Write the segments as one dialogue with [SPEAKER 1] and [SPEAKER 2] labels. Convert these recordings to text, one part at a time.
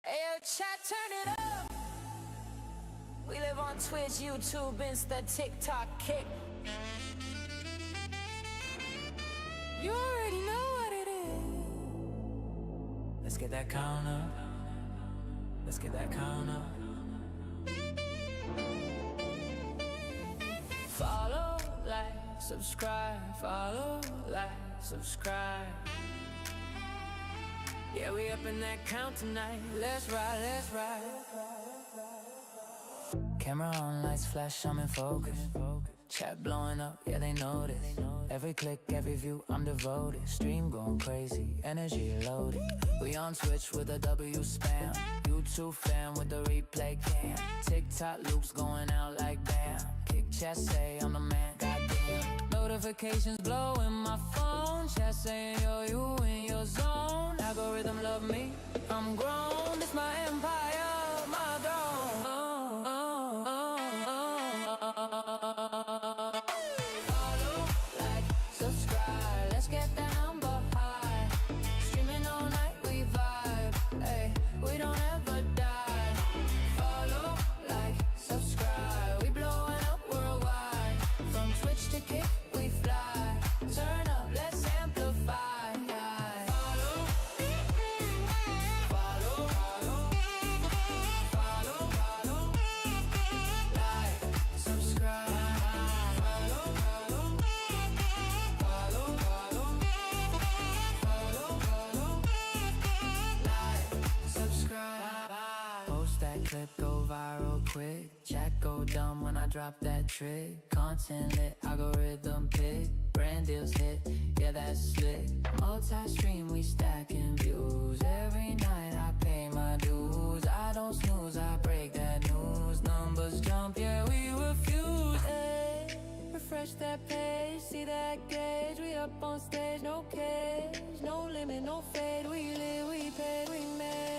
[SPEAKER 1] Ayo, chat, turn it up. We live on Twitch, YouTube, Insta, TikTok, Kick. You already know what it is. Let's get that count up. Let's get that count up. Follow, like, subscribe. Follow, like, subscribe. Yeah, we up in that count tonight. Let's ride, let's ride. Camera on, lights flash, I'm in focus. Chat blowing up, yeah, they notice. Every click, every view, I'm devoted. Stream going crazy, energy loaded. We on Twitch with a W spam. YouTube fam with the replay cam. TikTok loops going out like bam. Kick chat say I'm the man, goddamn. Notifications blowing my phone. Chat saying yo, you in your zone. Algorithm love me, I'm grown. This my empire, my throne. Follow, like, subscribe. Let's get that number high. Streaming all night, we vibe. Hey, we don't ever die. Follow, like, subscribe. We blowing up worldwide. From Twitch to Kick, we fly. Turn up, let's amplify. Go viral quick, chat go dumb when I drop that trick. Content lit, algorithm pick. Brand deals hit, yeah that's slick. Multi-stream, we stacking views. Every night I pay my dues. I don't snooze, I break that news. Numbers jump, yeah we refuse. Ay, refresh that page, see that gauge. We up on stage, no cage. No limit, no fade. We live, we pay, we made.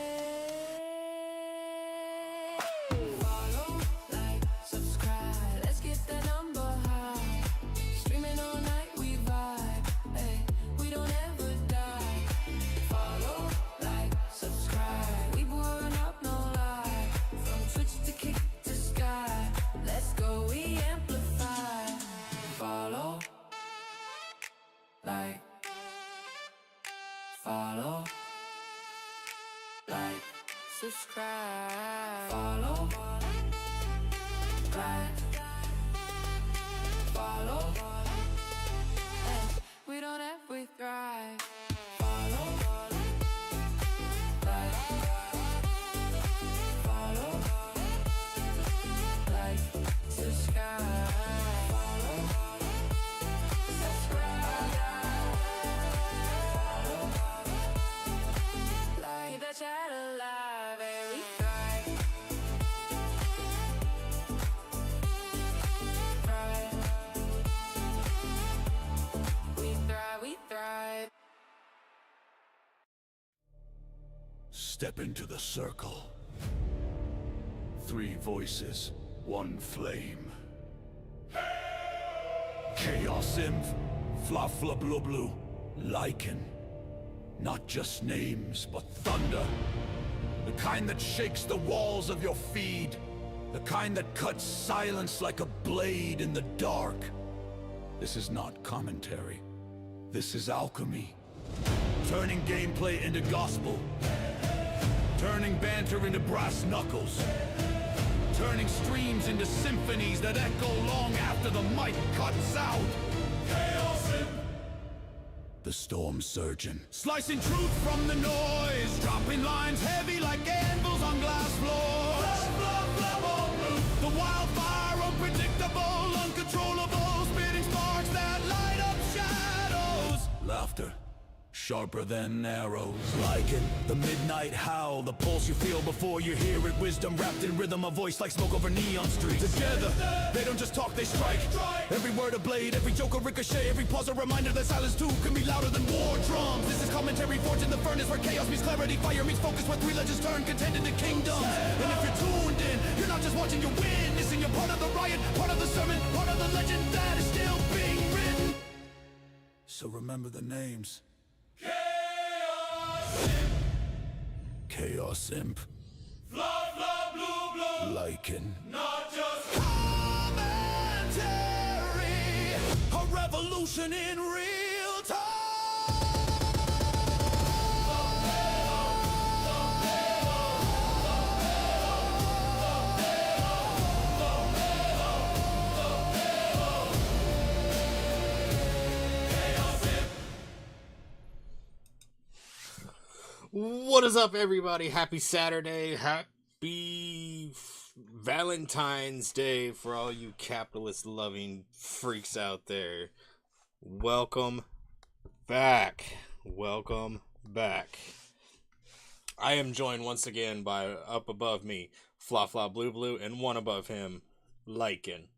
[SPEAKER 1] Follow, like, subscribe. Follow, like, follow. Hey, we don't have, we thrive. Follow, like, follow, like, subscribe. Chat alive, and we thrive. We thrive, we thrive.
[SPEAKER 2] Step into the circle. 3 voices, 1 flame. Chaos Imp, Flafla Blue Blue, Lycan. Not just names, but thunder. The kind that shakes the walls of your feed. The kind that cuts silence like a blade in the dark. This is not commentary. This is alchemy. Turning gameplay into gospel. Turning banter into brass knuckles. Turning streams into symphonies that echo long after the mic cuts out. Chaos Imp. The storm surgeon, slicing truth from the noise, dropping lines heavy like anvils on glass floors. The wildfire, unpredictable, uncontrollable, spitting sparks that light up shadows. Laughter, sharper than arrows. Lycan, the midnight howl, the pulse you feel before you hear it. Wisdom wrapped in rhythm, a voice like smoke over neon streets. Together, they don't just talk, they strike. Every word a blade, every joke a ricochet. Every pause a reminder that silence too can be louder than war drums. This is commentary forged in the furnace, where chaos meets clarity, fire meets focus, where 3 legends turn contend into kingdoms. And if you're tuned in, you're not just watching, you're witnessing. You're part of the riot, part of the sermon, part of the legend that is still being written. So remember the names. Chaos Imp. Lycan. Not just commentary, a revolution in real time.
[SPEAKER 3] What is up, everybody? Happy Saturday. Happy Valentines Day for all you capitalist-loving freaks out there. Welcome back. Welcome back. I am joined once again by, up above me, Fla Blue Blue, and one above him, Lycan.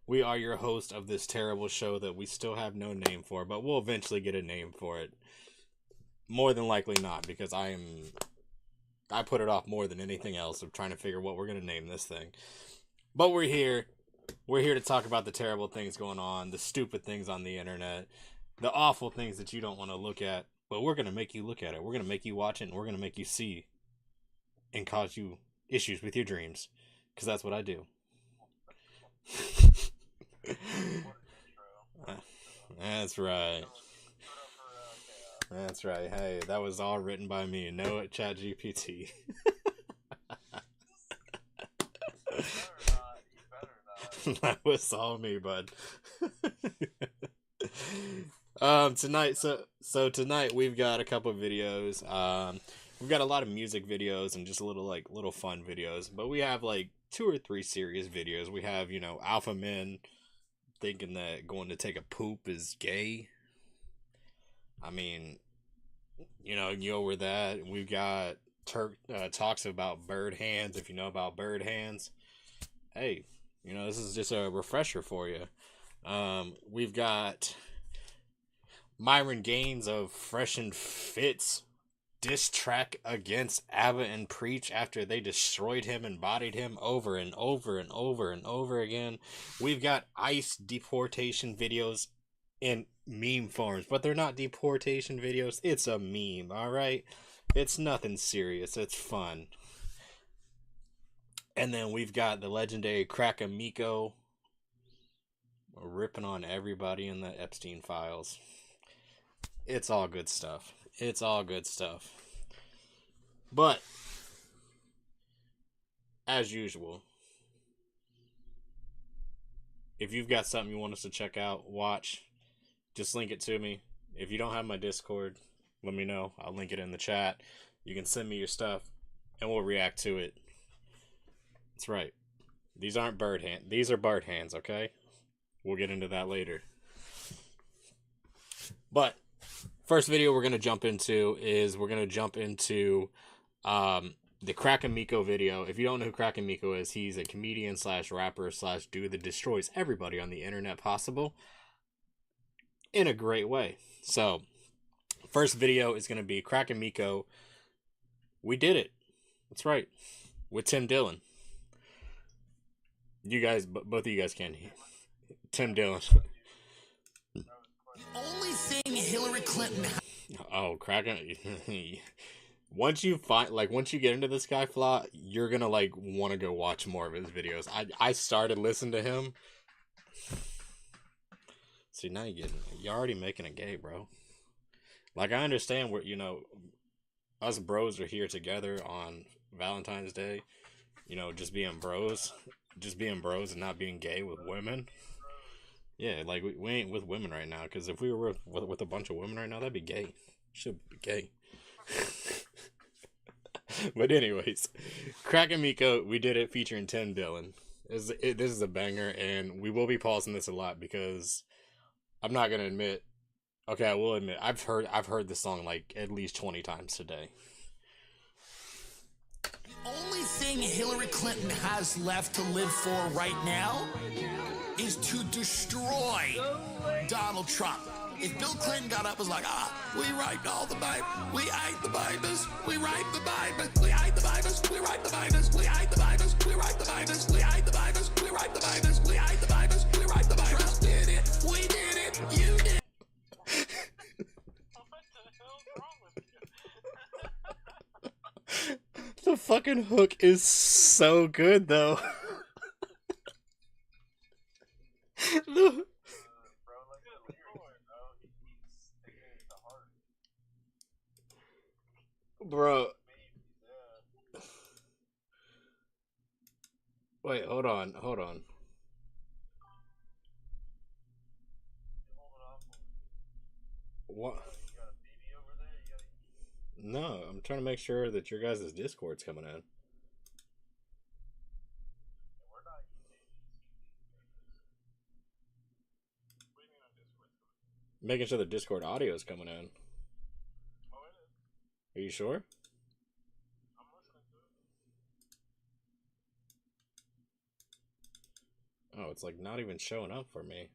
[SPEAKER 3] We are your host of this terrible show that we still have no name for, but we'll eventually get a name for it. More than likely not, because I put it off more than anything else of trying to figure what we're going to name this thing. But we're here. We're here to talk about the terrible things going on, the stupid things on the internet, the awful things that you don't want to look at. But we're going to make you look at it. We're going to make you watch it, and we're going to make you see and cause you issues with your dreams. Because that's what I do. That's right. That's right. Hey, that was all written by me. No ChatGPT. That was all me, bud. Tonight we've got a couple of videos. We've got a lot of music videos and just little fun videos. But we have like 2 or 3 serious videos. We have, alpha men thinking that going to take a poop is gay. I mean, you over that. We've got talks about bird hands. If you know about bird hands, hey, this is just a refresher for you. We've got Myron Gaines of Fresh and Fit's diss track against Abba and Preach after they destroyed him and bodied him over and over and over and over again. We've got ICE deportation videos in meme forms, but they're not deportation videos. It's a meme, alright? It's nothing serious. It's fun. And then we've got the legendary Crack Amico ripping on everybody in the Epstein files. It's all good stuff. It's all good stuff. But, as usual, if you've got something you want us to check out, watch, just link it to me. If you don't have my Discord, let me know. I'll link it in the chat. You can send me your stuff, and we'll react to it. That's right. These aren't bird hands. These are bird hands, okay? We'll get into that later. But first video we're going to jump into is the Crack Amico video. If you don't know who Crack Amico is, he's a comedian / rapper / dude that destroys everybody on the internet possible in a great way. So, first video is going to be Crack Amico. We did it. That's right. With Tim Dillon. You guys, both of you guys can hear. Tim Dillon.
[SPEAKER 4] The only thing Hillary Clinton.
[SPEAKER 3] Oh, Crack. Once you get into this guy, Fla, you're gonna want to go watch more of his videos. I started listening to him. See, now you're already making it gay, bro. I understand where, us bros are here together on Valentine's Day, just being bros and not being gay with women. Yeah, we ain't with women right now, because if we were with a bunch of women right now, that'd be gay. Should be gay. But anyways, Crack Amico, we did it featuring Tim Dillon. This is a banger, and we will be pausing this a lot because I'm not gonna admit. Okay, I will admit I've heard this song at least 20 times today.
[SPEAKER 4] The only thing Hillary Clinton has left to live for right now is to destroy Donald Trump. If Bill Clinton got up and was like, we write all the Bible, we ate the Bibles, we write the Bibles, we ate the Bibles, we write the Bibles, we ate the Bibles, we write the Bibles, we ate the Bibles, we write the Bibles, we ate the Bibles, we write the Bibles. Trump did it, we did it, you did.
[SPEAKER 3] The fuck fucking hook is so good, though. The- Bro. Wait, hold on. What? No, I'm trying to make sure that your guys' Discord's coming in. Making sure the Discord audio is coming in. Are you sure? Oh, it's like not even showing up for me.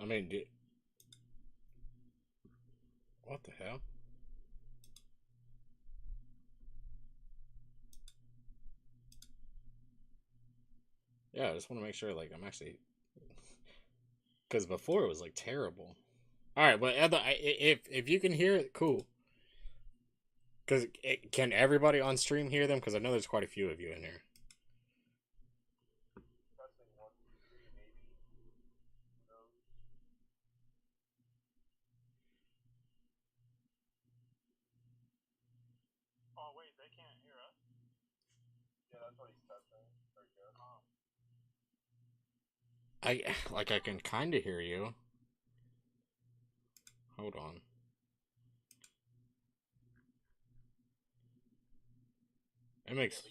[SPEAKER 3] I mean, what the hell? Yeah, I just want to make sure, like, I'm actually, because before it was like terrible. All right, but if you can hear it, cool. Because can everybody on stream hear them? Because I know there's quite a few of you in here. I can kind of hear you. Hold on. It makes.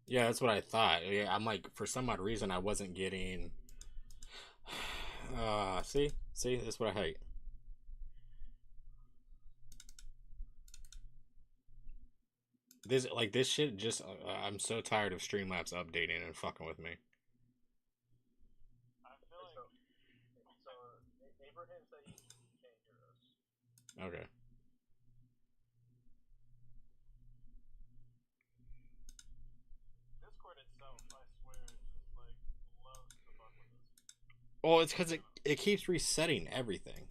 [SPEAKER 3] Yeah, that's what I thought. Yeah, I'm like, for some odd reason, I wasn't getting. See, that's what I hate. This shit just. I'm so tired of Streamlabs updating and fucking with me. Okay. Well, it's because it keeps resetting everything.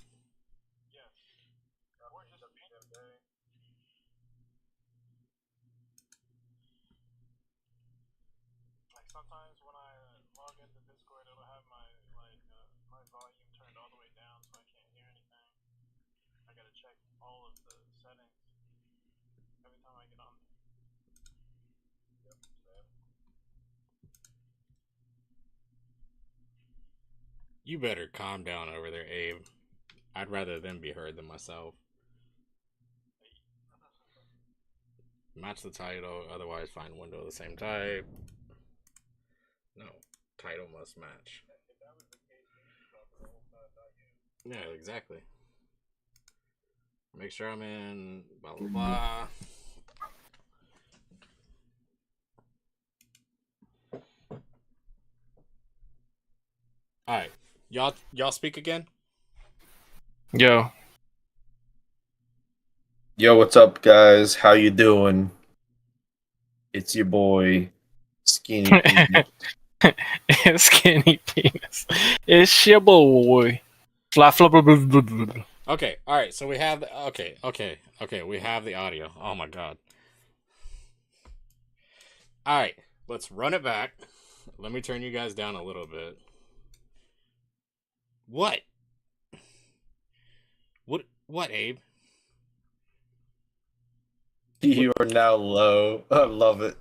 [SPEAKER 3] You better calm down over there, Abe. I'd rather them be heard than myself. Match the title, otherwise find window of the same type. No, title must match. Yeah, exactly. Make sure I'm in blah blah blah. All right, y'all speak again.
[SPEAKER 5] Yo.
[SPEAKER 6] Yo, what's up, guys? How you doing? It's your boy, Skinny Pete.
[SPEAKER 5] Skinny penis. It's your boy. Fly, flop, blah, blah, blah, blah, blah.
[SPEAKER 3] Okay, all right. So we have okay. We have the audio. Oh my god. All right, let's run it back. Let me turn you guys down a little bit. What? What, Abe?
[SPEAKER 6] You are now low. I love it.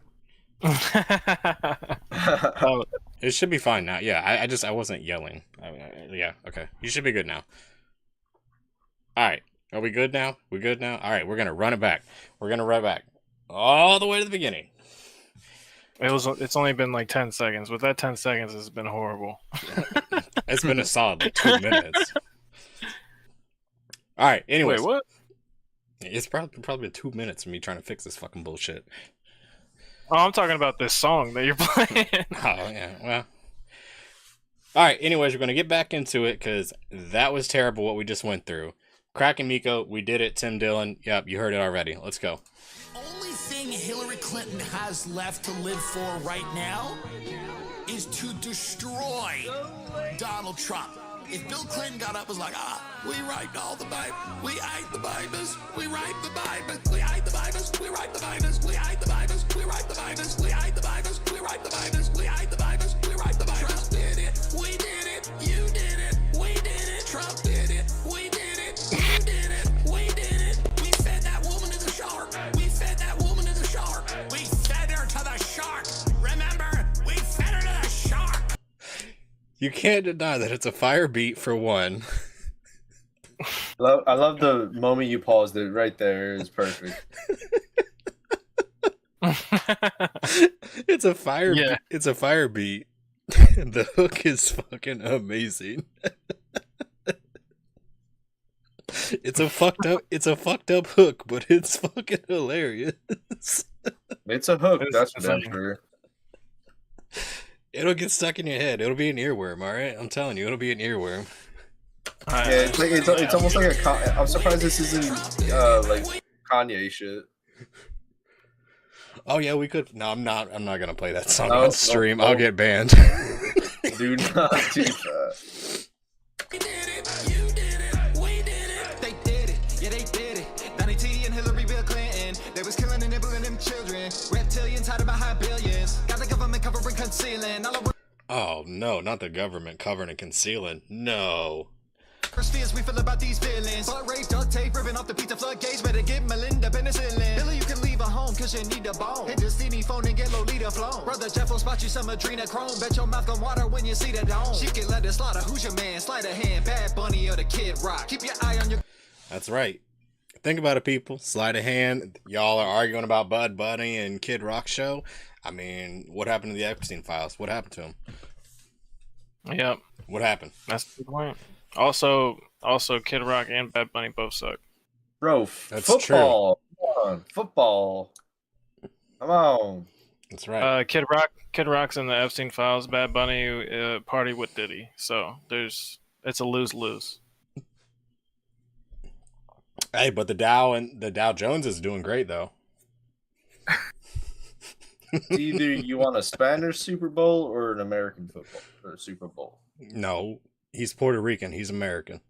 [SPEAKER 5] Oh,
[SPEAKER 3] It should be fine now. Yeah, I wasn't yelling. Yeah, okay. You should be good now. All right. Are we good now? We good now? All right, we're going to run it back. We're going to run it back all the way to the beginning.
[SPEAKER 5] it's only been like 10 seconds, but that 10 seconds has been horrible.
[SPEAKER 3] It's been a solid like 2 minutes. All right, anyways.
[SPEAKER 5] Wait, what?
[SPEAKER 3] It's probably been 2 minutes of me trying to fix this fucking bullshit.
[SPEAKER 5] Oh, I'm talking about this song that you're playing.
[SPEAKER 3] Oh, yeah, well. All right, anyways, we're going to get back into it because that was terrible what we just went through. Kraken Miko, we did it. Tim Dillon, yep, you heard it already. Let's go.
[SPEAKER 4] Only thing Hillary Clinton has left to live for right now is to destroy Donald Trump. If Bill Clinton got up and was like, we write all the Bible, we hide the Bibles, we write the Bibles, we hide the Bibles, we write the Bibles, we hide the Bibles, we write the Bibles, we hide the Bibles, we write the Bibles, we hide the Bibles, we write the Bibles. Trump did it, we did it, you did it, we did it. Trump did it, we did it, you did it, we did it. We fed that woman to the shark. We fed that woman to the shark. We fed her to the shark. Remember, we fed her to the shark.
[SPEAKER 3] You can't deny that it's a fire beat for one.
[SPEAKER 6] I love the moment you paused it right there. It's perfect.
[SPEAKER 3] It's a fire.
[SPEAKER 5] Yeah.
[SPEAKER 3] It's a fire beat. The hook is fucking amazing. It's a fucked up hook, but it's fucking hilarious.
[SPEAKER 6] It's a hook, that's for damn
[SPEAKER 5] insane.
[SPEAKER 6] sure.
[SPEAKER 3] It'll get stuck in your head. It'll be an earworm, all right? I'm telling you, it'll be an earworm.
[SPEAKER 6] Yeah, it's almost like I'm surprised this isn't like Kanye shit.
[SPEAKER 3] Oh yeah, we could. No, I'm not gonna play that song
[SPEAKER 6] No,
[SPEAKER 3] on stream.
[SPEAKER 6] no.
[SPEAKER 3] I'll get banned.
[SPEAKER 6] Do not do that.
[SPEAKER 4] We did it, you did it, we did it. They did it, yeah they did it. Donnie T and Hillary Bill Clinton, they was killing and nibbling them children. Reptilians hiding behind billions. Got the government covering, concealing. All over
[SPEAKER 3] Oh no, not the government covering and concealing. No.
[SPEAKER 4] first fears we feel about these villains. Butt rape, duct tape, ripping off the pizza floodgates. Better get Melinda penicillin. Billy, you can leave a home cause you need a bone. Hit the steamy phone and get Lolita flown. Brother Jeff will spot you some adrenochrome. Bet your mouth gon' water when you see the dome. She can let it slaughter. Who's your man? Slide a hand. Bad Bunny or the Kid Rock. Keep your eye on your...
[SPEAKER 3] That's right. Think about it, people. Sleight of hand. Y'all are arguing about Bud Bunny and Kid Rock show. I mean, what happened to the Epstein files? What happened to him?
[SPEAKER 5] Yep,
[SPEAKER 3] What happened?
[SPEAKER 5] that's the point. Also, Kid Rock and Bad Bunny both suck.
[SPEAKER 6] Bro,
[SPEAKER 3] That's
[SPEAKER 6] football. Come on, football. Come on.
[SPEAKER 3] That's right.
[SPEAKER 5] Kid Rock's in the Epstein files. Bad Bunny party with Diddy. So it's a lose-lose.
[SPEAKER 3] Hey, but the Dow Jones is doing great though.
[SPEAKER 6] Either you want a Spanish Super Bowl or an American football or Super Bowl.
[SPEAKER 3] No, he's Puerto Rican. He's American.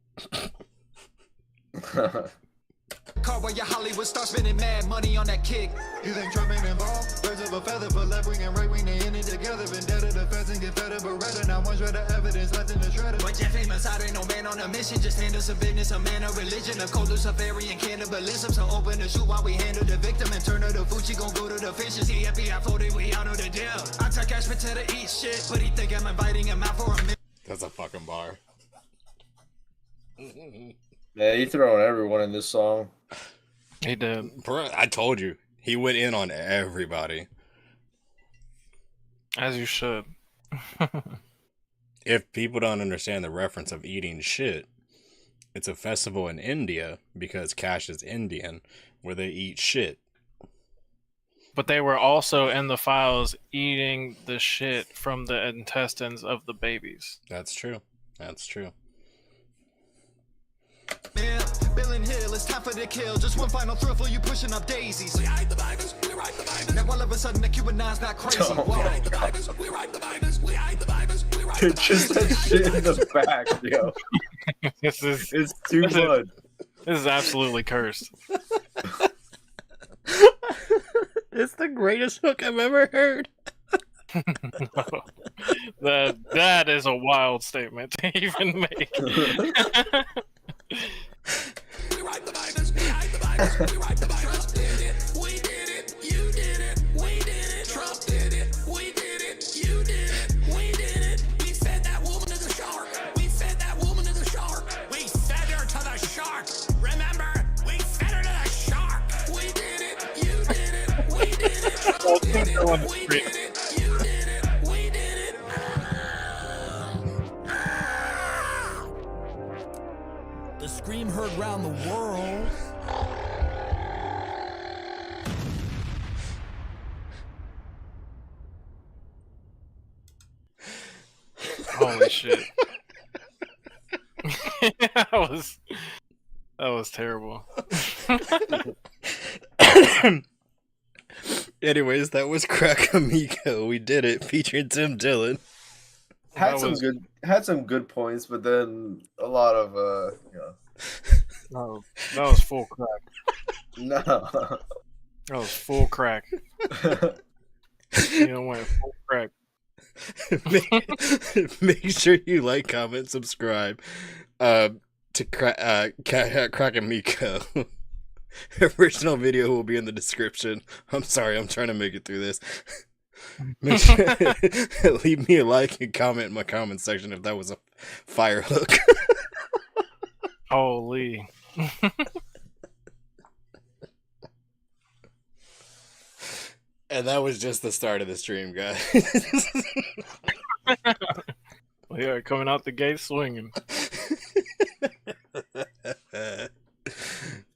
[SPEAKER 4] Car where your Hollywood start spending mad money on that kick.
[SPEAKER 7] You think Trump ain't involved? Birds of a feather, but left wing and right wing, they in it together. Vendetta, defense, and get better, but redder. Not one shred of evidence left in the shredder.
[SPEAKER 4] But Jeff ain't Messiah, ain't no man on a mission. Just handle some business, a man of religion. A cold Luciferian cannibalism. So open the shoe while we handle the victim. And turn her to food, she gon' go to the fishes. The FBI folded, we all know the deal. I take cash potato, eat shit. But he think I'm inviting him out for a minute.
[SPEAKER 3] That's a fucking bar.
[SPEAKER 6] Yeah, you throwing everyone in this song.
[SPEAKER 5] He did.
[SPEAKER 3] Bro, I told you. He went in on everybody.
[SPEAKER 5] As you should.
[SPEAKER 3] If people don't understand the reference of eating shit, it's a festival in India because Cash is Indian where they eat shit.
[SPEAKER 5] But they were also in the files eating the shit from the intestines of the babies.
[SPEAKER 3] That's true. That's true.
[SPEAKER 4] Yeah, Bill and Hill, it's time for the kill. Just one final thrill for you pushing up daisies. We hide the Bibles, we write the Bibles. Now all of a sudden the QAnon's not crazy.
[SPEAKER 6] Oh,
[SPEAKER 4] Whoa.
[SPEAKER 6] my
[SPEAKER 4] We hide the Bibles, we write the Bibles, we hide the Bibles, we write the
[SPEAKER 6] Dude, just that shit in the back, yo. It's too much.
[SPEAKER 5] This is absolutely cursed.
[SPEAKER 3] It's the greatest hook I've ever heard.
[SPEAKER 5] That is a wild statement to even make.
[SPEAKER 4] We write the Bibles, we hide the Bibles, we write the Bibles. Trump did it, we did it, you did it, we did it. Trump did it, we did it, you did it, we did it. We fed that woman to the shark. We fed that woman to the shark. We fed her to the shark. Remember, we fed her to the shark. We did it, you did it, we did it. Trump did it, we did it, you did it, we did it. The scream heard round the world.
[SPEAKER 5] Holy shit. that was was terrible.
[SPEAKER 3] Anyways, that was Crack Amigo. We did it, featuring Tim Dillon.
[SPEAKER 6] Had some good points, but then a lot of
[SPEAKER 5] No, that was full crack.
[SPEAKER 6] no.
[SPEAKER 5] That was full crack. You know, went full crack.
[SPEAKER 3] Make sure you like, comment, subscribe to Crack Amigo. Original video will be in the description. I'm sorry, I'm trying to make it through this. Make sure, leave me a like and comment in my comment section if that was a fire hook.
[SPEAKER 5] Holy.
[SPEAKER 3] And that was just the start of the stream, guys.
[SPEAKER 5] We are coming out the gate swinging.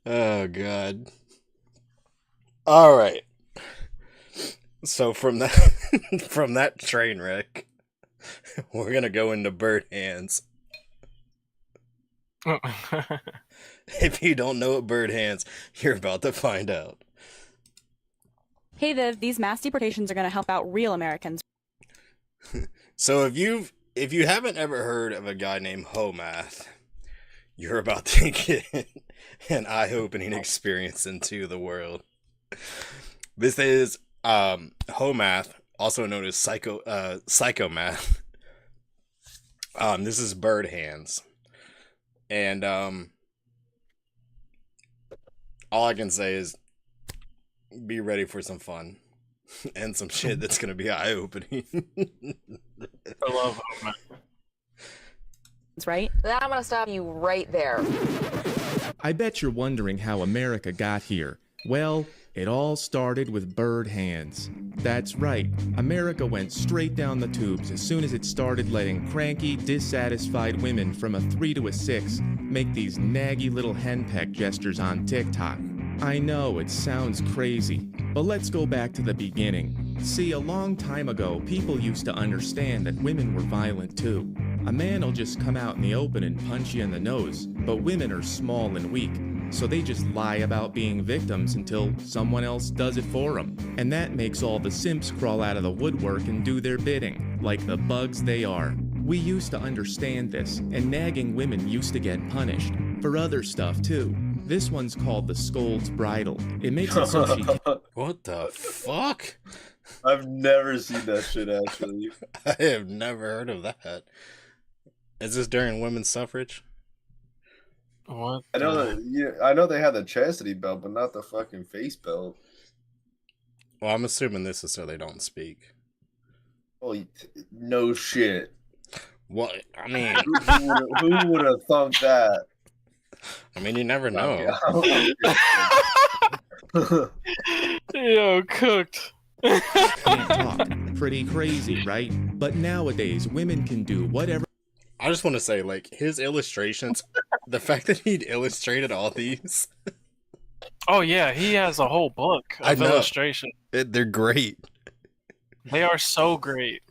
[SPEAKER 3] Oh, God. All right. So from that train wreck, we're gonna go into bird hands. If you don't know what bird hands, you're about to find out.
[SPEAKER 8] Hey Viv, these mass deportations are going to help out real Americans.
[SPEAKER 3] So if you haven't ever heard of a guy named Homath, you're about to get an eye-opening experience into the world. This is Homath, also known as Psychomath. This is bird hands. And all I can say is be ready for some fun and some shit that's gonna be eye-opening.
[SPEAKER 5] I love Homath.
[SPEAKER 8] That's right.
[SPEAKER 9] I'm gonna stop you right there.
[SPEAKER 10] I bet you're wondering how America got here. Well, it all started with bird hands. That's right, America went straight down the tubes as soon as it started letting cranky, dissatisfied women from a 3 to a 6 make these naggy little henpeck gestures on TikTok. I know, it sounds crazy, but let's go back to the beginning. See, a long time ago, people used to understand that women were violent too. A man will just come out in the open and punch you in the nose, but women are small and weak, so they just lie about being victims until someone else does it for them. And that makes all the simps crawl out of the woodwork and do their bidding, like the bugs they are. We used to understand this, and nagging women used to get punished. For other stuff too. This one's called the scold's bridle. It makes it so she...
[SPEAKER 3] What the fuck?
[SPEAKER 6] I've never seen that shit, actually.
[SPEAKER 3] I have never heard of that. Is this during women's suffrage?
[SPEAKER 5] What?
[SPEAKER 6] I know they had the chastity belt, but not the fucking face belt.
[SPEAKER 3] Well, I'm assuming this is so they don't speak.
[SPEAKER 6] Holy no shit.
[SPEAKER 3] What? I mean,
[SPEAKER 6] who would have thunk that?
[SPEAKER 3] I mean, you never know.
[SPEAKER 5] Yo, cooked.
[SPEAKER 10] talk. Pretty crazy, right? But nowadays, women can do whatever.
[SPEAKER 3] I just want to say, like, his illustrations, the fact that he'd illustrated all these.
[SPEAKER 5] Oh, yeah, he has a whole book of illustration.
[SPEAKER 3] They're great.
[SPEAKER 5] They are so great.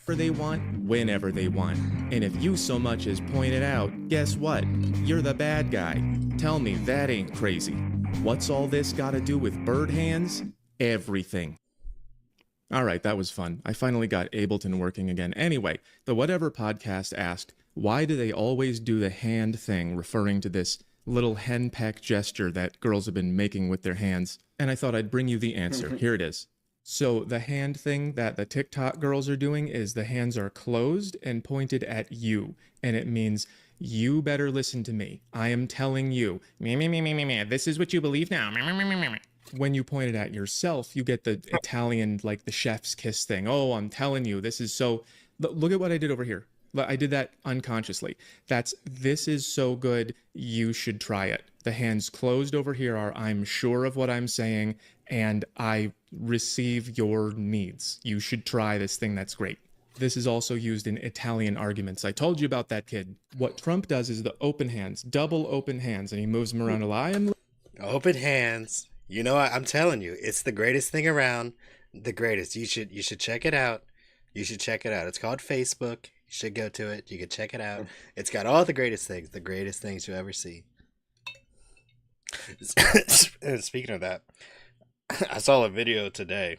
[SPEAKER 10] They want, whenever they want. And if you so much as point it out, guess what? You're the bad guy. Tell me that ain't crazy. What's all this gotta do with bird hands? Everything. Alright, that was fun. I finally got Ableton working again. Anyway, the Whatever podcast asked, why do they always do the hand thing, referring to this little henpeck gesture that girls have been making with their hands? And I thought I'd bring you the answer. Here it is. So the hand thing that the TikTok girls are doing is the hands are closed and pointed at you. And it means, you better listen to me. I am telling you. Me. This is what you believe now. Me. When you point it at yourself, you get the Italian, like the chef's kiss thing. Oh, I'm telling you, this is so... Look at what I did over here. I did that unconsciously. This is so good, you should try it. The hands closed over here are, I'm sure of what I'm saying, and I receive your needs. You should try this thing, that's great. This is also used in Italian arguments. I told you about that kid. What Trump does is the open hands, double open hands, and he moves them around a lot.
[SPEAKER 3] Open hands. You know, I'm telling you, it's the greatest thing around. The greatest. You should check it out. You should check it out. It's called Facebook. You should go to it. You can check it out. It's got all the greatest things you'll ever see. Speaking of that, I saw a video today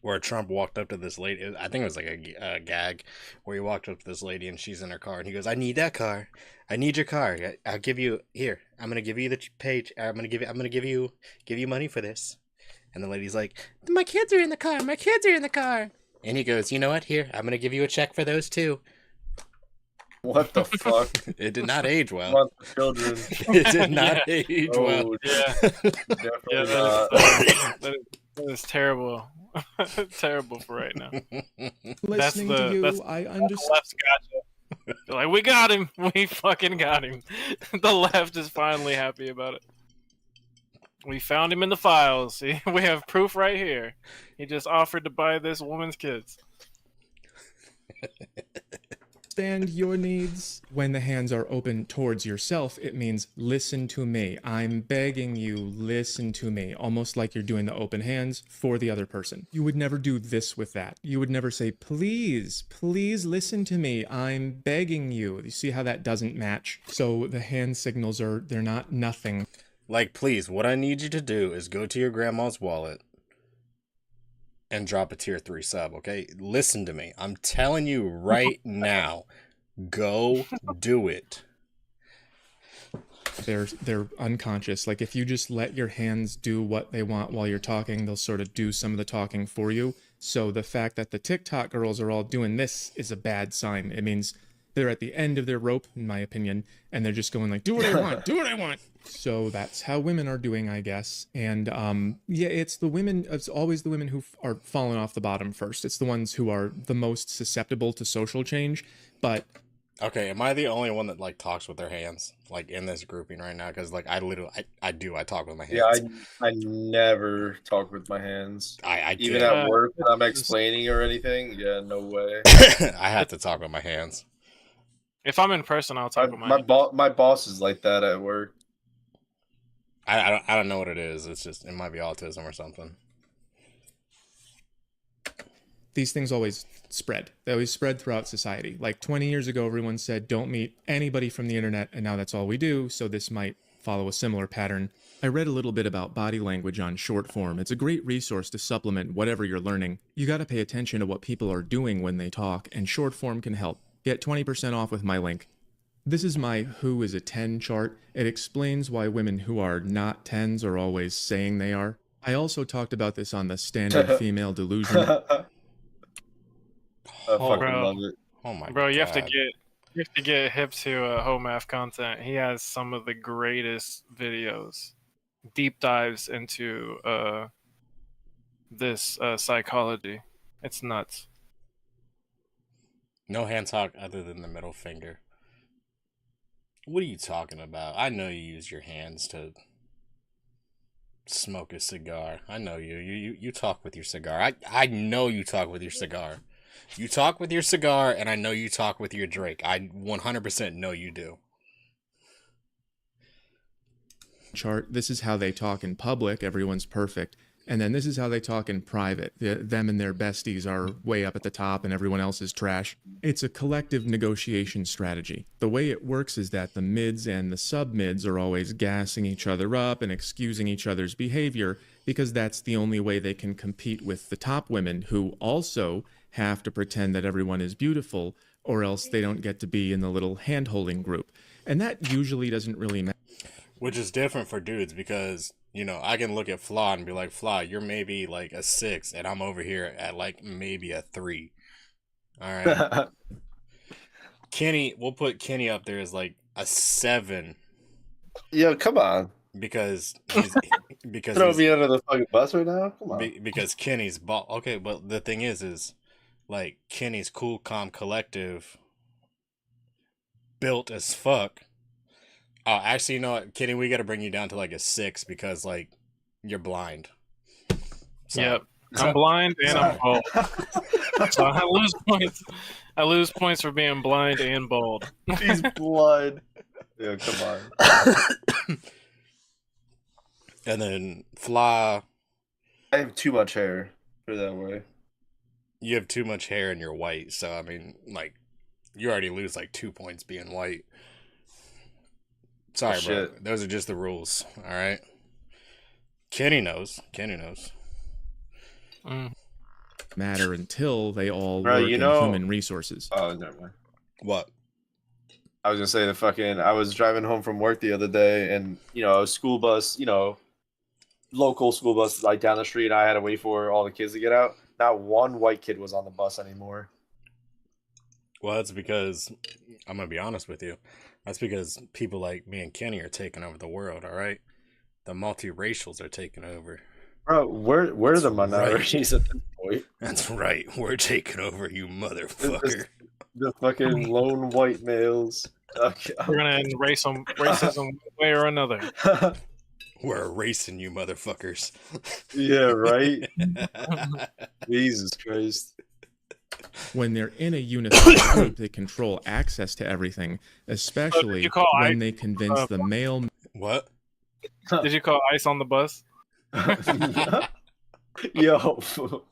[SPEAKER 3] where Trump walked up to this lady. I think it was like a gag where he walked up to this lady and she's in her car and he goes, "I need that car. I need your car. I'll give you here. I'm gonna give you the page. I'm gonna give you money for this." And the lady's like, "My kids are in the car. My kids are in the car." And he goes, "You know what? Here, I'm gonna give you a check for those too."
[SPEAKER 6] What the fuck?
[SPEAKER 3] It did not age well.
[SPEAKER 6] Want the children?
[SPEAKER 3] It did not age well.
[SPEAKER 5] Yeah.
[SPEAKER 6] Definitely not.
[SPEAKER 5] That is terrible. Terrible for right now.
[SPEAKER 10] Listening to you, I understand.
[SPEAKER 5] Left's gotcha. They're like, we got him. We fucking got him. The left is finally happy about it. We found him in the files. See, we have proof right here. He just offered to buy this woman's kids.
[SPEAKER 10] Understand your needs. When the hands are open towards yourself, it means listen to me. I'm begging you, listen to me. Almost like you're doing the open hands for the other person. You would never do this with that. You would never say, please, please listen to me. I'm begging you. You see how that doesn't match? So the hand signals they're not nothing.
[SPEAKER 3] Like, please, what I need you to do is go to your grandma's wallet and drop a tier 3 sub, okay? Listen to me. I'm telling you right now. Go do it.
[SPEAKER 10] They're unconscious. Like if you just let your hands do what they want while you're talking, they'll sort of do some of the talking for you. So the fact that the TikTok girls are all doing this is a bad sign. It means they're at the end of their rope, in my opinion, and they're just going like, do what I want, do what I want. So that's how women are doing, I guess. And yeah, it's always the women who are falling off the bottom first. It's the ones who are the most susceptible to social change. But
[SPEAKER 3] okay, am I the only one that like talks with their hands like in this grouping right now? Because like I talk with my hands.
[SPEAKER 6] Yeah, I never talk with my hands.
[SPEAKER 3] I
[SPEAKER 6] even at work when I'm explaining or anything. Yeah, no way.
[SPEAKER 3] I have to talk with my hands.
[SPEAKER 5] If I'm in person, I'll talk with my hands.
[SPEAKER 6] My boss is like that at work.
[SPEAKER 3] I don't know what it is. It's just, it might be autism or something.
[SPEAKER 10] These things always spread. They always spread throughout society. Like 20 years ago, everyone said, don't meet anybody from the internet, and now that's all we do, so this might follow a similar pattern. I read a little bit about body language on short form. It's a great resource to supplement whatever you're learning. You gotta pay attention to what people are doing when they talk, and short form can help. Get 20% off with my link. This is my Who is a 10 chart. It explains why women who are not 10s are always saying they are. I also talked about this on the standard female delusion.
[SPEAKER 6] I fucking love it.
[SPEAKER 3] Oh my
[SPEAKER 5] Bro,
[SPEAKER 3] God.
[SPEAKER 5] you have to get hip to Homaf content. He has some of the greatest videos, deep dives into this psychology. It's nuts.
[SPEAKER 3] No hand talk other than the middle finger. What are you talking about? I know you use your hands to smoke a cigar. I know you. You talk with your cigar. I know you talk with your cigar. You talk with your cigar, and I know you talk with your Drake. I 100% know you do.
[SPEAKER 10] Chart. This is how they talk in public. Everyone's perfect. And then this is how they talk in private. Them and their besties are way up at the top and everyone else is trash. It's a collective negotiation strategy. The way it works is that the mids and the sub-mids are always gassing each other up and excusing each other's behavior because that's the only way they can compete with the top women who also have to pretend that everyone is beautiful or else they don't get to be in the little hand-holding group. And that usually doesn't really matter.
[SPEAKER 3] Which is different for dudes because, you know, I can look at Flaw and be like, Flaw, you're maybe like a 6, and I'm over here at like maybe a 3. All right. Kenny, we'll put Kenny up there as like a 7.
[SPEAKER 6] Yo, come on.
[SPEAKER 3] Because
[SPEAKER 6] Throw me under the fucking bus right now? Come on.
[SPEAKER 3] Because Kenny's ball. Okay, but the thing is like Kenny's cool, calm, collective, built as fuck. Oh, actually, you know what, Kenny, we got to bring you down to like a 6 because like you're blind. So,
[SPEAKER 5] yep, I'm blind and I'm bald. So I lose points. I lose points for being blind and bald.
[SPEAKER 6] He's blind. Yeah, come on.
[SPEAKER 3] And then Fly.
[SPEAKER 6] I have too much hair. Put it that way.
[SPEAKER 3] You have too much hair and you're white, so I mean, like, you already lose like 2 points being white. Sorry, bro.
[SPEAKER 6] Shit.
[SPEAKER 3] Those are just the rules. All right. Kenny knows. Kenny knows.
[SPEAKER 10] matter until they all
[SPEAKER 6] Bro,
[SPEAKER 10] work
[SPEAKER 6] you
[SPEAKER 10] in
[SPEAKER 6] know-
[SPEAKER 10] human resources.
[SPEAKER 6] Oh, never mind.
[SPEAKER 3] What?
[SPEAKER 6] I was gonna say I was driving home from work the other day, and a school bus, local school bus like down the street. I had to wait for all the kids to get out. Not one white kid was on the bus anymore.
[SPEAKER 3] Well, that's because I'm gonna be honest with you. That's because people like me and Kenny are taking over the world. All right, the multiracials are taking over.
[SPEAKER 6] Bro, we're
[SPEAKER 3] That's
[SPEAKER 6] the minorities at this point.
[SPEAKER 3] That's right. We're taking over, you motherfucker.
[SPEAKER 6] The fucking lone white males. Okay.
[SPEAKER 5] We're gonna end racism one way or another.
[SPEAKER 3] We're erasing you, motherfuckers.
[SPEAKER 6] Yeah, right. Jesus Christ.
[SPEAKER 10] When they're in a unified group, they control access to everything, especially
[SPEAKER 5] you call
[SPEAKER 10] when
[SPEAKER 5] ICE,
[SPEAKER 10] they convince the male.
[SPEAKER 3] What?
[SPEAKER 5] Did you call ICE on the bus?
[SPEAKER 6] Yo,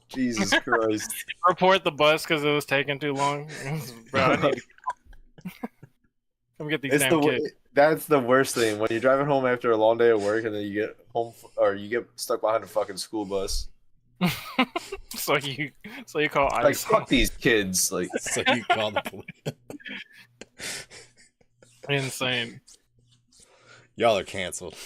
[SPEAKER 6] Jesus Christ.
[SPEAKER 5] Report the bus because it was taking too long. Bro, I need to come get these damn kids.
[SPEAKER 6] That's the worst thing when you're driving home after a long day of work and then you get home or you get stuck behind a fucking school bus.
[SPEAKER 5] so you call ICE.
[SPEAKER 6] Like fuck these kids. Like
[SPEAKER 3] So you call the police.
[SPEAKER 5] Insane.
[SPEAKER 3] Y'all are canceled.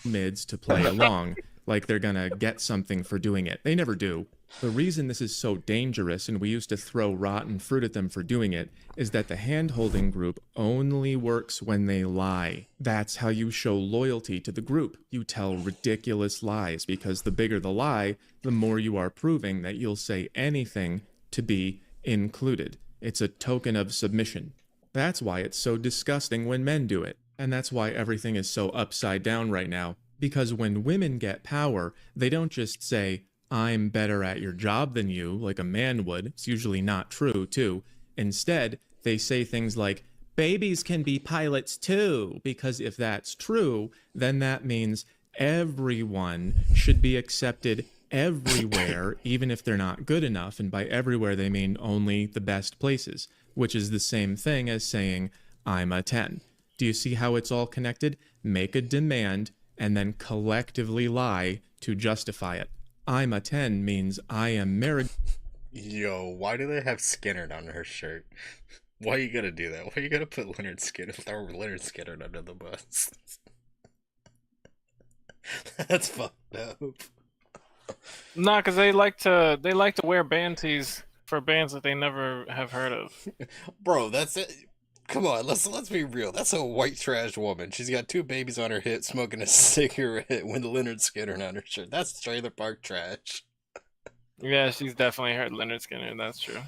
[SPEAKER 10] Mids to play along, like they're gonna get something for doing it. They never do. The reason this is so dangerous, and we used to throw rotten fruit at them for doing it, is that the hand-holding group only works when they lie. That's how you show loyalty to the group. You tell ridiculous lies, because the bigger the lie, the more you are proving that you'll say anything to be included. It's a token of submission. That's why it's so disgusting when men do it. And that's why everything is so upside down right now. Because when women get power, they don't just say, I'm better at your job than you, like a man would. It's usually not true, too. Instead, they say things like, babies can be pilots too, because if that's true, then that means everyone should be accepted everywhere, even if they're not good enough. And by everywhere, they mean only the best places, which is the same thing as saying, I'm a 10. Do you see how it's all connected? Make a demand and then collectively lie to justify it. I'm a 10 means I am married.
[SPEAKER 3] Yo, why do they have Skinner on her shirt? Why you gotta do that? Why you gotta put Leonard Skinner under the bus? That's fucked up.
[SPEAKER 5] Nah, because they like to wear band tees for bands that they never have heard of.
[SPEAKER 3] Bro, that's it. Come on, let's be real. That's a white trash woman. She's got 2 babies on her hip, smoking a cigarette with Leonard Skinner on her shirt. That's trailer park trash.
[SPEAKER 5] Yeah, she's definitely heard Leonard Skinner. That's true.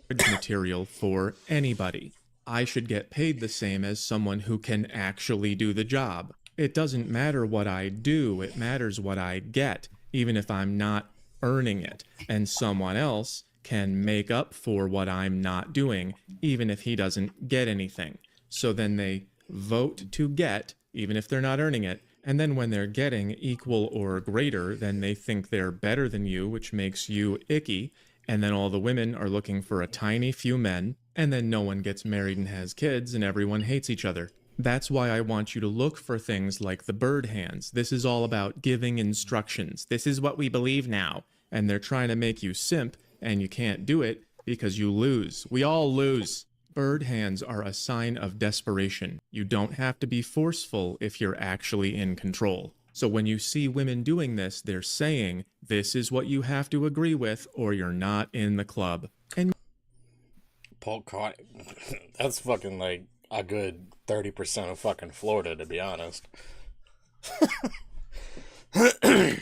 [SPEAKER 10] Material for anybody. I should get paid the same as someone who can actually do the job. It doesn't matter what I do, it matters what I get, even if I'm not earning it. And someone else can make up for what I'm not doing, even if he doesn't get anything. So then they vote to get, even if they're not earning it, and then when they're getting equal or greater, then they think they're better than you, which makes you icky, and then all the women are looking for a tiny few men, and then no one gets married and has kids, and everyone hates each other. That's why I want you to look for things like the bird hands. This is all about giving instructions. This is what we believe now. And they're trying to make you simp, and you can't do it because you lose. We all lose. Bird hands are a sign of desperation. You don't have to be forceful if you're actually in control. So when you see women doing this, they're saying, this is what you have to agree with or you're not in the club. And
[SPEAKER 3] Paul Cott, that's fucking like a good 30% of fucking Florida, to be honest.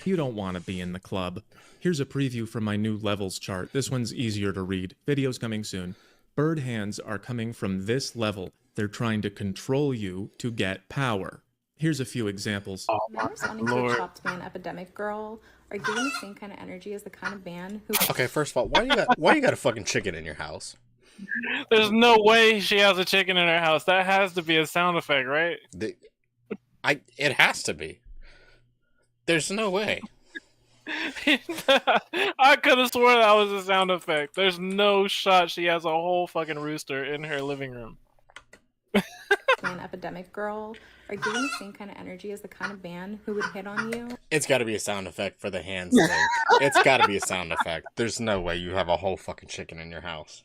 [SPEAKER 10] you don't want to be in the club. Here's a preview from my new levels chart. This one's easier to read. Video's coming soon. Bird hands are coming from this level. They're trying to control you to get power. Here's a few examples.
[SPEAKER 11] Men responding to a chopped man epidemic girl are giving the same kind of energy as the kind of man who...
[SPEAKER 3] Okay, first of all, why you got a fucking chicken in your house?
[SPEAKER 5] There's no way she has a chicken in her house. That has to be a sound effect, right?
[SPEAKER 3] It has to be. There's no way.
[SPEAKER 5] I could have sworn that was a sound effect. There's no shot she has a whole fucking rooster in her living room.
[SPEAKER 11] man epidemic girl are giving the same kind of energy as the kind of man who would hit on you.
[SPEAKER 3] It's got to be a sound effect for the hands thing. It's got to be a sound effect. There's no way you have a whole fucking chicken in your house.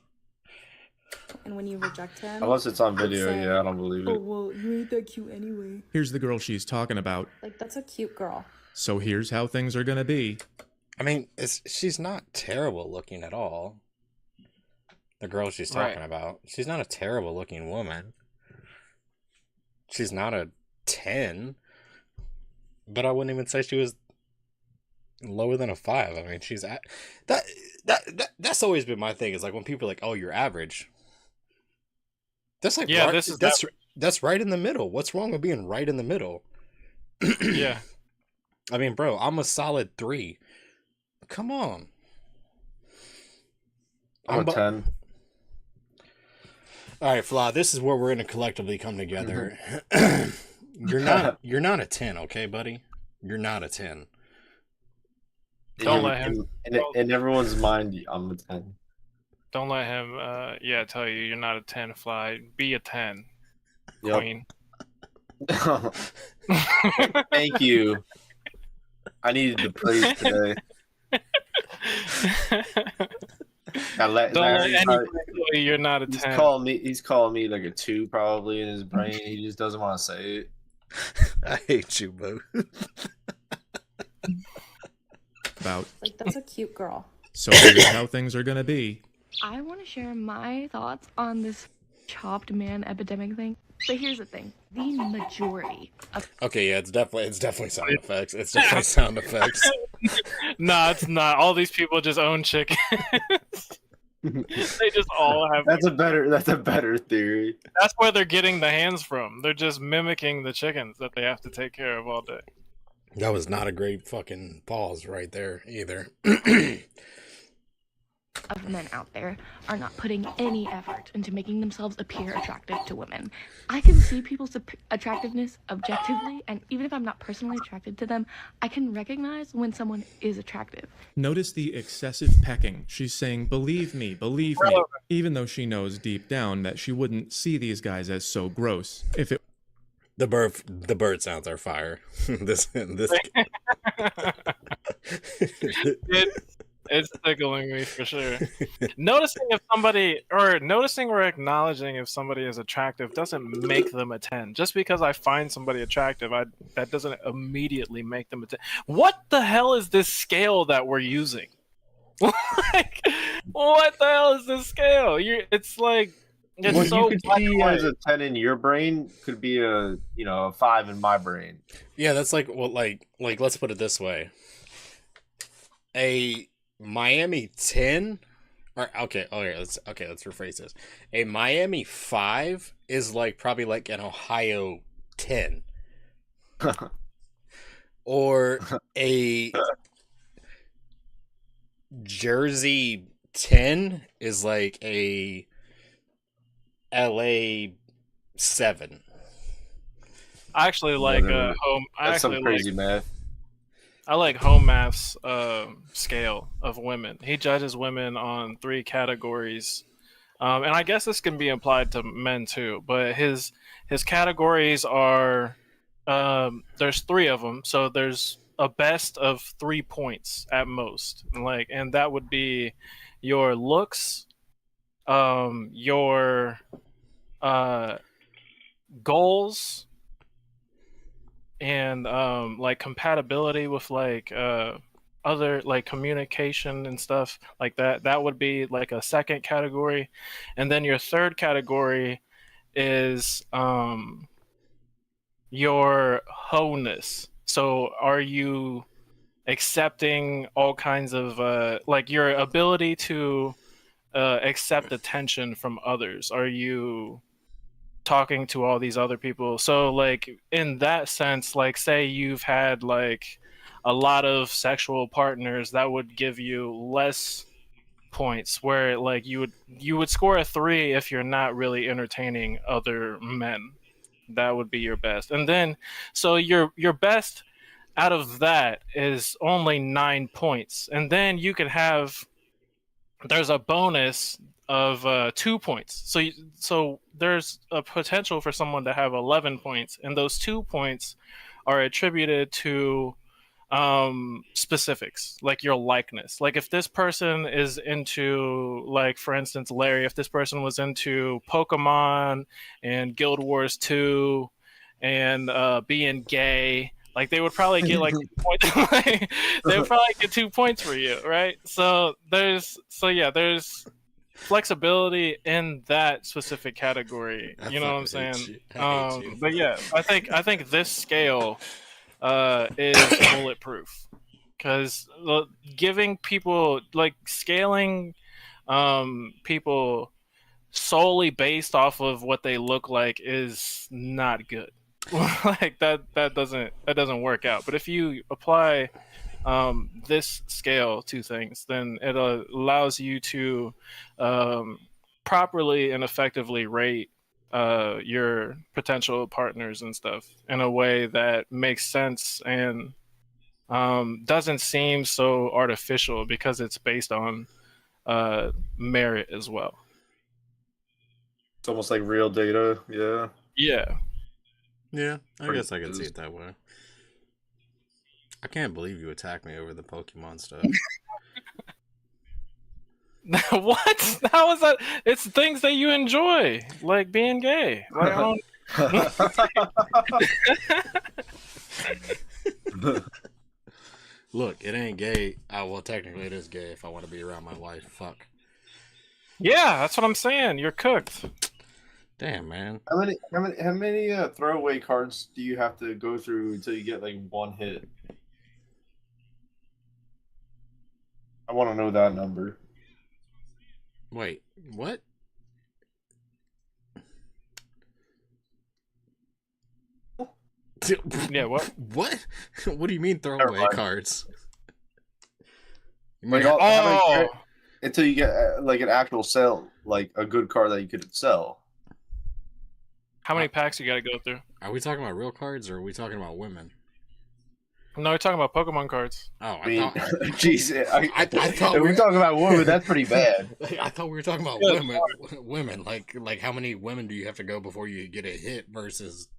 [SPEAKER 11] And when you reject him,
[SPEAKER 6] Unless it's on
[SPEAKER 11] he'd
[SPEAKER 6] video,
[SPEAKER 11] say,
[SPEAKER 6] yeah, I don't believe
[SPEAKER 11] "Oh
[SPEAKER 6] it.
[SPEAKER 11] well, you ain't that cute anyway."
[SPEAKER 10] Here's the girl she's talking about.
[SPEAKER 11] Like, that's a cute girl.
[SPEAKER 10] So here's how things are gonna be.
[SPEAKER 3] I mean, she's not terrible looking at all. The girl she's talking about. She's not a terrible looking woman. She's not a 10. But I wouldn't even say she was lower than a 5. I mean, she's at that's always been my thing. Is like when people are like, "Oh, you're average." That's like that's right in the middle. What's wrong with being right in the middle?
[SPEAKER 5] Yeah.
[SPEAKER 3] I mean, bro, I'm a solid 3. Come on.
[SPEAKER 6] I'm a 10.
[SPEAKER 3] All right, Fla, this is where we're gonna collectively come together. You're not a 10, okay, buddy? You're not a 10.
[SPEAKER 5] Don't let him.
[SPEAKER 6] In everyone's mind, I'm a 10.
[SPEAKER 5] Don't let him. Tell you you're not a 10. Fly. Be a 10.
[SPEAKER 6] Yep.
[SPEAKER 5] Queen.
[SPEAKER 6] Thank you. I needed the praise today.
[SPEAKER 5] Don't let anybody tell you you're not a 10.
[SPEAKER 6] He's calling me like a 2 probably in his brain. He just doesn't want to say it.
[SPEAKER 3] I hate you, boo.
[SPEAKER 10] About.
[SPEAKER 11] Like, that's a cute girl.
[SPEAKER 10] So here's how things are gonna be.
[SPEAKER 12] I want to share my thoughts on this chopped man epidemic thing. But here's the thing: the majority of
[SPEAKER 3] Okay, yeah, it's definitely sound effects. It's definitely sound effects.
[SPEAKER 5] No, it's not. All these people just own chickens. They just all have.
[SPEAKER 6] That's a better theory.
[SPEAKER 5] That's where they're getting the hands from. They're just mimicking the chickens that they have to take care of all day.
[SPEAKER 3] That was not a great fucking pause right there either.
[SPEAKER 12] of men out there are not putting any effort into making themselves appear attractive to women. I can see people's attractiveness objectively, and even if I'm not personally attracted to them, I can recognize when someone is attractive.
[SPEAKER 10] Notice the excessive pecking. She's saying, believe me, even though she knows deep down that she wouldn't see these guys as so gross. If it
[SPEAKER 3] The bird sounds are fire. this
[SPEAKER 5] It's tickling me for sure. Noticing or acknowledging if somebody is attractive doesn't make them a 10. Just because I find somebody attractive, that doesn't immediately make them a 10. What the hell is this scale that we're using? Like, what the hell is this scale? It's like it's
[SPEAKER 6] what
[SPEAKER 5] so
[SPEAKER 6] you could see as a 10 in your brain could be a 5 in my brain.
[SPEAKER 3] Yeah, that's like let's put it this way. A Miami 10 let's rephrase this. A Miami 5 is probably like an Ohio 10. Or a Jersey 10 is like a LA 7.
[SPEAKER 5] I actually like home.
[SPEAKER 6] That's some crazy math.
[SPEAKER 5] I like Home Math's scale of women. He judges women on 3 categories, and I guess this can be applied to men too. But his categories are there's 3 of them, so there's a best of 3 points at most, and that would be your looks, your goals, and compatibility with other communication and stuff like that. That would be a second category, and then your third category is your wholeness. So are you accepting all kinds of your ability to accept attention from others? Are you talking to all these other people? So in that sense, say you've had a lot of sexual partners, that would give you less points, where you would score a 3 if you're not really entertaining other men. That would be your best. And then so your best out of that is only 9 points, and then you could have, there's a bonus of 2 points. So there's a potential for someone to have 11 points, and those 2 points are attributed to specifics, like your likeness. Like if this person is into, like for instance, Larry, if this person was into Pokemon and Guild Wars 2 and being gay, like they would probably get like 2 points. They would probably get 2 points for you, right? So there's flexibility in that specific category. You know what I'm saying? But yeah, I think this scale is bulletproof, because giving people, like scaling people solely based off of what they look like is not good. Like that doesn't work out. But if you apply this scale to things, then it allows you to properly and effectively rate your potential partners and stuff in a way that makes sense and doesn't seem so artificial, because it's based on merit as well.
[SPEAKER 6] It's almost like real data. Yeah.
[SPEAKER 5] Yeah,
[SPEAKER 3] I guess I can see it that way. I can't believe you attacked me over the Pokemon stuff.
[SPEAKER 5] What? How is that? It's things that you enjoy, like being gay. Like, I don't...
[SPEAKER 3] Look, it ain't gay. Well, technically it is gay if I want to be around my wife. Fuck.
[SPEAKER 5] Yeah, that's what I'm saying. You're cooked.
[SPEAKER 3] Damn, man.
[SPEAKER 6] How many throwaway cards do you have to go through until you get like one hit? I want to know that number.
[SPEAKER 3] Wait, what?
[SPEAKER 5] Yeah, what?
[SPEAKER 3] What? What do you mean throwaway cards?
[SPEAKER 6] Like until you get like an actual sell, like a good card that you could sell.
[SPEAKER 5] How many packs you got to go through?
[SPEAKER 3] Are we talking about real cards or are we talking about women?
[SPEAKER 5] No, we're talking about Pokemon cards.
[SPEAKER 3] Oh,
[SPEAKER 6] I mean, jeez, I thought
[SPEAKER 3] we're
[SPEAKER 6] talking about women. That's pretty bad.
[SPEAKER 3] I thought we were talking about women. Like how many women do you have to go before you get a hit versus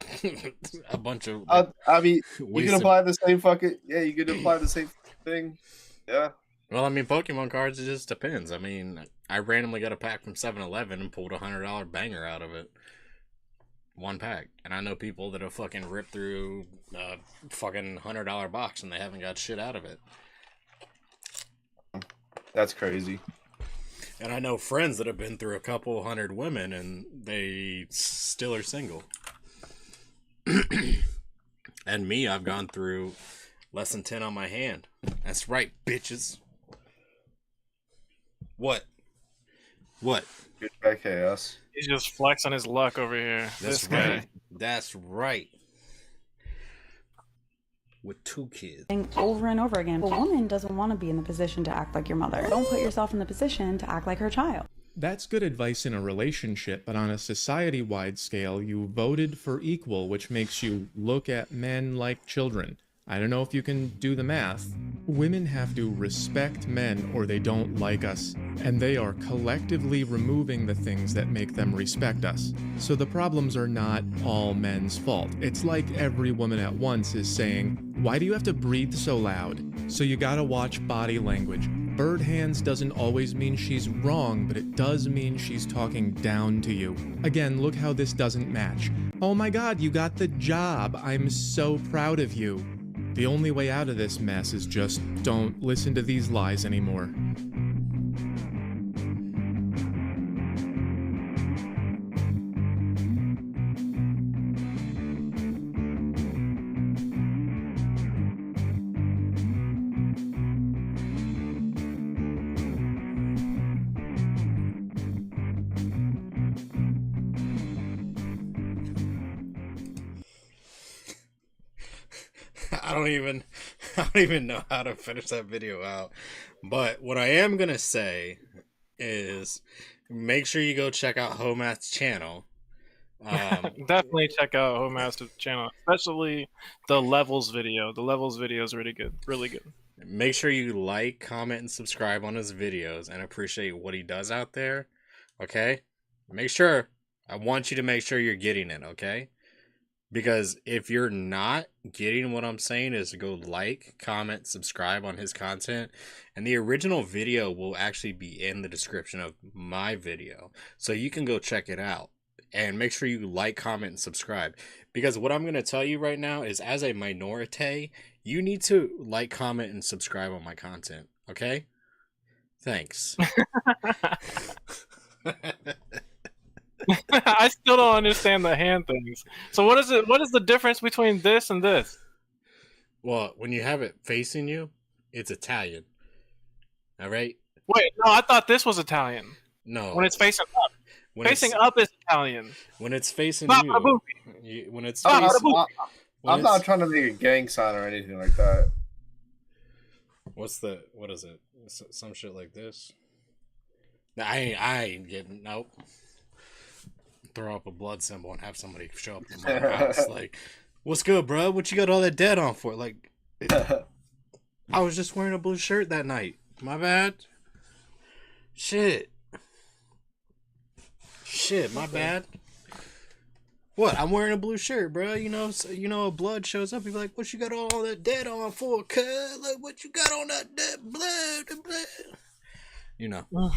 [SPEAKER 3] a bunch of?
[SPEAKER 6] I mean, you can apply the same fucking. Yeah, you can apply the same thing. Yeah.
[SPEAKER 3] Well, I mean, Pokemon cards, it just depends. I mean, I randomly got a pack from 7-Eleven and pulled a $100 banger out of it. One pack. And I know people that have fucking ripped through a fucking $100 box and they haven't got shit out of it.
[SPEAKER 6] That's crazy.
[SPEAKER 3] And I know friends that have been through a couple hundred women and they still are single. And me, I've gone through less than 10 on my hand. That's right, bitches. What?
[SPEAKER 6] Good guy chaos.
[SPEAKER 5] He's just flexing his luck over here.
[SPEAKER 3] That's right. That's right. With 2 kids.
[SPEAKER 8] Over and over again. A woman doesn't want to be in the position to act like your mother. Don't put yourself in the position to act like her child.
[SPEAKER 10] That's good advice in a relationship, but on a society-wide scale, you voted for equal, which makes you look at men like children. I don't know if you can do the math. Women have to respect men or they don't like us, and they are collectively removing the things that make them respect us. So the problems are not all men's fault. It's like every woman at once is saying, "Why do you have to breathe so loud?" So you gotta watch body language. Bird hands doesn't always mean she's wrong, but it does mean she's talking down to you. Again, look how this doesn't match. "Oh my god, you got the job. I'm so proud of you." The only way out of this mess is just don't listen to these lies anymore.
[SPEAKER 3] I don't even know how to finish that video out. But what I am gonna say is make sure you go check out Homath's channel.
[SPEAKER 5] Definitely check out Homath's channel, especially the levels video. The levels video is really good. Really good.
[SPEAKER 3] Make sure you like, comment, and subscribe on his videos and appreciate what he does out there. Okay? Make sure. I want you to make sure you're getting it, okay? Because if you're not getting what I'm saying, is to go like, comment, subscribe on his content. And the original video will actually be in the description of my video. So you can go check it out. And make sure you like, comment, and subscribe. Because what I'm going to tell you right now is, as a minority, you need to like, comment, and subscribe on my content. Okay? Thanks.
[SPEAKER 5] I still don't understand the hand things. So what is it? What is the difference between this and this?
[SPEAKER 3] Well, when you have it facing you, it's Italian. All right?
[SPEAKER 5] Wait, no, I thought this was Italian.
[SPEAKER 3] No.
[SPEAKER 5] When it's facing up. Facing up is Italian.
[SPEAKER 3] When it's facing you, when it's
[SPEAKER 6] I'm
[SPEAKER 3] when
[SPEAKER 6] not
[SPEAKER 3] it's,
[SPEAKER 6] trying to make a gang sign or anything like that.
[SPEAKER 3] what is it? Some shit like this. Nah, I ain't getting, nope. Throw up a blood symbol and have somebody show up to my house. Like, what's good, bro? What you got all that dead on for? Like, I was just wearing a blue shirt that night. My bad. Shit, my bad. What? I'm wearing a blue shirt, bro. You know, blood shows up. You be like, what you got all that dead on for, cuz? Like, what you got on that dead blood? You know. All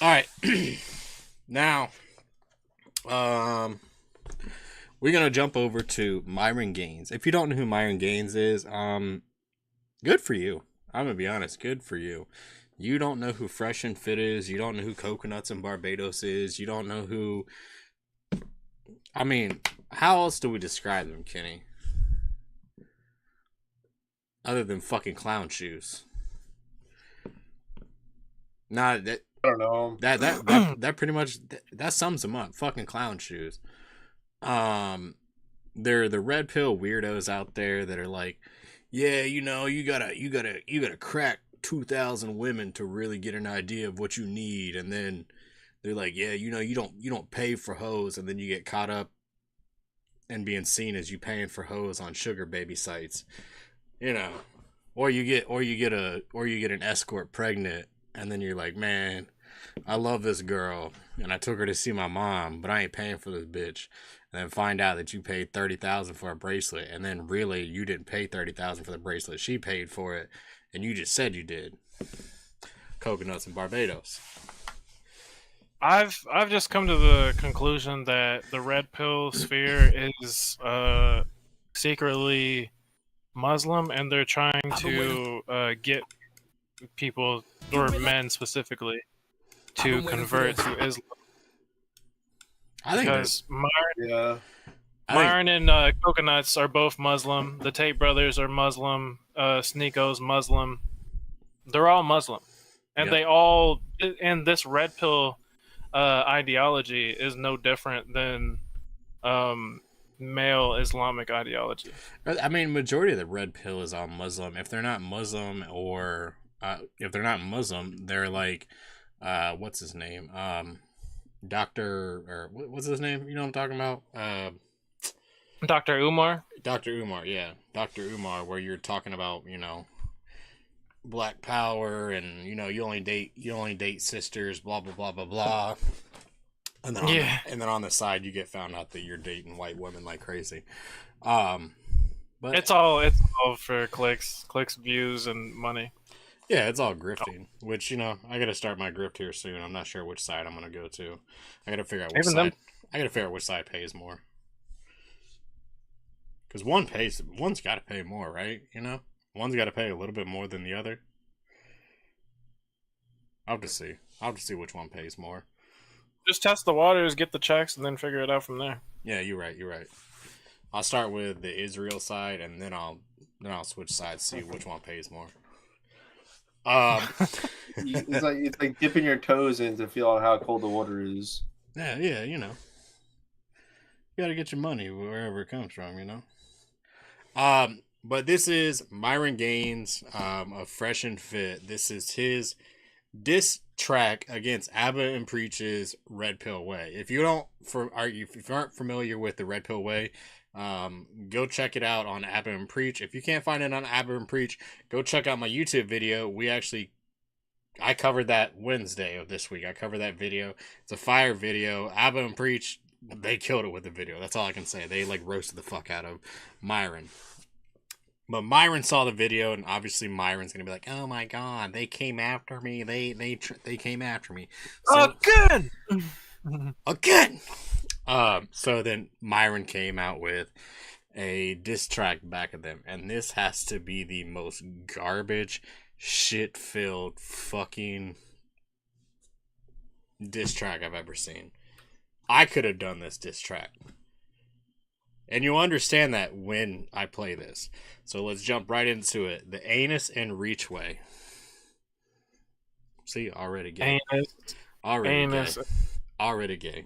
[SPEAKER 3] right. Now, we're gonna jump over to Myron Gaines. If you don't know who Myron Gaines is, good for you. I'm gonna be honest, good for you. You don't know who Fresh and Fit is. You don't know who Coconuts in Barbados is. You don't know who. I mean, how else do we describe them, Kenny? Other than fucking clown shoes. Nah, that.
[SPEAKER 6] I don't know.
[SPEAKER 3] That pretty much that sums them up. Fucking clown shoes. They're the red pill weirdos out there that are like, yeah, you know, you gotta crack 2,000 women to really get an idea of what you need, and then they're like, yeah, you know, you don't pay for hoes, and then you get caught up and being seen as you paying for hoes on sugar baby sites, you know, or you get an escort pregnant, and then you're like, man, I love this girl, and I took her to see my mom, but I ain't paying for this bitch. And then find out that you paid $30,000 for a bracelet, and then really you didn't pay $30,000 for the bracelet. She paid for it, and you just said you did. Coconuts in Barbados.
[SPEAKER 5] I've just come to the conclusion that the red pill sphere is secretly Muslim, and they're trying to get people, or men specifically, to convert to Islam. Because Myron and Coconuts are both Muslim. The Tate brothers are Muslim. Sneeko's Muslim. They're all Muslim, and they all. And this red pill ideology is no different than male Islamic ideology.
[SPEAKER 3] I mean, majority of the red pill is all Muslim. If they're not Muslim, or they're like, what's his name? Doctor, or what's his name? You know what I'm talking about?
[SPEAKER 5] Dr. Umar?
[SPEAKER 3] Dr. Umar, yeah. Dr. Umar, where you're talking about, you know, black power, and, you know, you only date sisters, blah, blah, blah, blah, blah. And then on the side, you get found out that you're dating white women like crazy. But
[SPEAKER 5] it's all for clicks, views, and money.
[SPEAKER 3] Yeah, it's all grifting, which, you know, I got to start my grift here soon. I'm not sure which side I'm going to go to. I got to figure out which side. I got to figure out which side pays more. Because one's got to pay more, right? You know? One's got to pay a little bit more than the other. I'll just see. I'll just see which one pays more.
[SPEAKER 5] Just test the waters, get the checks, and then figure it out from there.
[SPEAKER 3] Yeah, you're right. I'll start with the Israel side, and then I'll switch sides, see which one pays more.
[SPEAKER 6] It's like dipping your toes in to feel how cold the water is.
[SPEAKER 3] Yeah, you know. You gotta get your money wherever it comes from, you know. But this is Myron Gaines of Fresh and Fit. This is his diss track against Abba and Preach's Red Pill Way. If you aren't familiar with the Red Pill Way, go check it out on Abba and Preach. If you can't find it on Abba and Preach, go check out my YouTube video. We actually I covered that Wednesday of this week. I covered that video. It's a fire video. Abba and Preach, they killed it with the video. That's all I can say. They like roasted the fuck out of Myron. But Myron saw the video, and obviously Myron's gonna be like, "Oh my god, they came after me. They came after me so,
[SPEAKER 5] again,
[SPEAKER 3] again." So then Myron came out with a diss track back at them, and this has to be the most garbage, shit-filled fucking diss track I've ever seen. I could have done this diss track. And you'll understand that when I play this. So let's jump right into it. The Anus and Reachway. See, already gay.
[SPEAKER 5] Anus.
[SPEAKER 3] Already
[SPEAKER 5] Anus.
[SPEAKER 3] gay. Already gay.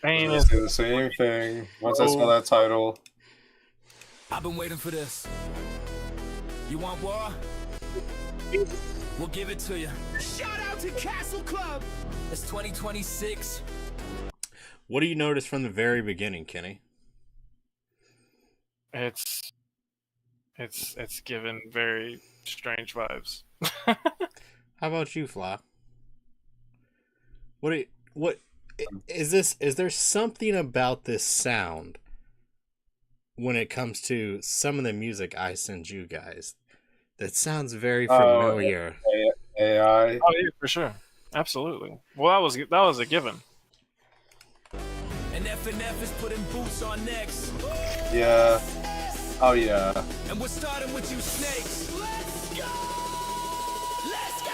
[SPEAKER 5] Anus.
[SPEAKER 6] Do the same thing. Once I saw that title.
[SPEAKER 13] I've been waiting for this. You want war? We'll give it to you. Shout out to Castle Club. It's 2026.
[SPEAKER 3] What do you notice from the very beginning, Kenny?
[SPEAKER 5] It's given very strange vibes.
[SPEAKER 3] How about you, Fly? What is this? Is there something about this sound when it comes to some of the music I send you guys that sounds very familiar?
[SPEAKER 6] AI.
[SPEAKER 5] Oh yeah, for sure, absolutely. Well, that was a given.
[SPEAKER 13] And F is putting boots on necks.
[SPEAKER 6] Yeah. Oh yeah.
[SPEAKER 13] And we're starting with you snakes. Let's go! Let's go!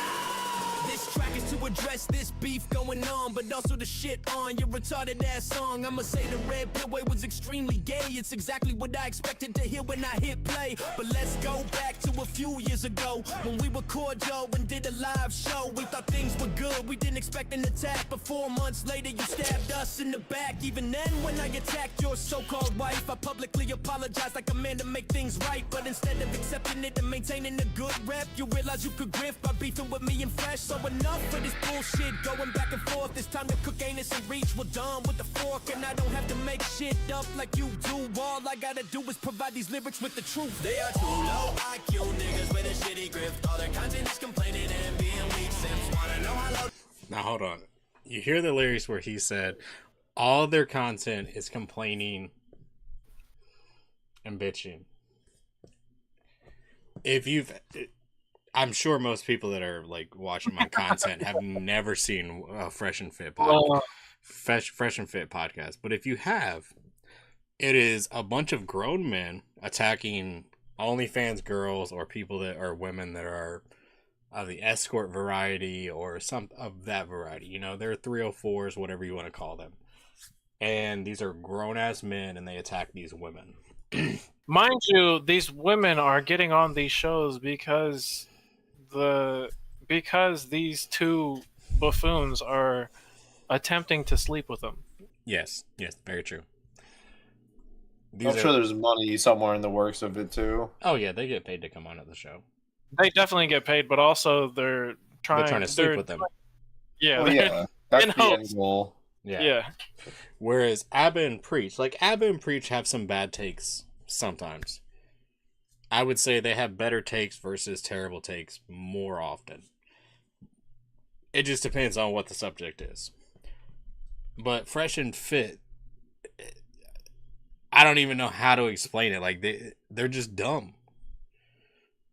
[SPEAKER 13] This track is to address this beef going on, but also the shit on your retarded ass song. I'ma say the red pillway was extremely gay. It's exactly what I expected to hear when I hit play. But let's go back to a few years ago when we were cordial and did a live show. We thought things were good, we didn't expect an attack. But 4 months later you stabbed us in the back. Even then when I attacked your so-called wife, I publicly apologized like a man to make things right. But instead of accepting it and maintaining a good rep, you realize you could grift by beefing with me and Fresh. So enough of this bullshit going back and forth. It's time to cook Anus and Reach. We're done with the fork, and I don't have to make shit up like you do. All I gotta do is provide these lyrics with the truth. They are too low IQ niggas with a shitty grift. All their content is complaining and being weak. Sims wanna know how low.
[SPEAKER 3] Now hold on. You hear the lyrics where he said all their content is complaining and bitching. I'm sure most people that are like watching my content have never seen Fresh and Fit podcast. Fresh and Fit podcast. But if you have, it is a bunch of grown men attacking OnlyFans girls or people that are women that are of the escort variety or some of that variety. You know, they're 304s, whatever you want to call them. And these are grown ass men, and they attack these women.
[SPEAKER 5] Mind you, these women are getting on these shows because these two buffoons are attempting to sleep with them.
[SPEAKER 3] Yes, very true.
[SPEAKER 6] I'm sure there's money somewhere in the works of it too.
[SPEAKER 3] Oh yeah, they get paid to come on at the show.
[SPEAKER 5] They definitely get paid, but also they're trying
[SPEAKER 3] to sleep with them.
[SPEAKER 5] Yeah,
[SPEAKER 6] well, yeah, that's the end goal.
[SPEAKER 3] Yeah. Whereas Abba and Preach have some bad takes sometimes. I would say they have better takes versus terrible takes more often. It just depends on what the subject is. But Fresh and Fit, I don't even know how to explain it. Like they're just dumb.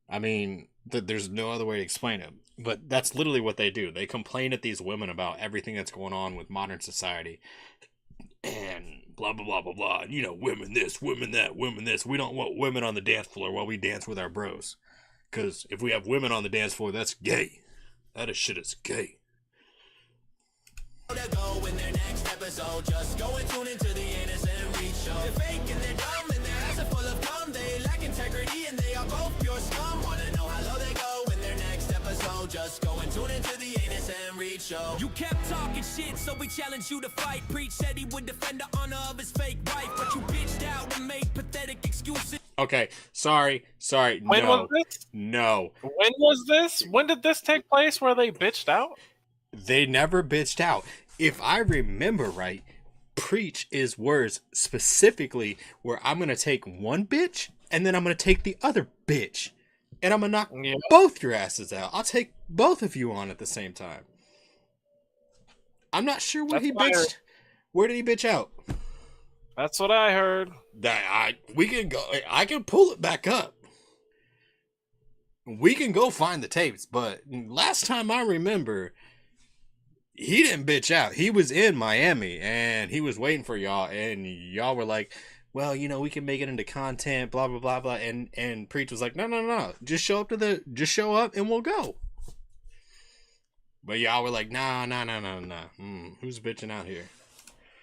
[SPEAKER 3] I mean, there's no other way to explain it. But that's literally what they do. They complain at these women about everything that's going on with modern society. And blah, blah, blah, blah, blah. You know, women this, women that, women this. We don't want women on the dance floor while we dance with our bros. Because if we have women on the dance floor, that's gay. That shit is gay.
[SPEAKER 13] Go in their next episode, just go and tune into the Anus and Reach show. They're fake and they're dumb and their ass are full of cum. They lack integrity and they are both pure scum. Wanna know how low they go in their next episode? Just go and tune into the Anus and Reach show. You kept talking shit, so we challenged you to fight. Preach said he would defend the honor of his fake wife, but you bitched out and made pathetic excuses.
[SPEAKER 3] Okay, sorry.
[SPEAKER 5] When was this?
[SPEAKER 3] No.
[SPEAKER 5] When was this? When did this take place where they bitched out?
[SPEAKER 3] They never bitched out. If I remember right, Preach is words specifically where I'm going to take one bitch and then I'm going to take the other bitch. And I'm going to knock both your asses out. I'll take both of you on at the same time. I'm not sure where
[SPEAKER 5] That's
[SPEAKER 3] he
[SPEAKER 5] what I heard.
[SPEAKER 3] bitched. Where did he bitch out?
[SPEAKER 5] That's what I heard.
[SPEAKER 3] We can go. I can pull it back up. We can go find the tapes, but last time I remember, he didn't bitch out. He was in Miami and he was waiting for y'all, and y'all were like, well, you know, we can make it into content, blah blah blah blah. And Preach was like, no. Just show up and we'll go. But y'all were like, nah. Who's bitching out here?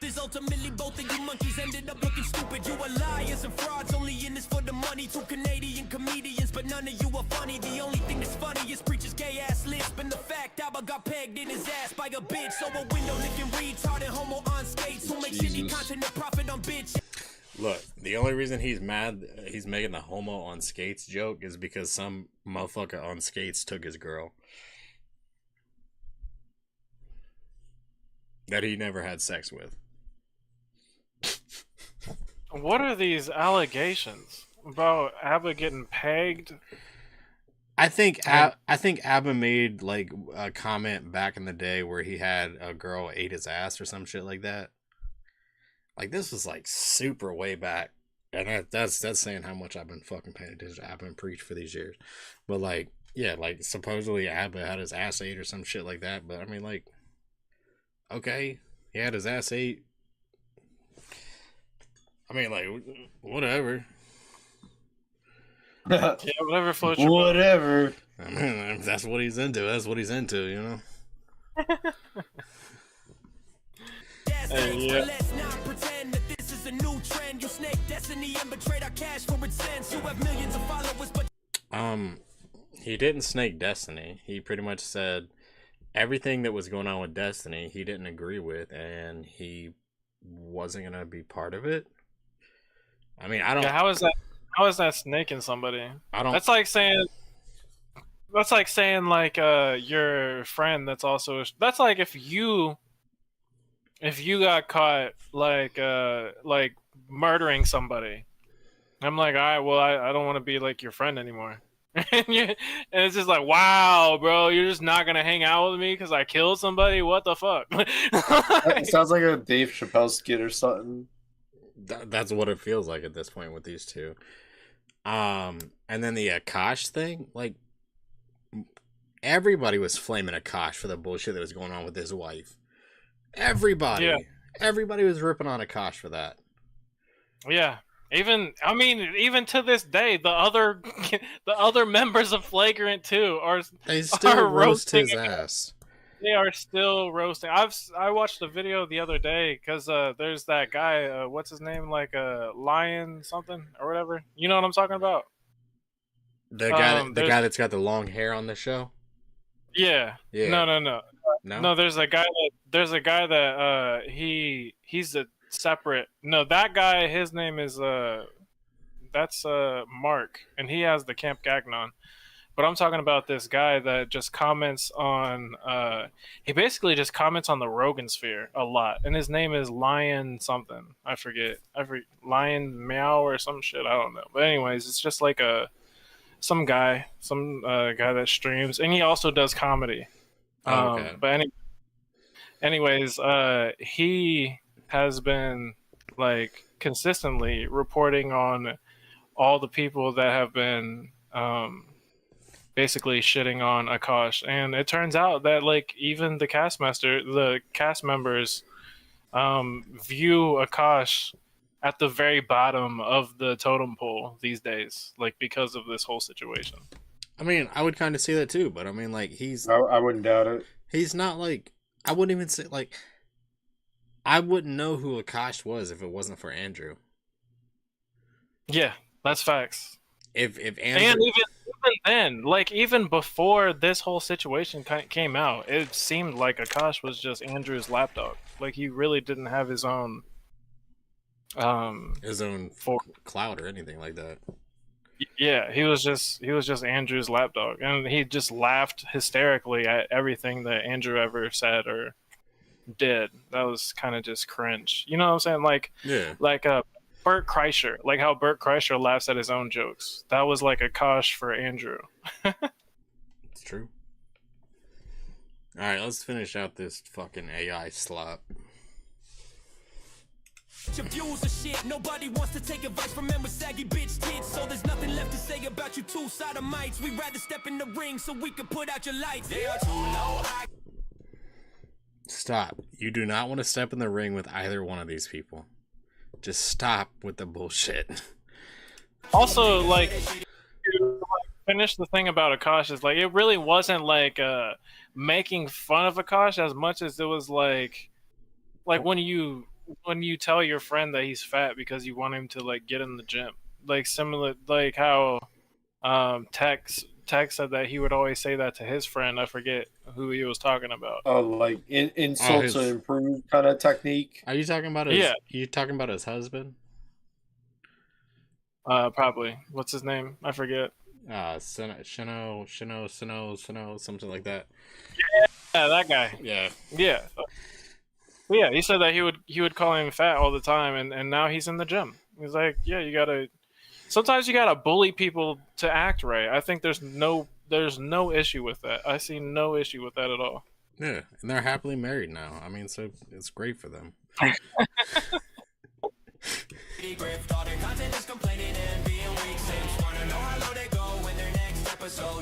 [SPEAKER 13] This ultimately both of you monkeys ended up looking stupid. You are liars and frauds, only in this for the money. Two Canadian comedians, but none of you are funny. The only thing that's funny is Preacher's gay ass lisp, and the fact Alba got pegged in his ass by a bitch. So a window licking retard and homo on skates who make shitty content and profit on bitch.
[SPEAKER 3] Look, the only reason he's mad he's making the homo on skates joke is because some motherfucker on skates took his girl that he never had sex with.
[SPEAKER 5] What are these allegations about ABBA getting pegged?
[SPEAKER 3] I think ABBA made like a comment back in the day where he had a girl ate his ass or some shit like that. Like this was like super way back, and that's saying how much I've been fucking paying attention to ABBA and Preach for these years. But like, yeah, like supposedly ABBA had his ass ate or some shit like that. But I mean, like, okay, he had his ass ate. I mean, like, whatever.
[SPEAKER 5] Yeah, whatever floats your boat.
[SPEAKER 6] Whatever.
[SPEAKER 3] I mean, if that's what he's into. That's what he's into, you know.
[SPEAKER 5] Yeah.
[SPEAKER 13] Let's not pretend that this is a new trend. You snake destiny and betrayed our cash for its sense. You have millions of followers, but
[SPEAKER 3] he didn't snake Destiny. He pretty much said everything that was going on with Destiny he didn't agree with, and he wasn't gonna be part of it. I mean, I don't.
[SPEAKER 5] Yeah, how is that snaking somebody?
[SPEAKER 3] I don't.
[SPEAKER 5] That's like saying like your friend that's also that's like if you got caught like murdering somebody. I'm like, all right, well, I don't want to be like your friend anymore. And it's just like, wow, bro, you're just not gonna hang out with me because I killed somebody? What the fuck?
[SPEAKER 6] It sounds like a Dave Chappelle skit or something.
[SPEAKER 3] That's what it feels like at this point with these two. And then the Akash thing, like everybody was flaming Akash for the bullshit that was going on with his wife. Everybody was ripping on Akash for that.
[SPEAKER 5] Yeah. Even to this day, the other members of Flagrant 2
[SPEAKER 3] they still roast his
[SPEAKER 5] him.
[SPEAKER 3] ass.
[SPEAKER 5] They are still roasting. I watched a video the other day because there's that guy. What's his name? Like Lion something or whatever. You know what I'm talking about?
[SPEAKER 3] The guy that's got the long hair on the show.
[SPEAKER 5] Yeah. No. There's a guy that he's a separate. No, that guy. His name is that's Mark, and he has the Camp Gagnon. But I'm talking about this guy that just comments on. He basically just comments on the Rogan sphere a lot, and his name is Lion something. I forget. Lion Meow or some shit. I don't know. But anyways, it's just like some guy that streams, and he also does comedy.
[SPEAKER 3] Okay.
[SPEAKER 5] But anyways, he has been like consistently reporting on all the people that have been basically shitting on Akash, and it turns out that like even the cast members view Akash at the very bottom of the totem pole these days, like because of this whole situation.
[SPEAKER 3] I mean, I would kind of see that too, but I mean, like
[SPEAKER 6] I wouldn't doubt it.
[SPEAKER 3] He's not like, I wouldn't even say like, I wouldn't know who Akash was if it wasn't for Andrew.
[SPEAKER 5] Yeah, that's facts.
[SPEAKER 3] If Andrew...
[SPEAKER 5] And even then, like even before this whole situation came out, it seemed like Akash was just Andrew's lapdog. Like he really didn't have his own
[SPEAKER 3] clout or anything like that.
[SPEAKER 5] Yeah, he was just Andrew's lapdog, and he just laughed hysterically at everything that Andrew ever said or did. That was kind of just cringe. You know what I'm saying? Like,
[SPEAKER 3] yeah,
[SPEAKER 5] like Bert Kreischer, like how Bert Kreischer laughs at his own jokes. That was like Akash for Andrew.
[SPEAKER 3] It's true. All right, let's finish out this fucking AI slop.
[SPEAKER 13] Your views are shit. Nobody wants to take advice from men with saggy bitch tits. So there's nothing left to say about you two sodomites. We'd rather step in the ring so we could put out your lights. They are too low.
[SPEAKER 3] Stop. You do not want to step in the ring with either one of these people. Just stop with the bullshit.
[SPEAKER 5] Also, like, to finish the thing about Akash is like, it really wasn't like making fun of Akash as much as it was like when you tell your friend that he's fat because you want him to like get in the gym, like similar like how Tex said that he would always say that to his friend. I forget who he was talking about.
[SPEAKER 6] Oh, like insult to improve kind of technique.
[SPEAKER 3] Are you talking about his?
[SPEAKER 5] Yeah.
[SPEAKER 3] You talking about his husband?
[SPEAKER 5] Probably. What's his name? I forget.
[SPEAKER 3] Shino, something like that.
[SPEAKER 5] Yeah, that guy.
[SPEAKER 3] Yeah.
[SPEAKER 5] Yeah. Yeah, he said that he would call him fat all the time, and now he's in the gym. He's like, yeah, sometimes you gotta bully people to act right. I think there's no issue with that. I see no issue with that at all.
[SPEAKER 3] Yeah, and they're happily married now. I mean, so it's great for them.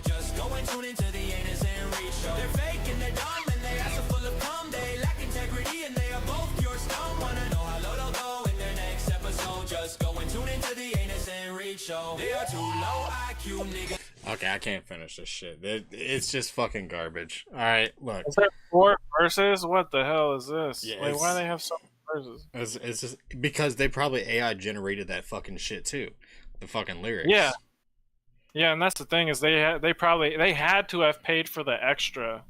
[SPEAKER 13] Just go and tune into the anus and reach show. They're fake and they're dumb and they ass are full of cum. They lack integrity and they are both pure scum. Wanna know how low they'll go in their next episode? Just go and tune into the anus and reach show. They are too low IQ, nigga.
[SPEAKER 3] Okay, I can't finish this shit. It's just fucking garbage. All right, look.
[SPEAKER 5] Is there 4 verses? What the hell is this?
[SPEAKER 3] Yeah,
[SPEAKER 5] like, why do they have so many verses?
[SPEAKER 3] It's just because they probably AI generated that fucking shit too. The fucking lyrics.
[SPEAKER 5] Yeah. Yeah, and that's the thing is they had to have paid for the extra.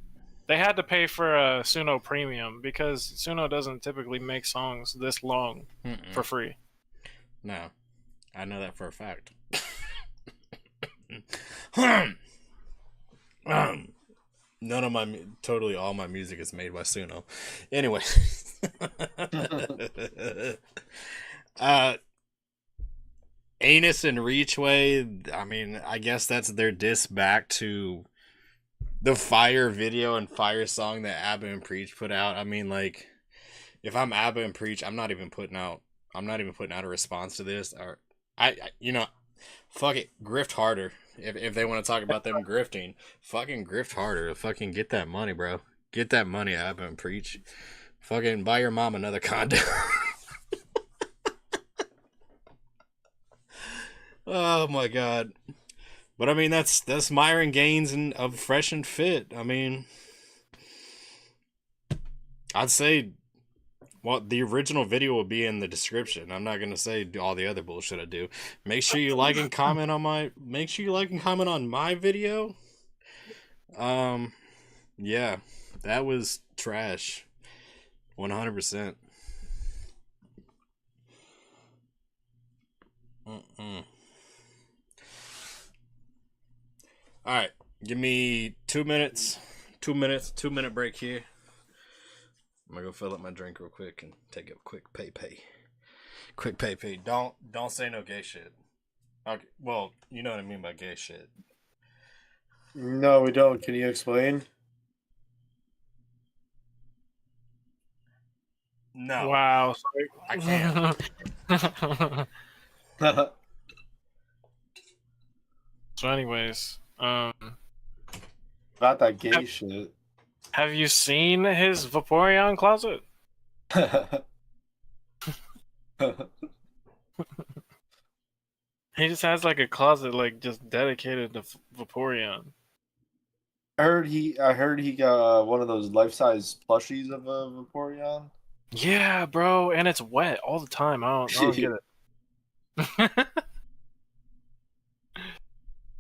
[SPEAKER 5] They had to pay for a Suno Premium because Suno doesn't typically make songs this long for free.
[SPEAKER 3] No, I know that for a fact. None of all my music is made by Suno. Anyway, Anus and Reachway, I mean, I guess that's their diss back to the Fire video and Fire song that ABBA and Preach put out. I mean, like, if I'm ABBA and Preach, I'm not even putting out a response to this. Or fuck it, grift harder. If they want to talk about them grifting, fucking grift harder. Fucking get that money, bro. Get that money, ABBA and Preach. Fucking buy your mom another condo. Oh my god. But I mean that's Myron Gaines and of Fresh and Fit. I mean, I'd say the original video will be in the description. I'm not gonna say all the other bullshit I do. Make sure you like and comment on my video. Yeah, that was trash. 100%. All right, give me 2 minutes. 2-minute break here. I'm gonna go fill up my drink real quick and take a quick pay. Quick pay. Don't say no gay shit. Okay, well, you know what I mean by gay shit.
[SPEAKER 6] No, we don't. Can you explain?
[SPEAKER 3] No.
[SPEAKER 5] Wow.
[SPEAKER 3] I can't.
[SPEAKER 5] So anyways,
[SPEAKER 6] Not that gay shit.
[SPEAKER 5] Have you seen his Vaporeon closet? He just has like a closet like just dedicated to Vaporeon.
[SPEAKER 6] I heard he got one of those life-size plushies of a Vaporeon.
[SPEAKER 5] Yeah, bro, and it's wet all the time. I don't get it.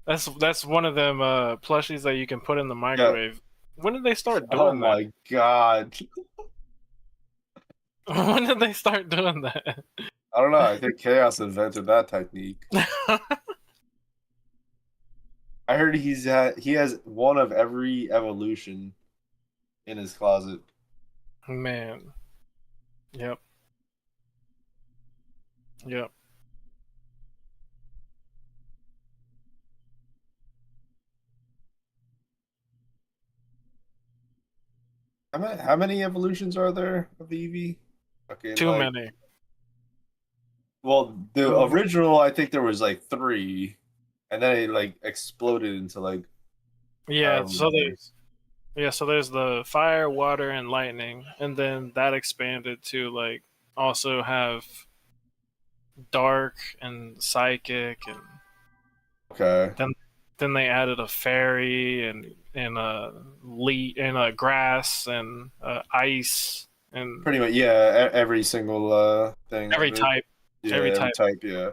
[SPEAKER 5] That's one of them plushies that you can put in the microwave. Yeah. When did they start doing that?
[SPEAKER 6] Oh my god.
[SPEAKER 5] When did they start doing that?
[SPEAKER 6] I don't know. I think Chaos invented that technique. I heard he has one of every evolution in his closet.
[SPEAKER 5] Man. Yep.
[SPEAKER 6] How many evolutions are there of Eevee? Fucking,
[SPEAKER 5] Too
[SPEAKER 6] like,
[SPEAKER 5] many.
[SPEAKER 6] well, the original, I think there was like 3, and then it like exploded into like.
[SPEAKER 5] Yeah, so there's the fire, water, and lightning, and then that expanded to like also have dark and psychic, and
[SPEAKER 6] Okay.
[SPEAKER 5] then they added a fairy and a grass and ice and
[SPEAKER 6] Pretty much, yeah. Every single thing.
[SPEAKER 5] every
[SPEAKER 6] of it.
[SPEAKER 5] type,
[SPEAKER 6] Yeah,
[SPEAKER 5] every
[SPEAKER 6] every
[SPEAKER 5] type.
[SPEAKER 6] type. Yeah.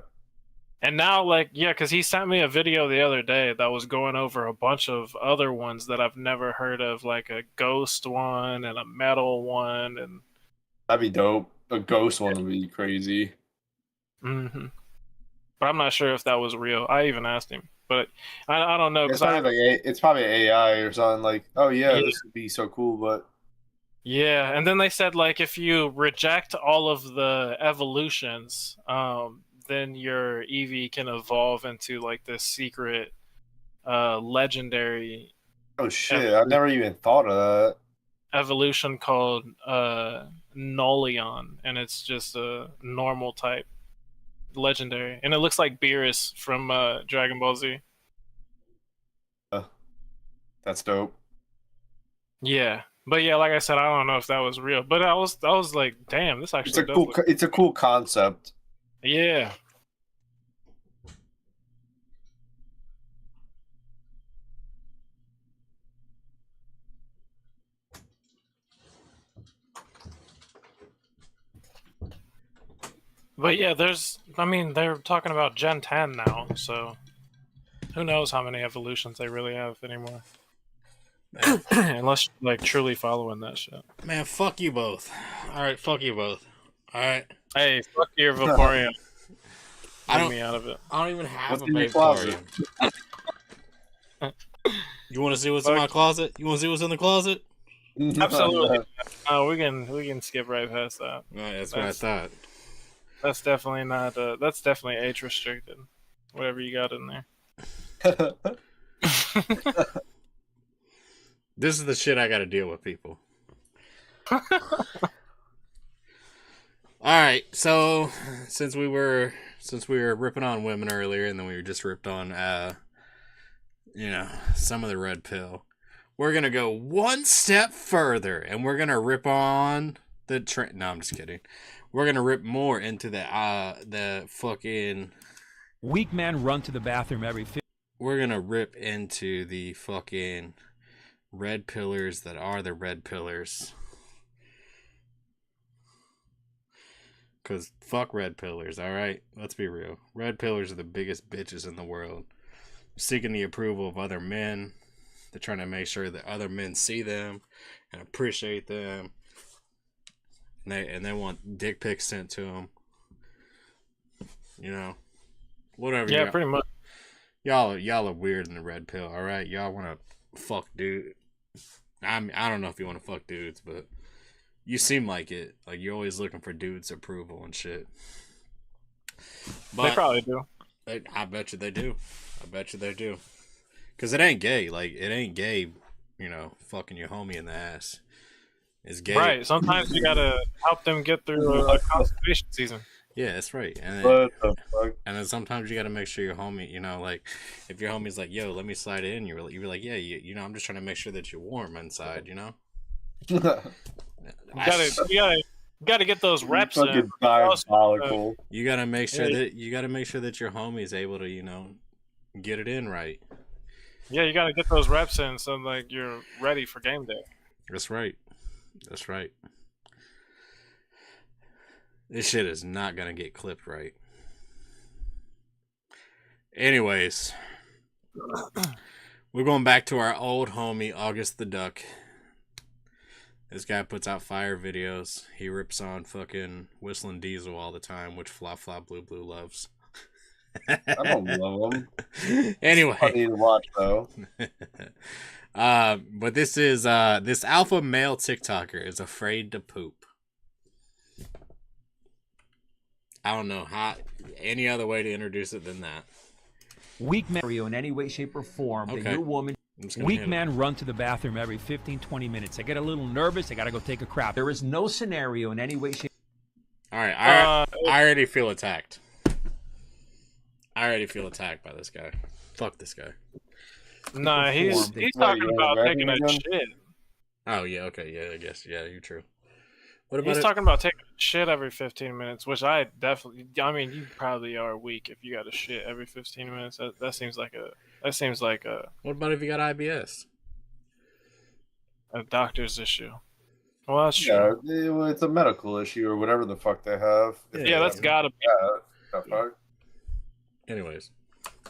[SPEAKER 5] And now, like, yeah, because he sent me a video the other day that was going over a bunch of other ones that I've never heard of, like a ghost one and a metal one, and
[SPEAKER 6] That'd be dope. A ghost one would be crazy.
[SPEAKER 5] hmm but I'm not sure if that was real. I even asked him, but I don't know
[SPEAKER 6] It's
[SPEAKER 5] because
[SPEAKER 6] probably it's probably AI or something like. Oh yeah,
[SPEAKER 5] Yeah.
[SPEAKER 6] this would be so cool, but
[SPEAKER 5] Yeah, and then they said like if you reject all of the evolutions, then your Eevee can evolve into like this secret, legendary
[SPEAKER 6] oh shit, I never even thought of that.
[SPEAKER 5] evolution called Nolion, and it's just a normal type, legendary, and it looks like Beerus from Dragon Ball Z.
[SPEAKER 6] That's dope.
[SPEAKER 5] Yeah, but yeah, like I said, I don't know if that was real, but I was like, damn, this actually does look...
[SPEAKER 6] It's a cool concept.
[SPEAKER 5] Yeah. But yeah, I mean, they're talking about Gen 10 now, so who knows how many evolutions they really have anymore. Unless you're, like, truly following that shit.
[SPEAKER 3] Man, fuck you both. Alright, fuck you both. Alright.
[SPEAKER 5] Hey, fuck your Vaporeon.
[SPEAKER 3] Leave
[SPEAKER 5] me out of it.
[SPEAKER 3] I don't even have
[SPEAKER 6] What's
[SPEAKER 3] a
[SPEAKER 6] in your closet?
[SPEAKER 3] You want to see what's in my closet? You want to see what's in the closet?
[SPEAKER 5] Absolutely. We can skip right past that.
[SPEAKER 3] Right, that's what I thought.
[SPEAKER 5] That's definitely not. That's definitely age restricted. Whatever you got in there.
[SPEAKER 3] This is the shit I got to deal with, people. All right, so since we were ripping on women earlier, and then we were just ripped on, some of the red pill, we're gonna go one step further, and we're gonna rip on the trend. No, I'm just kidding. We're gonna rip more into the fucking
[SPEAKER 14] weak man run to the bathroom every.
[SPEAKER 3] We're gonna rip into the fucking red pillars that are the red pillars. Because fuck red pillars, alright? Let's be real. Red pillars are the biggest bitches in the world. Seeking the approval of other men. They're trying to make sure that other men see them and appreciate them. And they want dick pics sent to them. You know? Whatever.
[SPEAKER 5] Yeah, pretty much.
[SPEAKER 3] Y'all are weird in the red pill, alright? Y'all want to fuck dude. I don't know if you want to fuck dudes, but you seem like it. Like, you're always looking for dudes' approval and shit. But
[SPEAKER 5] they probably do.
[SPEAKER 3] I bet you they do. I bet you they do. Because it ain't gay. Like, it ain't gay, fucking your homie in the ass. It's gay.
[SPEAKER 5] Right. Sometimes you gotta help them get through a constipation season.
[SPEAKER 3] Yeah, that's right. And then sometimes you gotta make sure your homie, like, if your homie's like, yo, let me slide in, you're like, yeah, I'm just trying to make sure that you're warm inside,
[SPEAKER 5] You gotta get those reps in.
[SPEAKER 6] Diabolical.
[SPEAKER 3] You gotta make sure that your homie is able to, get it in right.
[SPEAKER 5] Yeah, you gotta get those reps in so like you're ready for game day.
[SPEAKER 3] That's right. That's right. This shit is not gonna get clipped right. Anyways, we're going back to our old homie August the Duck. This guy puts out fire videos. He rips on fucking Whistling Diesel all the time, which Flop Flop Blue Blue loves.
[SPEAKER 6] I don't love him.
[SPEAKER 3] Anyway,
[SPEAKER 6] I need to watch though.
[SPEAKER 3] But this is this alpha male TikToker is afraid to poop. I don't know how any other way to introduce it than that.
[SPEAKER 14] Weak man in any way, shape, or form that your woman. Weak men run to the bathroom every 15, 20 minutes. I get a little nervous. I gotta go take a crap. There is no scenario in any way, shape.
[SPEAKER 3] All right, I already feel attacked. I already feel attacked by this guy. Fuck this guy.
[SPEAKER 5] Nah, he's talking about taking a shit.
[SPEAKER 3] Oh yeah, okay, yeah, I guess, yeah, you're true. What about
[SPEAKER 5] He's talking about taking a shit every 15 minutes, which I definitely. I mean, you probably are weak if you got a shit every 15 minutes. That seems like a. That seems like a.
[SPEAKER 3] What about if you got IBS?
[SPEAKER 5] A doctor's issue. Well, that's true.
[SPEAKER 6] Yeah, it's a medical issue or whatever the fuck they have.
[SPEAKER 5] Yeah, that's gotta be.
[SPEAKER 6] The fuck?
[SPEAKER 3] Anyways.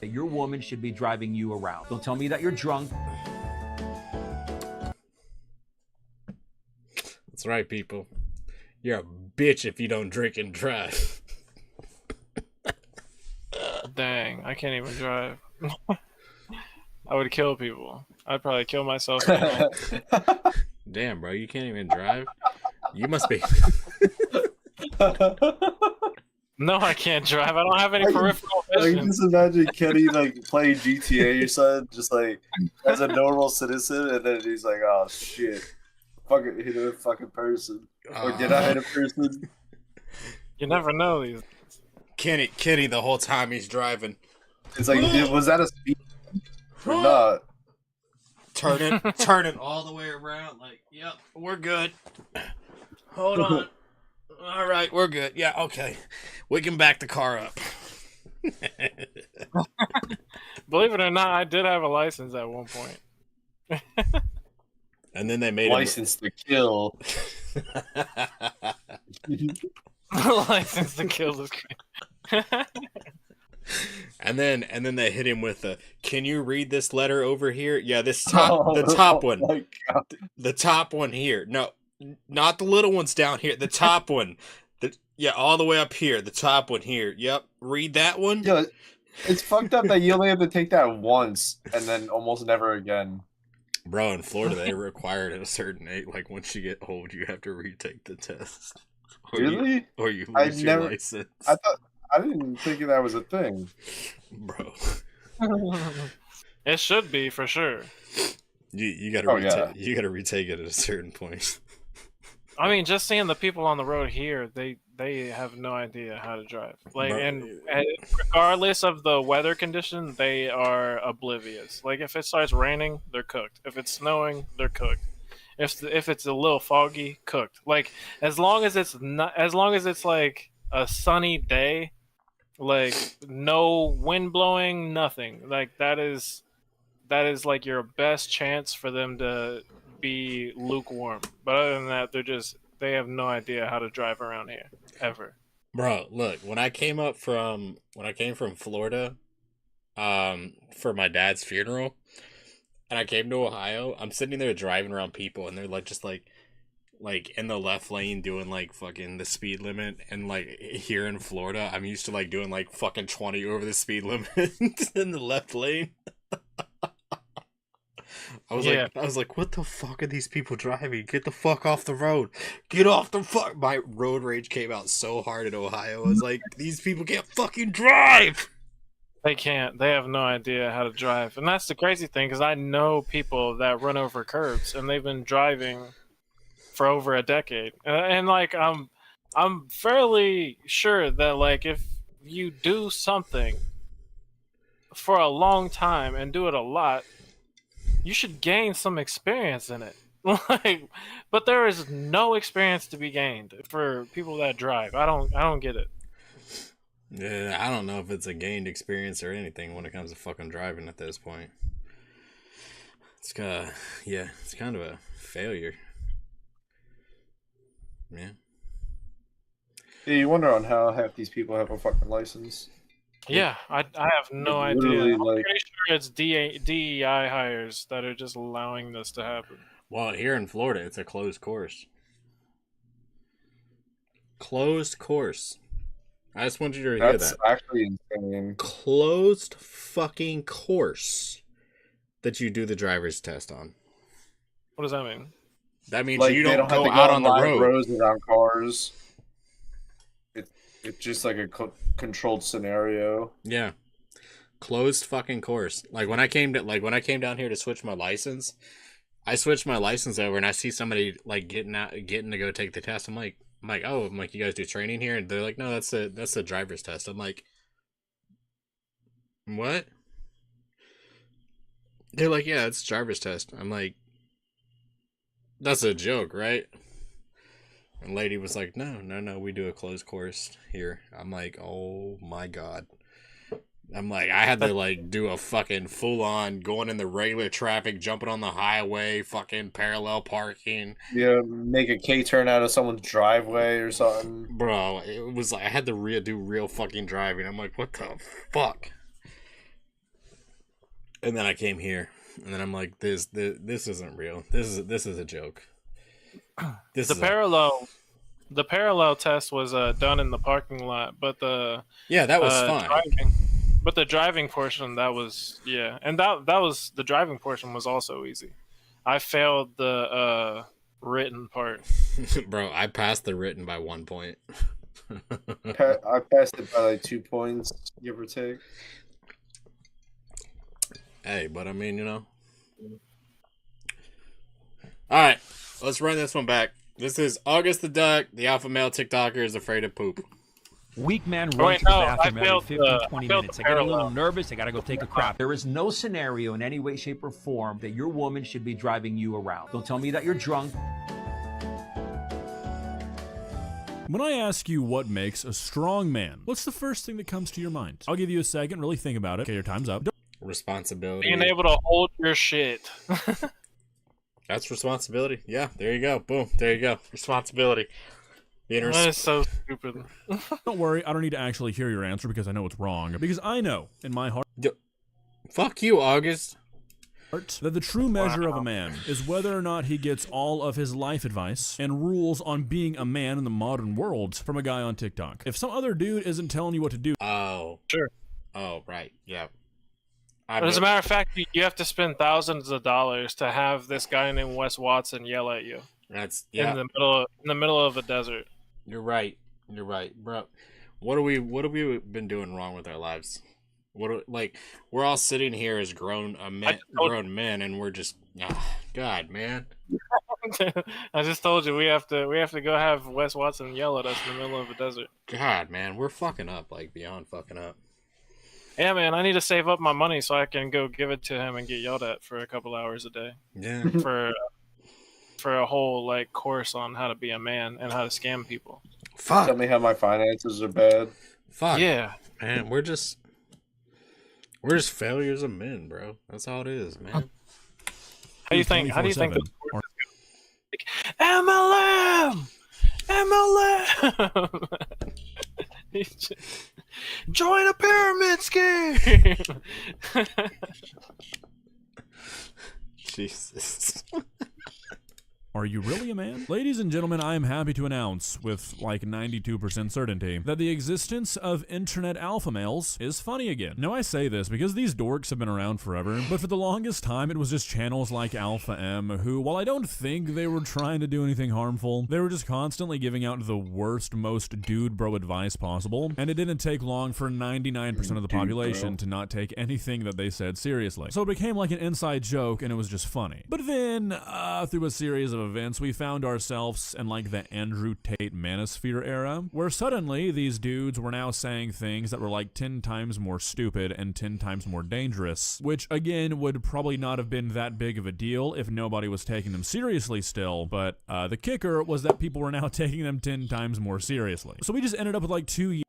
[SPEAKER 14] Your woman should be driving you around. Don't tell me that you're drunk.
[SPEAKER 3] That's right, people. You're a bitch if you don't drink and drive.
[SPEAKER 5] Dang, I can't even drive. I would kill people. I'd probably kill myself.
[SPEAKER 3] Damn, bro, you can't even drive? You must be...
[SPEAKER 5] No, I can't drive. I don't have any peripheral vision.
[SPEAKER 6] I just imagine Kenny like playing GTA or something, just like as a normal citizen, and then he's like, "Oh shit, fucking hit a fucking person, or did I hit a person?"
[SPEAKER 5] You never know these.
[SPEAKER 3] Kenny, the whole time he's driving.
[SPEAKER 6] It's like, was that a speed or not?
[SPEAKER 3] Turning all the way around. Like, yep, we're good. Hold on. All right, we're good. Yeah, okay. We can back the car up.
[SPEAKER 5] Believe it or not, I did have a license at one point.
[SPEAKER 3] And then they made
[SPEAKER 6] license to kill.
[SPEAKER 5] License to kill this kid.
[SPEAKER 3] And then they hit him with a, "Can you read this letter over here?" Yeah, the top one. The top one here. No, not the little ones down here. The top one. Yeah, all the way up here. The top one here. Yep. Read that one.
[SPEAKER 6] Yeah, it's fucked up that you only have to take that once and then almost never again.
[SPEAKER 3] Bro, in Florida, they require it at a certain age. Like, once you get old, you have to retake the test.
[SPEAKER 6] Really?
[SPEAKER 3] Or you lose your license.
[SPEAKER 6] I didn't think that was a thing.
[SPEAKER 3] Bro.
[SPEAKER 5] It should be, for sure.
[SPEAKER 3] You gotta you gotta retake it at a certain point.
[SPEAKER 5] I mean, just seeing the people on the road here, they have no idea how to drive. Like, and regardless of the weather condition, they are oblivious. Like, if it starts raining, they're cooked. If it's snowing, they're cooked. If it's a little foggy, cooked. Like, as long as it's like a sunny day, like no wind blowing, nothing. Like, that is like your best chance for them to be lukewarm. But other than that, they have no idea how to drive around here ever.
[SPEAKER 3] Bro, look, when I came from Florida for my dad's funeral, and I came to Ohio, I'm sitting there driving around people, and they're like just like in the left lane doing like fucking the speed limit, and like here in Florida I'm used to like doing like fucking 20 over the speed limit in the left lane. I was like, what the fuck are these people driving? Get the fuck off the road. Get off the fuck. My road rage came out so hard in Ohio. I was like, these people can't fucking drive.
[SPEAKER 5] They can't. They have no idea how to drive. And that's the crazy thing, because I know people that run over curbs, and they've been driving for over a decade. And like, I'm fairly sure that like if you do something for a long time and do it a lot, you should gain some experience in it. Like, but there is no experience to be gained for people that drive. I don't get it.
[SPEAKER 3] Yeah, I don't know if it's a gained experience or anything when it comes to fucking driving at this point. It's it's kind of a failure. Yeah.
[SPEAKER 6] Yeah, you wonder on how half these people have a fucking license.
[SPEAKER 5] Yeah, I have no idea. I'm pretty sure it's DEI hires that are just allowing this to happen.
[SPEAKER 3] Well, here in Florida, it's a closed course. Closed course. I just want you to hear that.
[SPEAKER 6] That's actually insane.
[SPEAKER 3] Closed fucking course that you do the driver's test on.
[SPEAKER 5] What does that mean?
[SPEAKER 3] That means
[SPEAKER 6] like,
[SPEAKER 3] you don't
[SPEAKER 6] have
[SPEAKER 3] go
[SPEAKER 6] to
[SPEAKER 3] out on the road.
[SPEAKER 6] Roads around cars. It's just like a controlled scenario.
[SPEAKER 3] Yeah. Closed fucking course. Like when I came down here to switch my license, I switched my license over and I see somebody like getting to go take the test. I'm like, you guys do training here? And they're like, no, that's the driver's test. I'm like, what? They're like, yeah, it's driver's test. I'm like, that's a joke, right? And lady was like, no, we do a closed course here. I'm like, oh my God. I'm like, I had to like do a fucking full on going in the regular traffic, jumping on the highway, fucking parallel parking.
[SPEAKER 6] Yeah, make a K-turn out of someone's driveway or something.
[SPEAKER 3] Bro, it was like I had to do real fucking driving. I'm like, what the fuck? And then I came here, and then I'm like, this isn't real. This is a joke.
[SPEAKER 5] The parallel test was done in the parking lot, but that
[SPEAKER 3] was fine.
[SPEAKER 5] But the driving portion, that was and that was the driving portion was also easy. I failed the written part.
[SPEAKER 3] Bro, I passed the written by 1 point.
[SPEAKER 6] I passed it by like 2 points, give or take.
[SPEAKER 3] Hey, but I mean, All right, let's run this one back. This is August the Duck. The alpha male TikToker is afraid of poop.
[SPEAKER 14] Weak man runs to the bathroom every 15, 20 minutes. I get a little nervous. I gotta go take a crap. There is no scenario in any way, shape, or form that your woman should be driving you around. Don't tell me that you're drunk.
[SPEAKER 15] When I ask you what makes a strong man, what's the first thing that comes to your mind? I'll give you a second. Really think about it. Okay, your time's up.
[SPEAKER 3] Responsibility.
[SPEAKER 5] Being able to hold your shit.
[SPEAKER 3] That's responsibility. Yeah, there you go. Boom. There you go. Responsibility.
[SPEAKER 5] That is so stupid.
[SPEAKER 15] Don't worry, I don't need to actually hear your answer because I know it's wrong. Because I know in my heart.
[SPEAKER 3] Fuck you, August.
[SPEAKER 15] That the true measure of a man is whether or not he gets all of his life advice and rules on being a man in the modern world from a guy on TikTok. If some other dude isn't telling you what to do.
[SPEAKER 3] Oh.
[SPEAKER 5] Sure.
[SPEAKER 3] Oh, right. Yeah.
[SPEAKER 5] As a matter of fact, you have to spend thousands of dollars to have this guy named Wes Watson yell at you.
[SPEAKER 3] That's
[SPEAKER 5] in the middle of a desert.
[SPEAKER 3] You're right, bro. What have we been doing wrong with our lives? We're all sitting here as grown men, and we're just God, man.
[SPEAKER 5] I just told you we have to go have Wes Watson yell at us in the middle of a desert.
[SPEAKER 3] God, man, we're fucking up, like beyond fucking up.
[SPEAKER 5] Yeah, man, I need to save up my money so I can go give it to him and get yelled at for a couple hours a day.
[SPEAKER 3] Yeah.
[SPEAKER 5] For a whole like course on how to be a man and how to scam people.
[SPEAKER 6] Fuck. Tell me how my finances are bad.
[SPEAKER 3] Fuck.
[SPEAKER 5] Yeah.
[SPEAKER 3] Man, we're just failures of men, bro. That's all it is, man.
[SPEAKER 5] How do you think MLM? Join a pyramid scheme.
[SPEAKER 3] Jesus.
[SPEAKER 15] Are you really a man? Ladies and gentlemen, I am happy to announce, with like 92% certainty, that the existence of internet alpha males is funny again. Now I say this because these dorks have been around forever, but for the longest time it was just channels like Alpha M who, while I don't think they were trying to do anything harmful, they were just constantly giving out the worst, most dude bro advice possible, and it didn't take long for 99% of the population to not take anything that they said seriously. So it became like an inside joke and it was just funny. But then, through a series of events, we found ourselves in like the Andrew Tate manosphere era, where suddenly these dudes were now saying things that were like 10 times more stupid and 10 times more dangerous, which again would probably not have been that big of a deal if nobody was taking them seriously still, but the kicker was that people were now taking them 10 times more seriously. So we just ended up with like 2 years.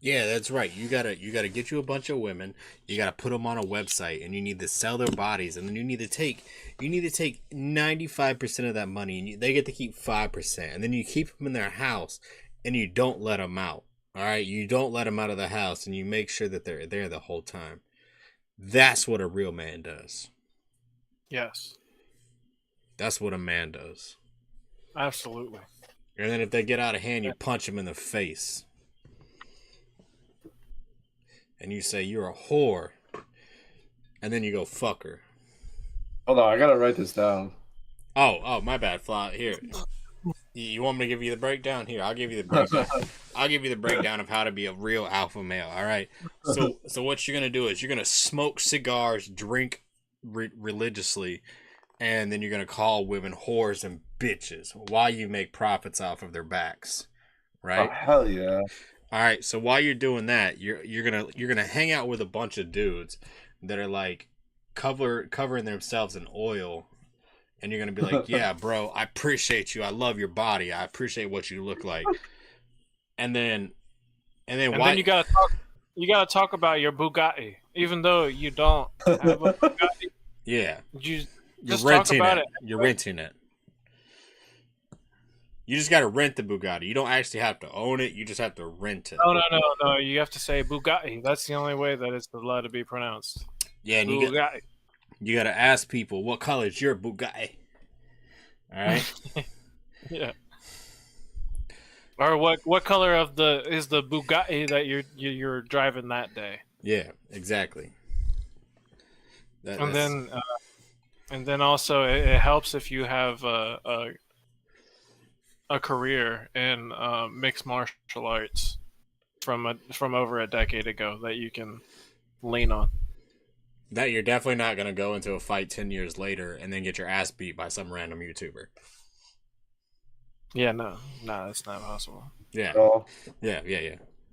[SPEAKER 3] Yeah, that's right. You gotta get you a bunch of women. You gotta put them on a website, and you need to sell their bodies, and then you need to take 95% of that money, and they get to keep 5%, and then you keep them in their house, and you don't let them out. All right, you don't let them out of the house, and you make sure that they're there the whole time. That's what a real man does.
[SPEAKER 5] Yes,
[SPEAKER 3] that's what a man does.
[SPEAKER 5] Absolutely.
[SPEAKER 3] And then if they get out of hand, you punch them in the face. And you say, you're a whore. And then you go, fuck her.
[SPEAKER 6] Hold on, I gotta write this down.
[SPEAKER 3] Oh, my bad, Fly. Here. You want me to give you the breakdown? Here, I'll give you the breakdown. I'll give you the breakdown of how to be a real alpha male. All right. So what you're gonna do is you're gonna smoke cigars, drink religiously, and then you're gonna call women whores and bitches while you make profits off of their backs. Right?
[SPEAKER 6] Oh, hell yeah.
[SPEAKER 3] All right. So while you're doing that, you're gonna hang out with a bunch of dudes that are like covering themselves in oil. And you're going to be like, yeah, bro, I appreciate you. I love your body. I appreciate what you look like. And then
[SPEAKER 5] you gotta talk about your Bugatti, even though you don't have a Bugatti.
[SPEAKER 3] Yeah.
[SPEAKER 5] You're
[SPEAKER 3] renting it. You're renting it. You just got to rent the Bugatti. You don't actually have to own it. You just have to rent it.
[SPEAKER 5] No. You have to say Bugatti. That's the only way that it's allowed to be pronounced.
[SPEAKER 3] Yeah, and
[SPEAKER 5] Bugatti.
[SPEAKER 3] You got to ask people, what color is your Bugatti? All right?
[SPEAKER 5] Yeah. Or what color is the Bugatti that you're driving that day?
[SPEAKER 3] Yeah, exactly.
[SPEAKER 5] And then also it helps if you have a career in mixed martial arts from over a decade ago that you can lean on.
[SPEAKER 3] That you're definitely not going to go into a fight 10 years later and then get your ass beat by some random YouTuber.
[SPEAKER 5] Yeah, no, that's not possible.
[SPEAKER 3] Yeah.
[SPEAKER 6] Oh.
[SPEAKER 3] Yeah.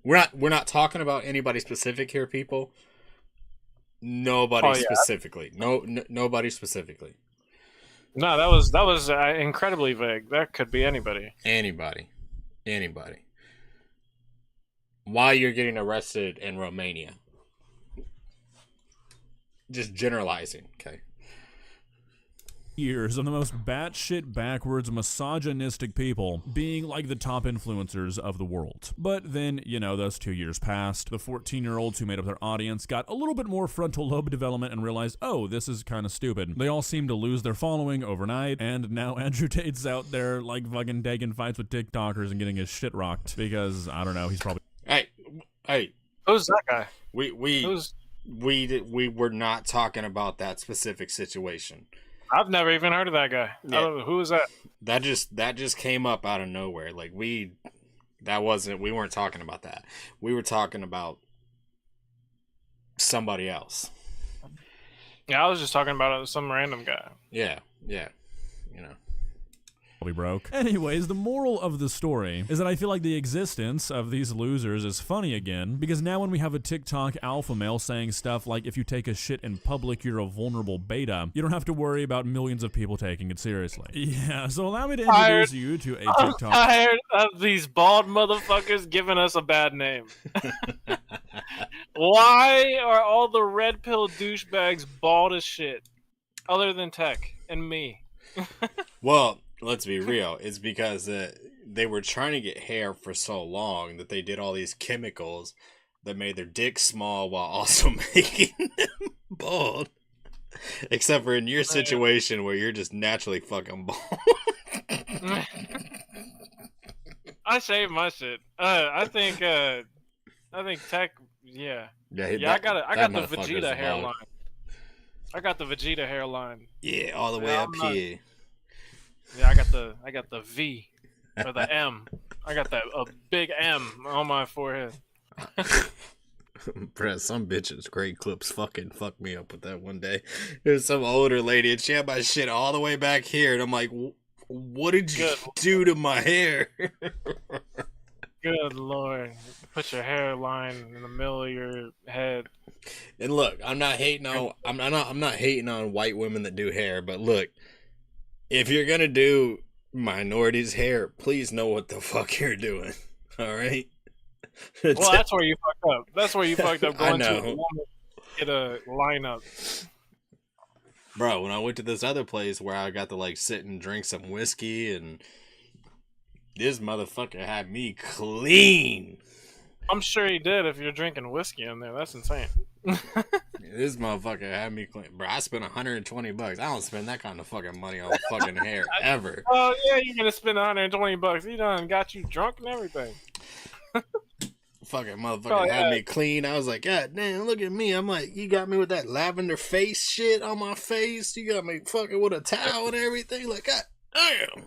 [SPEAKER 3] We're not talking about anybody specific here, people. Nobody specifically. Nobody specifically.
[SPEAKER 5] No, that was incredibly vague. That could be anybody.
[SPEAKER 3] Anybody. Why you're getting arrested in Romania? Just generalizing, okay?
[SPEAKER 15] Years of the most batshit backwards misogynistic people being like the top influencers of the world. But then, those 2 years passed. The 14-year-olds who made up their audience got a little bit more frontal lobe development and realized, oh, this is kind of stupid. They all seem to lose their following overnight, and now Andrew Tate's out there like fucking taking fights with TikTokers and getting his shit rocked because, I don't know, he's probably...
[SPEAKER 3] Hey.
[SPEAKER 5] Who's that guy?
[SPEAKER 3] We were not talking about that specific situation.
[SPEAKER 5] I've never even heard of that guy.
[SPEAKER 3] Yeah.
[SPEAKER 5] I don't know, who is that?
[SPEAKER 3] That just came up out of nowhere. Like we weren't talking about that. We were talking about somebody else.
[SPEAKER 5] Yeah, I was just talking about some random guy.
[SPEAKER 3] Yeah.
[SPEAKER 15] Be broke. Anyways, the moral of the story is that I feel like the existence of these losers is funny again, because now when we have a TikTok alpha male saying stuff like, if you take a shit in public, you're a vulnerable beta, you don't have to worry about millions of people taking it seriously. Yeah, so allow me to introduce you to a TikTok...
[SPEAKER 5] I'm tired of these bald motherfuckers giving us a bad name. Why are all the red pill douchebags bald as shit? Other than Tech and me.
[SPEAKER 3] Well... Let's be real. It's because they were trying to get hair for so long that they did all these chemicals that made their dick small while also making them bald. Except for in your situation where you're just naturally fucking bald.
[SPEAKER 5] I shaved my shit. I think Tech. Yeah. I got the Vegeta hairline. I got the Vegeta hairline.
[SPEAKER 3] Yeah, all the way up here.
[SPEAKER 5] Yeah, I got the V or the M. I got a big M on my forehead.
[SPEAKER 3] Bruh, some bitch's great clips fucking fucked me up with that one day. There's some older lady and she had my shit all the way back here, and I'm like, what did you do to my hair?
[SPEAKER 5] Good lord. Put your hairline in the middle of your head.
[SPEAKER 3] And look, I'm not hating on white women that do hair, but look, if you're gonna do minorities' hair, please know what the fuck you're doing. All right.
[SPEAKER 5] Well, that's where you fucked up. That's where you fucked up. Going
[SPEAKER 3] I know.
[SPEAKER 5] to a woman, get a lineup.
[SPEAKER 3] Bro, when I went to this other place where I got to sit and drink some whiskey, and this motherfucker had me clean.
[SPEAKER 5] I'm sure he did. If you're drinking whiskey in there, that's insane.
[SPEAKER 3] This motherfucker had me clean. Bro, I spent $120. I don't spend that kind of fucking money on fucking hair ever.
[SPEAKER 5] Oh yeah, you're gonna spend $120. He done got you drunk and everything.
[SPEAKER 3] Fucking motherfucker had me clean. I was like, God damn, look at me. I'm like, you got me with that lavender face shit on my face. You got me fucking with a towel and everything. Like, God damn.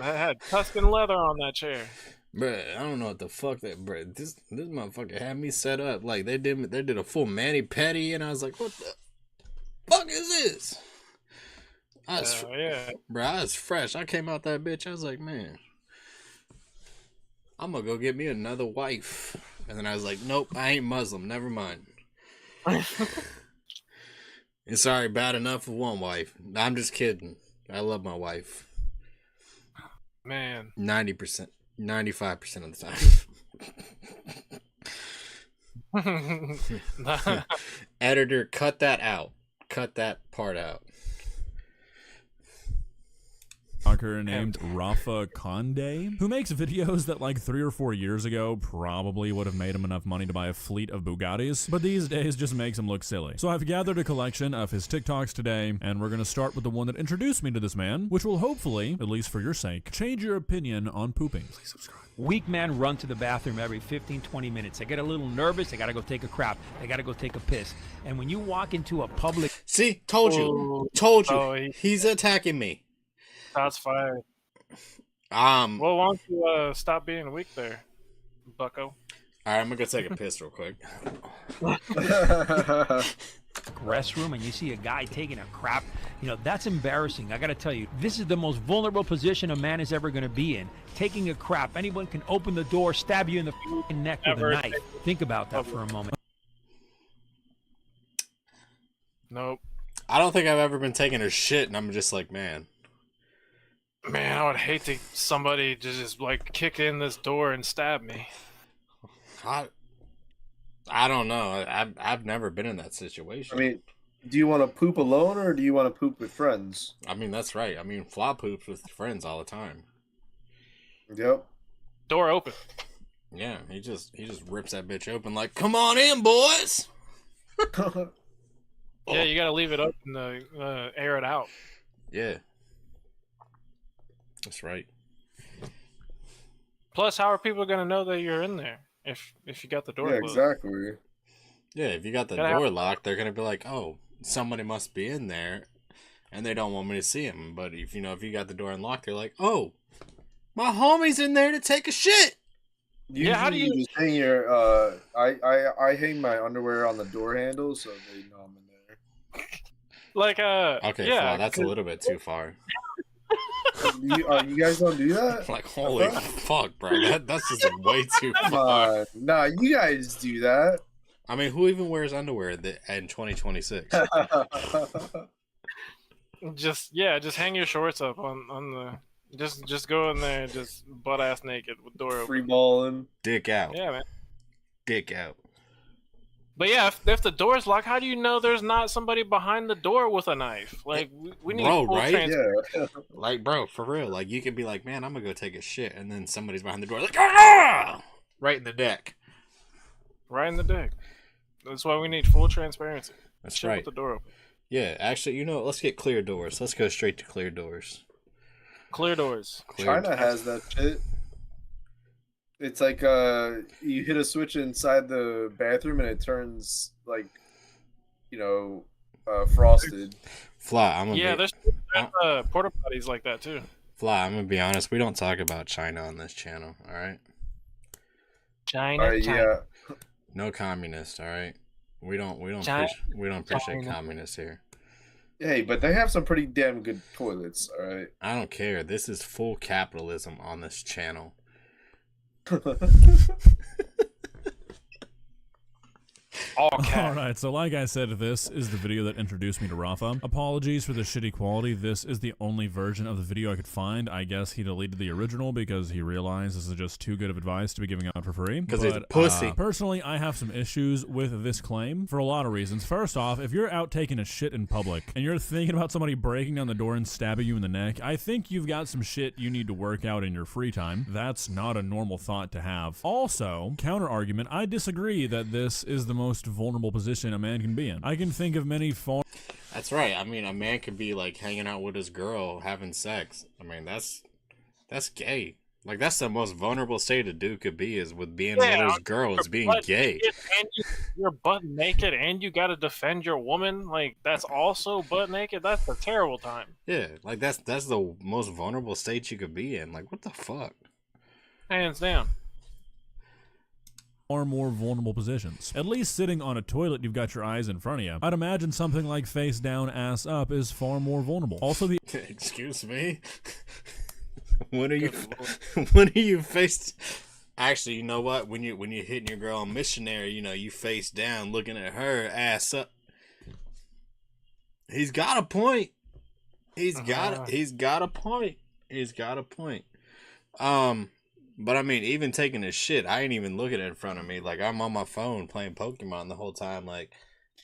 [SPEAKER 5] That had Tuscan leather on that chair.
[SPEAKER 3] Bruh, I don't know what the fuck that, bruh. This motherfucker had me set up like they did a full mani pedi, and I was like, what the fuck is this?
[SPEAKER 5] Yeah.
[SPEAKER 3] Bruh, I was fresh. I came out that bitch. I was like, man, I'm gonna go get me another wife. And then I was like, nope, I ain't Muslim. Never mind. And sorry, bad enough with one wife. I'm just kidding. I love my wife.
[SPEAKER 5] Man.
[SPEAKER 3] 90%, 95% of the time. Editor, cut that out. Cut that part out.
[SPEAKER 15] Named Rafa Conde, who makes videos that like 3 or 4 years ago probably would have made him enough money to buy a fleet of Bugattis, but these days just makes him look silly. So I've gathered a collection of his TikToks today, and we're going to start with the one that introduced me to this man, which will hopefully, at least for your sake, change your opinion on pooping. Please subscribe.
[SPEAKER 14] Weak men run to the bathroom every 15-20 minutes. I get a little nervous. I gotta go take a crap. I gotta go take a piss. And when you walk into a public...
[SPEAKER 3] See? Told you. He's attacking me.
[SPEAKER 5] Shots fired.
[SPEAKER 3] Well,
[SPEAKER 5] why don't you stop being weak there, bucko?
[SPEAKER 3] Alright, I'm gonna go take a piss real quick.
[SPEAKER 14] Restroom and you see a guy taking a crap, you know, that's embarrassing. I gotta tell you, this is the most vulnerable position a man is ever gonna be in. Taking a crap. Anyone can open the door, stab you in the fucking neck with a knife. Think about that for a moment.
[SPEAKER 5] Nope.
[SPEAKER 3] I don't think I've ever been taking a shit and I'm just like, man,
[SPEAKER 5] I would hate to somebody to just like kick in this door and stab me.
[SPEAKER 3] I don't know. I've never been in that situation.
[SPEAKER 6] I mean, do you want to poop alone or do you want to poop with friends?
[SPEAKER 3] I mean, that's right. I mean, Flaw poops with friends all the time.
[SPEAKER 6] Yep.
[SPEAKER 5] Door open.
[SPEAKER 3] Yeah, he just rips that bitch open like, come on in, boys.
[SPEAKER 5] Yeah, you gotta leave it open to air it out.
[SPEAKER 3] Yeah. That's right.
[SPEAKER 5] Plus, how are people gonna know that you're in there if you got the door closed?
[SPEAKER 6] Exactly.
[SPEAKER 3] Yeah, if you got the door locked, they're gonna be like, "Oh, somebody must be in there," and they don't want me to see him. But if you got the door unlocked, they're like, "Oh, my homie's in there to take a shit."
[SPEAKER 6] Usually how do you just hang your? I hang my underwear on the door handle so they know I'm in there.
[SPEAKER 5] Like
[SPEAKER 3] Okay,
[SPEAKER 5] yeah,
[SPEAKER 3] Flaw, that's a little bit too far.
[SPEAKER 6] You guys don't do that?
[SPEAKER 3] Like, holy fuck, bro. That's just way too far.
[SPEAKER 6] Nah, you guys do that.
[SPEAKER 3] I mean, who even wears underwear in 2026?
[SPEAKER 5] Just hang your shorts up on the... Just go in there just butt ass naked with door open.
[SPEAKER 6] Free balling.
[SPEAKER 3] Dick out.
[SPEAKER 5] Yeah, man.
[SPEAKER 3] Dick out.
[SPEAKER 5] But yeah, if the door's locked, how do you know there's not somebody behind the door with a knife? Like, we need full transparency.
[SPEAKER 6] Yeah.
[SPEAKER 3] Like, bro, for real. Like, you could be like, man, I'm gonna go take a shit, and then somebody's behind the door, like, ah! Right in the deck.
[SPEAKER 5] Right in the deck. That's why we need full transparency.
[SPEAKER 3] That's
[SPEAKER 5] shit
[SPEAKER 3] right.
[SPEAKER 5] With the door open.
[SPEAKER 3] Yeah, actually, let's get clear doors. Let's go straight to clear doors.
[SPEAKER 5] Clear doors.
[SPEAKER 6] China has that shit. It's like you hit a switch inside the bathroom and it turns like, frosted.
[SPEAKER 3] Fly, I'm gonna
[SPEAKER 5] there's porta potties like that too.
[SPEAKER 3] Fly, I'm gonna be honest. We don't talk about China on this channel. All right.
[SPEAKER 5] China.
[SPEAKER 6] Yeah.
[SPEAKER 3] No communist. All right. We don't appreciate communists here.
[SPEAKER 6] Hey, but they have some pretty damn good toilets. All right.
[SPEAKER 3] I don't care. This is full capitalism on this channel.
[SPEAKER 15] Alright, so like I said, this is the video that introduced me to Rafa. Apologies for the shitty quality. This is the only version of the video I could find. I guess he deleted the original because he realized this is just too good of advice to be giving out for free.
[SPEAKER 3] Because he's a pussy.
[SPEAKER 15] Personally, I have some issues with this claim for a lot of reasons. First off, if you're out taking a shit in public and you're thinking about somebody breaking down the door and stabbing you in the neck, I think you've got some shit you need to work out in your free time. That's not a normal thought to have. Also, counter argument, I disagree that this is the most vulnerable position a man can be in. I can think of many
[SPEAKER 3] That's right. I mean, a man could be like hanging out with his girl, having sex. I mean, that's gay. Like, that's the most vulnerable state a dude could be, is with being
[SPEAKER 5] Yeah,
[SPEAKER 3] with his girls, being
[SPEAKER 5] butt
[SPEAKER 3] gay.
[SPEAKER 5] naked and you're butt naked and you gotta defend your woman. Like, that's also butt naked. That's a terrible time.
[SPEAKER 3] Yeah, like that's the most vulnerable state you could be in. Like, what the fuck?
[SPEAKER 5] Hands down.
[SPEAKER 15] Far more vulnerable positions. At least sitting on a toilet, you've got your eyes in front of you. I'd imagine something like face down, ass up is far more vulnerable. Also, the
[SPEAKER 3] excuse me. When are you faced? Actually, you know what? When you're hitting your girl on missionary, you know, you face down, looking at her ass up. He's got a point. He's got a point. He's got a point. But I mean, even taking a shit, I ain't even looking in front of me. Like, I'm on my phone playing Pokemon the whole time. Like,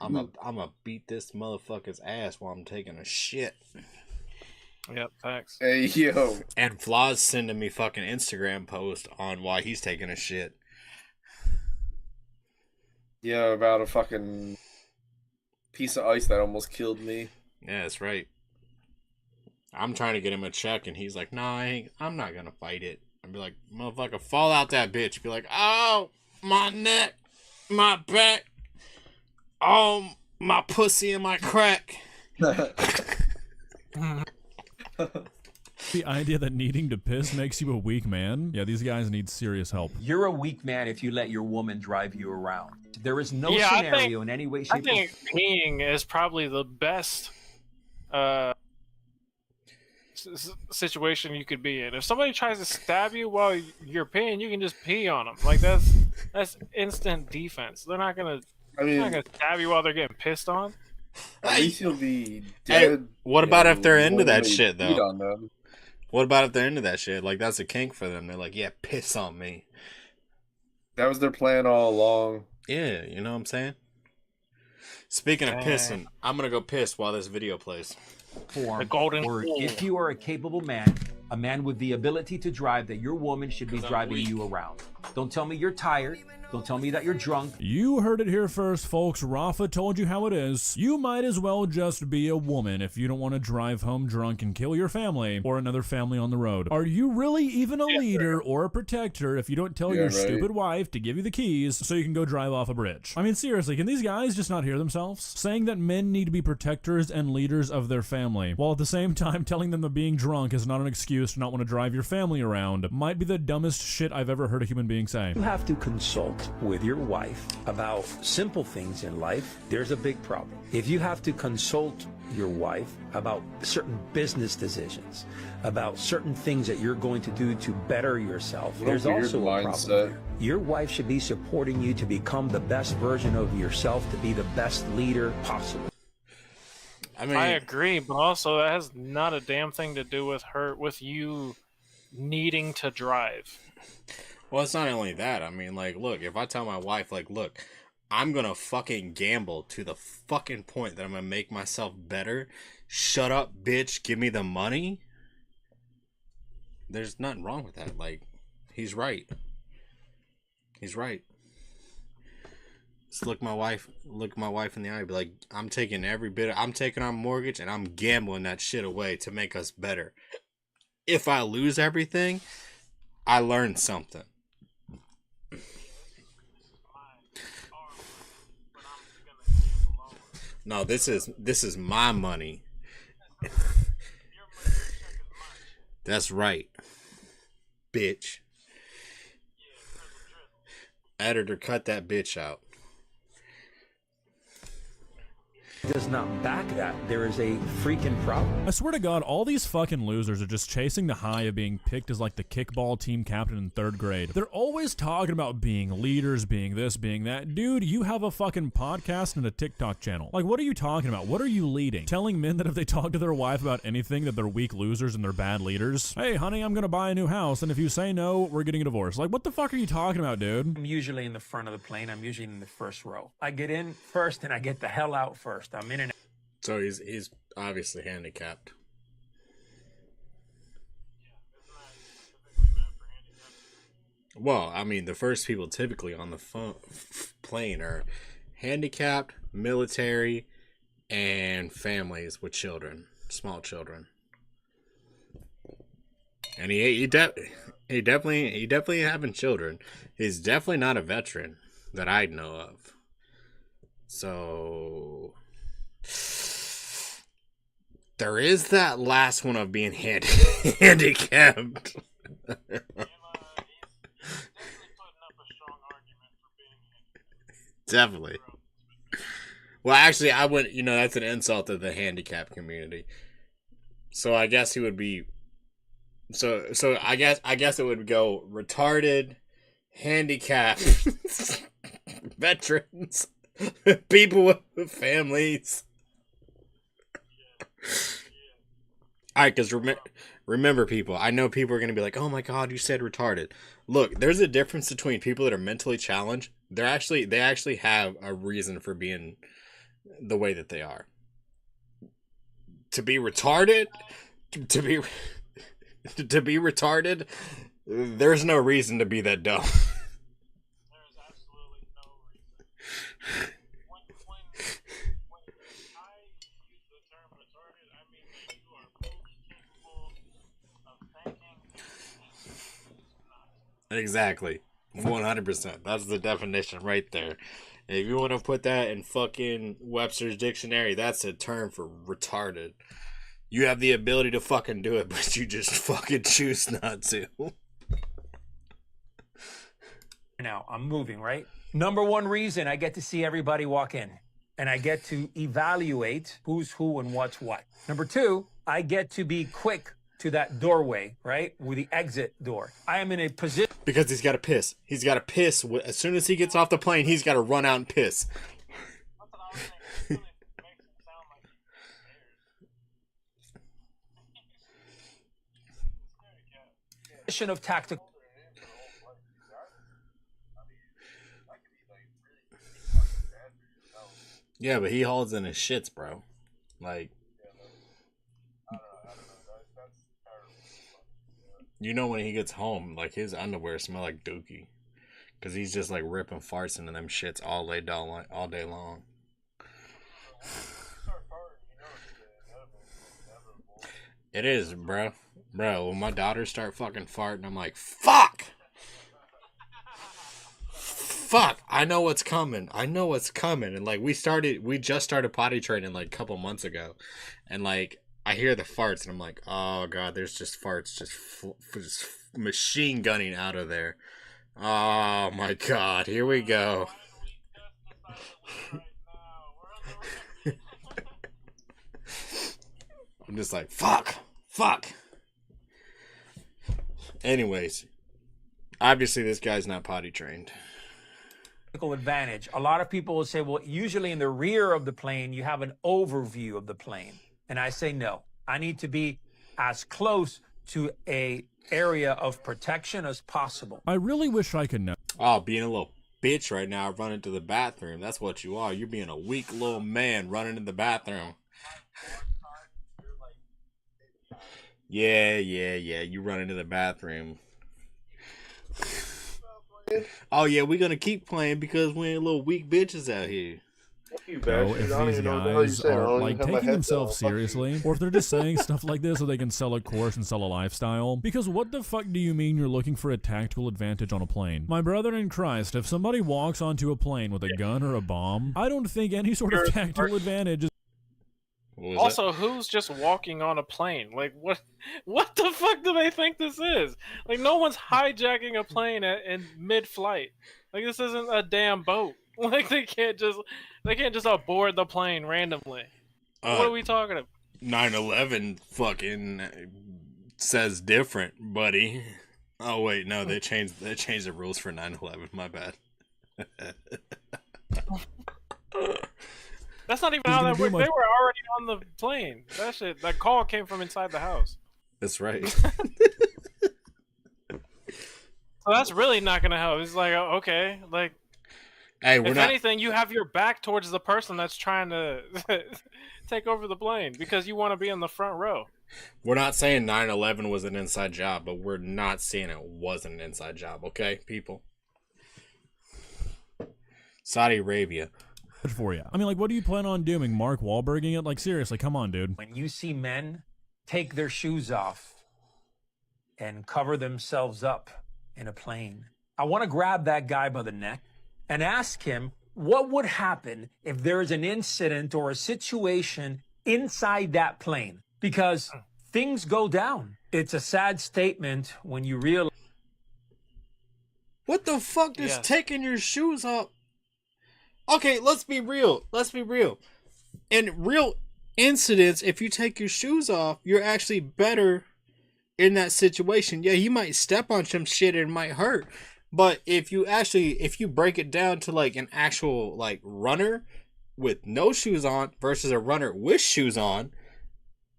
[SPEAKER 3] I'm a beat this motherfucker's ass while I'm taking a shit.
[SPEAKER 5] Yep, thanks.
[SPEAKER 6] Hey, yo.
[SPEAKER 3] And Flaw's sending me fucking Instagram post on why he's taking a shit.
[SPEAKER 6] Yeah, about a fucking piece of ice that almost killed me.
[SPEAKER 3] Yeah, that's right. I'm trying to get him a check, and he's like, "Nah, I'm not gonna fight it." I'd be like, "Motherfucker, fall out that bitch." Be like, "Oh, my neck, my back, oh, my pussy and my crack."
[SPEAKER 15] The idea that needing to piss makes you a weak man? Yeah, these guys need serious help.
[SPEAKER 14] You're a weak man if you let your woman drive you around. There is no scenario in any way, shape,
[SPEAKER 5] I think peeing is probably the best situation you could be in. If somebody tries to stab you while you're peeing, you can just pee on them. Like, that's instant defense. They're not gonna stab you while they're getting pissed on.
[SPEAKER 6] At least you'll be dead.
[SPEAKER 3] Hey, what about if they're into that shit,
[SPEAKER 6] beat
[SPEAKER 3] though?
[SPEAKER 6] on them.
[SPEAKER 3] What about if they're into that shit? Like, that's a kink for them. They're like, "Yeah, piss on me."
[SPEAKER 6] That was their plan all along.
[SPEAKER 3] Yeah, you know what I'm saying? Speaking of pissing, I'm gonna go piss while this video plays.
[SPEAKER 14] form,
[SPEAKER 5] The golden
[SPEAKER 14] or
[SPEAKER 5] rule.
[SPEAKER 14] if you are a capable man, a man with the ability to drive, that your woman should be driving you around. Don't tell me you're tired. Don't tell me that you're drunk.
[SPEAKER 15] You heard it here first, folks. Rafa told you how it is. You might as well just be a woman if you don't want to drive home drunk and kill your family or another family on the road. Are you really even a leader or a protector if you don't tell your stupid wife to give you the keys so you can go drive off a bridge? I mean, seriously, can these guys just not hear themselves? Saying that men need to be protectors and leaders of their family, while at the same time telling them that being drunk is not an excuse to not want to drive your family around, might be the dumbest shit I've ever heard a human being say.
[SPEAKER 16] You have to consult with your wife about simple things in life. There's a big problem. If you have to consult your wife about certain business decisions, about certain things that you're going to do to better yourself, there's also a problem there. Your wife should be supporting you to become the best version of yourself, to be the best leader possible.
[SPEAKER 5] I agree, but also that has not a damn thing to do with you needing to drive.
[SPEAKER 3] Well, it's not only that. I mean, like, look, if I tell my wife, like, look, I'm gonna fucking gamble to the fucking point that I'm gonna make myself better. Shut up, bitch. Give me the money. There's nothing wrong with that. Like, he's right. He's right. Just look my wife in the eye. Be like, I'm taking our mortgage and I'm gambling that shit away to make us better. If I lose everything, I learned something. No, this is my money. That's right, bitch. Editor, cut that bitch out.
[SPEAKER 16] Does not back that, there is a freaking problem.
[SPEAKER 15] I swear to God, all these fucking losers are just chasing the high of being picked as like the kickball team captain in 3rd grade. They're always talking about being leaders, being this, being that. Dude, you have a fucking podcast and a TikTok channel. Like, what are you talking about? What are you leading? Telling men that if they talk to their wife about anything that they're weak losers and they're bad leaders? Hey, honey, I'm gonna buy a new house, and if you say no, we're getting a divorce. Like, what the fuck are you talking about, dude?
[SPEAKER 16] I'm usually in the front of the plane. I'm usually in the first row. I get in first and I get the hell out first. I'm in and out.
[SPEAKER 3] So he's obviously handicapped. Well, I mean, the first people typically on the plane are handicapped, military, and families with children, small children. And He definitely having children. He's definitely not a veteran that I know of. So there is that last one of being handicapped. Definitely. Well, actually, I would. That's an insult to the handicap community. So I guess he would be. So I guess it would go retarded, handicapped, veterans, people with families. All right, because remember, people. I know people are gonna be like, "Oh my God, you said retarded." Look, there's a difference between people that are mentally challenged. They actually have a reason for being the way that they are. To be retarded, to be retarded, there's no reason to be that dumb. Exactly. 100%. That's the definition right there. If you want to put that in fucking Webster's dictionary, that's a term for retarded. You have the ability to fucking do it, but you just fucking choose not to.
[SPEAKER 16] Now, I'm moving, right? Number one reason I get to see everybody walk in, and I get to evaluate who's who and what's what. Number two, I get to be quick to that doorway, right? With the exit door. I am in a position...
[SPEAKER 3] Because he's got to piss. He's got to piss. As soon as he gets off the plane, he's got to run out and piss.
[SPEAKER 16] of tactical...
[SPEAKER 3] Yeah, but he holds in his shits, bro. Like... when he gets home, like, his underwear smell like dookie. Because he's just, like, ripping farts into them shits all day long. It is, bro. Bro, when my daughters start fucking farting, I'm like, fuck! Fuck! I know what's coming. And, like, we just started potty training, like, a couple months ago. And, like... I hear the farts and I'm like, oh God, there's just farts just machine gunning out of there. Oh my God, here we go. I'm just like, fuck. Anyways, obviously this guy's not potty trained.
[SPEAKER 16] Advantage. A lot of people will say, well, usually in the rear of the plane, you have an overview of the plane. And I say, no, I need to be as close to a area of protection as possible.
[SPEAKER 15] I really wish I could know.
[SPEAKER 3] Oh, being a little bitch right now, running to the bathroom. That's what you are. You're being a weak little man running to the bathroom. Yeah. You run into the bathroom. Oh, yeah, we're going to keep playing because we ain't little weak bitches out here.
[SPEAKER 15] If these guys are like taking themselves seriously, or if they're just saying stuff like this so they can sell a course and sell a lifestyle. Because what the fuck do you mean you're looking for a tactical advantage on a plane? My brother in Christ, if somebody walks onto a plane with a gun or a bomb, I don't think any sort of tactical advantage is...
[SPEAKER 5] Also, who's just walking on a plane? Like, what the fuck do they think this is? Like, no one's hijacking a plane in mid-flight. Like, this isn't a damn boat. Like, they can't just board the plane randomly. What are we talking about?
[SPEAKER 3] 9/11 fucking says different, buddy. Oh wait, no, they changed the rules for 9/11. My bad.
[SPEAKER 5] That's not even how that worked. They were already on the plane. That call came from inside the house.
[SPEAKER 3] That's right.
[SPEAKER 5] So that's really not gonna help. It's like, okay, like.
[SPEAKER 3] Hey,
[SPEAKER 5] if anything, you have your back towards the person that's trying to take over the plane because you want to be in the front row.
[SPEAKER 3] We're not saying 9/11 was an inside job, but we're not saying it wasn't an inside job, okay, people? Saudi Arabia.
[SPEAKER 15] For you. I mean, like, what do you plan on doing? Mark Wahlberging it? Like, seriously, come on, dude.
[SPEAKER 16] When you see men take their shoes off and cover themselves up in a plane. I want to grab that guy by the neck and ask him what would happen if there is an incident or a situation inside that plane, because things go down. It's a sad statement when you realize.
[SPEAKER 3] What the fuck does taking your shoes off? Okay, let's be real. Let's be real. In real incidents, if you take your shoes off, you're actually better in that situation. Yeah, you might step on some shit and it might hurt. But if you break it down to like an actual like runner with no shoes on versus a runner with shoes on,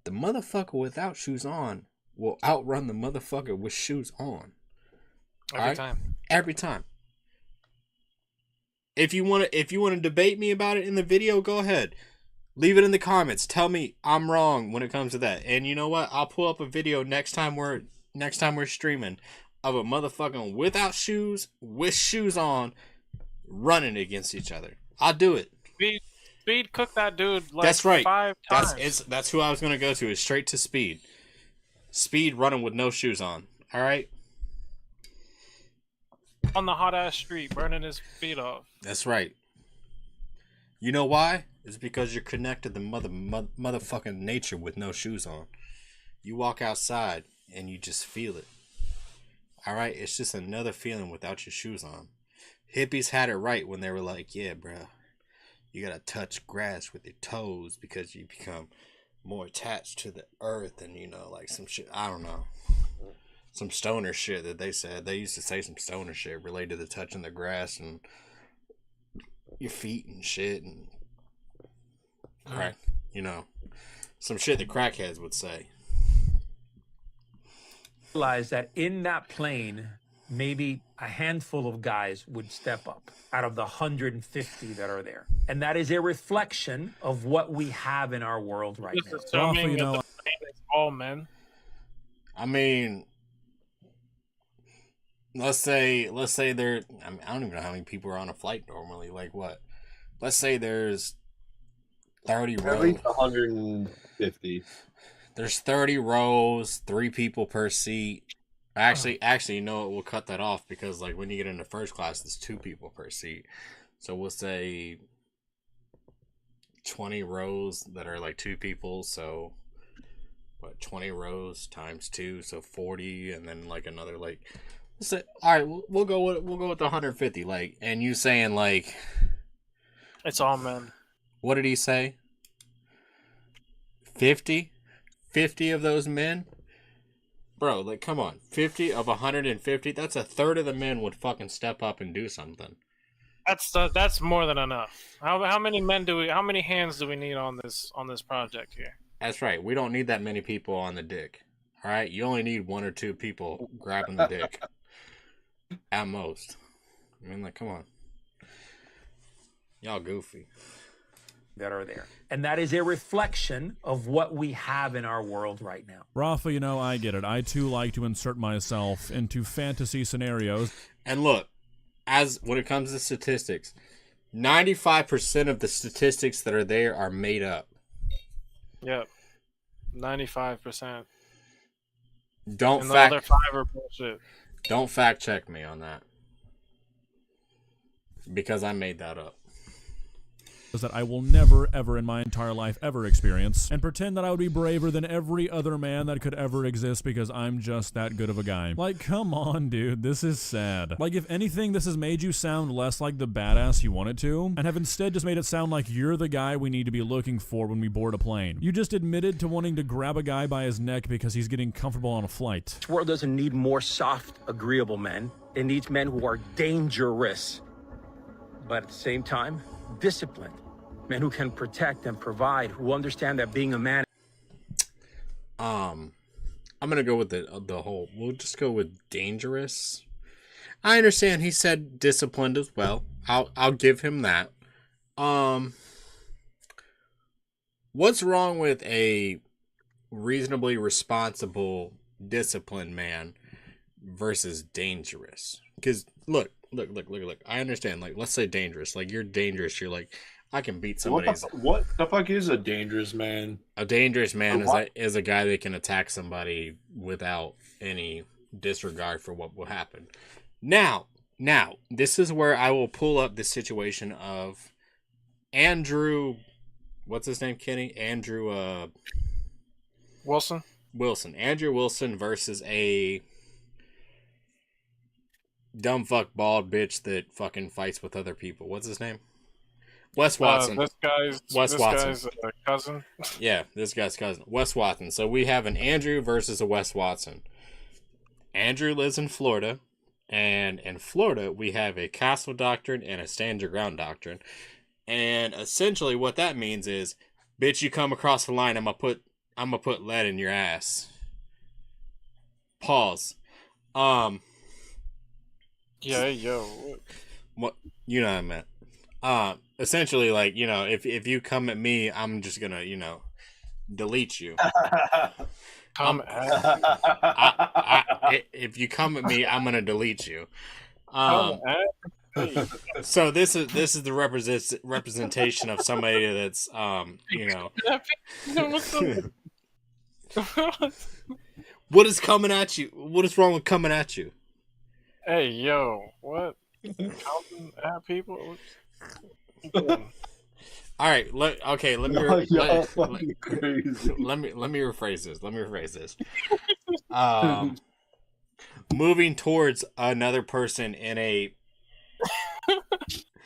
[SPEAKER 3] the motherfucker without shoes on will outrun the motherfucker with shoes on. Every time. If you want to debate me about it in the video, go ahead. Leave it in the comments. Tell me I'm wrong when it comes to that. And you know what? I'll pull up a video next time we're streaming of a motherfucker without shoes, with shoes on, running against each other. I'll do it.
[SPEAKER 5] Speed cooked that dude like
[SPEAKER 3] That's right.
[SPEAKER 5] 5 times.
[SPEAKER 3] That's who I was gonna go to. Is straight to Speed. Speed running with no shoes on. All right.
[SPEAKER 5] On the hot ass street, burning his feet off.
[SPEAKER 3] That's right. You know why? It's because you're connected to motherfucking nature with no shoes on. You walk outside and you just feel it. All right, it's just another feeling without your shoes on. Hippies had it right when they were like, "Yeah, bro, you gotta touch grass with your toes because you become more attached to the earth," and like some shit. I don't know. Some stoner shit that they said. They used to say some stoner shit related to touching the grass and your feet and shit and crack. Some shit that crackheads would say.
[SPEAKER 16] Realize that in that plane, maybe a handful of guys would step up out of the 150 that are there. And that is a reflection of what we have in our world right now.
[SPEAKER 5] Assuming that the plane is all men.
[SPEAKER 3] I mean, let's say there. I don't even know how many people are on a flight normally. Like what? Let's say there's 30 rows.
[SPEAKER 6] At least 150.
[SPEAKER 3] There's 30 rows, 3 people per seat. Actually, we'll cut that off because like when you get into first class, there's 2 people per seat. So we'll say 20 rows that are like 2 people. So what? 20 rows times 2, so 40, and then like another like. All right, we'll go with the 150. Like, and you saying like,
[SPEAKER 5] it's all men.
[SPEAKER 3] What did he say? 50 of those men, bro. Like, come on, 50 of 150. That's a third of the men would fucking step up and do something.
[SPEAKER 5] That's more than enough. How many men how many hands do we need on this project here?
[SPEAKER 3] That's right. We don't need that many people on the dick. All right, you only need 1 or 2 people grabbing the dick at most. I mean, like, come on, y'all goofy.
[SPEAKER 16] That are there. And that is a reflection of what we have in our world right now.
[SPEAKER 15] Rafa, I get it. I too like to insert myself into fantasy scenarios.
[SPEAKER 3] And look, when it comes to statistics, 95% of the statistics that are there are made up.
[SPEAKER 5] Yep. 95%.
[SPEAKER 3] Don't
[SPEAKER 5] and the other 5 are bullshit.
[SPEAKER 3] Don't fact check me on that. Because I made that up.
[SPEAKER 15] That I will never, ever in my entire life ever experience, and pretend that I would be braver than every other man that could ever exist because I'm just that good of a guy. Like, come on, dude, this is sad. Like, if anything, this has made you sound less like the badass you wanted to, and have instead just made it sound like you're the guy we need to be looking for when we board a plane. You just admitted to wanting to grab a guy by his neck because he's getting comfortable on a flight.
[SPEAKER 16] This world doesn't need more soft, agreeable men. It needs men who are dangerous, but at the same time, disciplined. Men who can protect and provide, who understand that being a man.
[SPEAKER 3] I'm gonna go with the whole. We'll just go with dangerous. I understand he said disciplined as well. I'll give him that. What's wrong with a reasonably responsible, disciplined man versus dangerous? Because look. I understand. Like, let's say dangerous. Like, you're dangerous. You're like, I can beat
[SPEAKER 6] What
[SPEAKER 3] somebody's.
[SPEAKER 6] what the fuck is a dangerous man?
[SPEAKER 3] A dangerous man
[SPEAKER 6] What?
[SPEAKER 3] is a guy that can attack somebody without any disregard for what will happen. Now, this is where I will pull up the situation of Andrew. What's his name, Kenny? Andrew.
[SPEAKER 5] Wilson.
[SPEAKER 3] Wilson. Andrew Wilson versus a dumb fuck bald bitch that fucking fights with other people. What's his name? Wes Watson.
[SPEAKER 5] This guy's cousin.
[SPEAKER 3] Yeah, this guy's cousin. Wes Watson. So we have an Andrew versus a Wes Watson. Andrew lives in Florida. And in Florida, we have a castle doctrine and a stand your ground doctrine. And essentially what that means is, bitch, you come across the line, I'm gonna put lead in your ass. Pause.
[SPEAKER 5] Yeah, yo.
[SPEAKER 3] What you know what I meant. Essentially, like, you know, if you come at me, I'm just gonna, you know, delete you. If you come at me, I'm gonna delete you. So this is the representation of somebody that's you know. What is coming at you? What is wrong with coming at you?
[SPEAKER 5] Hey, yo, what? Counting at people?
[SPEAKER 3] All right, let me rephrase this. Moving towards another person in a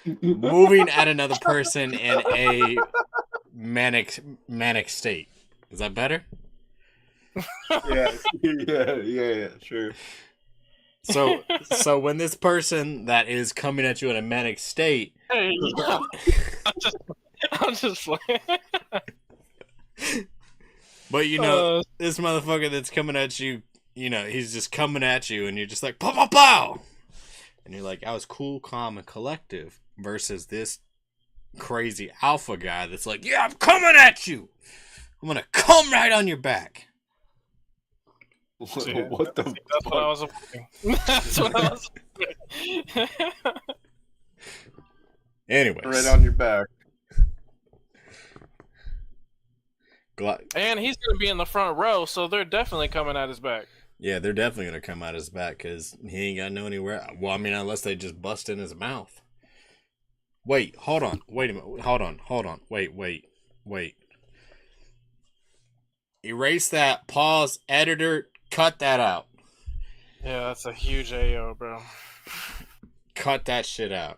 [SPEAKER 3] moving at another person in a manic state. Is that better?
[SPEAKER 6] Yeah, sure.
[SPEAKER 3] So when this person that is coming at you in a manic state,
[SPEAKER 5] hey, I'm just playing.
[SPEAKER 3] But you know, this motherfucker that's coming at you, you know, he's just coming at you, and you're just like pow pow pow, and you're like, I was cool, calm, and collective. Versus this crazy alpha guy that's like, yeah, I'm coming at you. I'm gonna come right on your back.
[SPEAKER 6] What the?
[SPEAKER 5] That's what I was hoping. That's what I was hoping.
[SPEAKER 3] Anyways,
[SPEAKER 6] Right on your back.
[SPEAKER 5] And he's gonna be in the front row, so they're definitely coming at his back.
[SPEAKER 3] Yeah, they're definitely gonna come at his back because he ain't got no anywhere. Well, I mean, unless they just bust in his mouth. Wait, hold on. Wait a minute. Hold on. Wait. Erase that. Pause. Editor. Cut that out.
[SPEAKER 5] Yeah, that's a huge AO, bro.
[SPEAKER 3] Cut that shit out.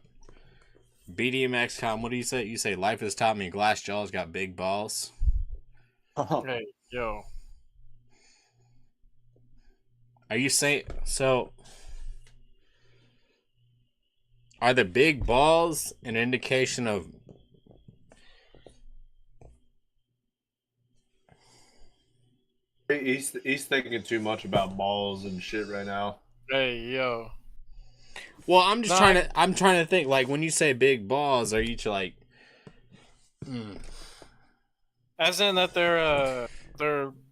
[SPEAKER 3] BDMX Com, what do you say? You say life has taught me glass jaws got big balls.
[SPEAKER 5] Hey, yo.
[SPEAKER 3] Are you saying so? Are the big balls an indication of?
[SPEAKER 6] He's thinking too much about balls and shit right now.
[SPEAKER 5] Hey, yo.
[SPEAKER 3] Well, I'm trying to think, like, when you say big balls, are you like
[SPEAKER 5] as in that they're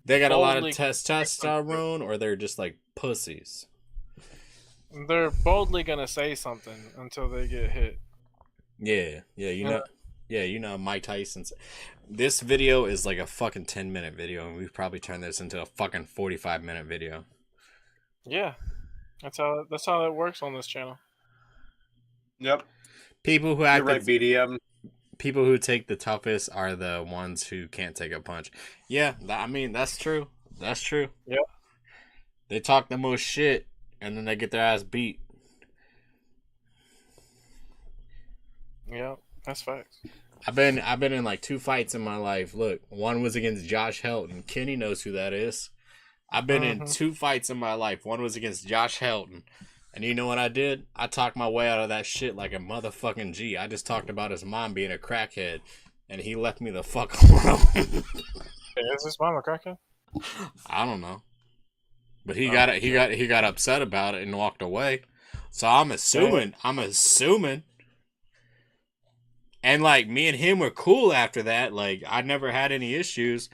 [SPEAKER 3] they got a lot of testosterone, or they're just like pussies?
[SPEAKER 5] They're boldly gonna say something until they get hit.
[SPEAKER 3] Yeah, you know Mike Tyson's. This video is like a fucking 10-minute video, and we've probably turned this into a fucking 45-minute video.
[SPEAKER 5] Yeah, that's how it works on this channel.
[SPEAKER 6] Yep.
[SPEAKER 3] People who act
[SPEAKER 6] right, BDM.
[SPEAKER 3] People who take the toughest are the ones who can't take a punch. Yeah, I mean, that's true. That's true.
[SPEAKER 5] Yep.
[SPEAKER 3] They talk the most shit, and then they get their ass beat.
[SPEAKER 5] Yeah, that's facts.
[SPEAKER 3] I've been in like 2 fights in my life. Look, one was against Josh Helton. Kenny knows who that is. I've been in 2 fights in my life. One was against Josh Helton. And you know what I did? I talked my way out of that shit like a motherfucking G. I just talked about his mom being a crackhead, and he left me the fuck alone.
[SPEAKER 5] Hey, is his mom a crackhead?
[SPEAKER 3] I don't know. But he got upset about it and walked away. So I'm assuming. And like me and him were cool after that. Like I never had any issues.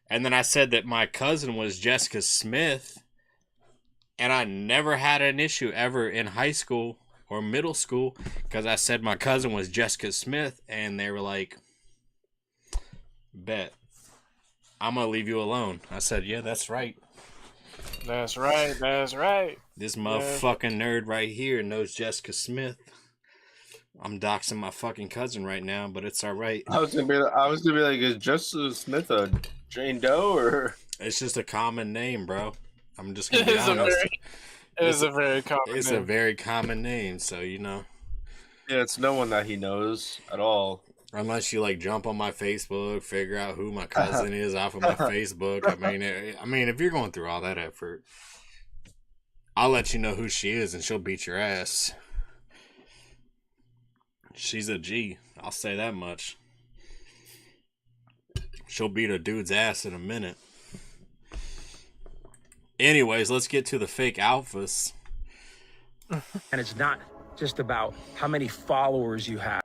[SPEAKER 3] And then I said that my cousin was Jessica Smith, and I never had an issue ever in high school or middle school because I said my cousin was Jessica Smith, and they were like, bet. I'm going to leave you alone. I said, yeah, that's right.
[SPEAKER 5] That's right. That's right.
[SPEAKER 3] This motherfucking nerd right here knows Jessica Smith. I'm doxing my fucking cousin right now, but it's all right.
[SPEAKER 6] I was gonna be like, is Jessica Smith a Jane Doe or?
[SPEAKER 3] It's just a common name, bro. I'm just gonna be honest.
[SPEAKER 5] It is a very common name.
[SPEAKER 3] It's a very common name, so
[SPEAKER 6] Yeah, it's no one that he knows at all.
[SPEAKER 3] Unless you like jump on my Facebook, figure out who my cousin is off of my Facebook. I mean, if you're going through all that effort, I'll let you know who she is, and she'll beat your ass. She's a G. I'll say that much. She'll beat a dude's ass in a minute. Anyways, let's get to the fake alphas.
[SPEAKER 16] And it's not just about how many followers you have.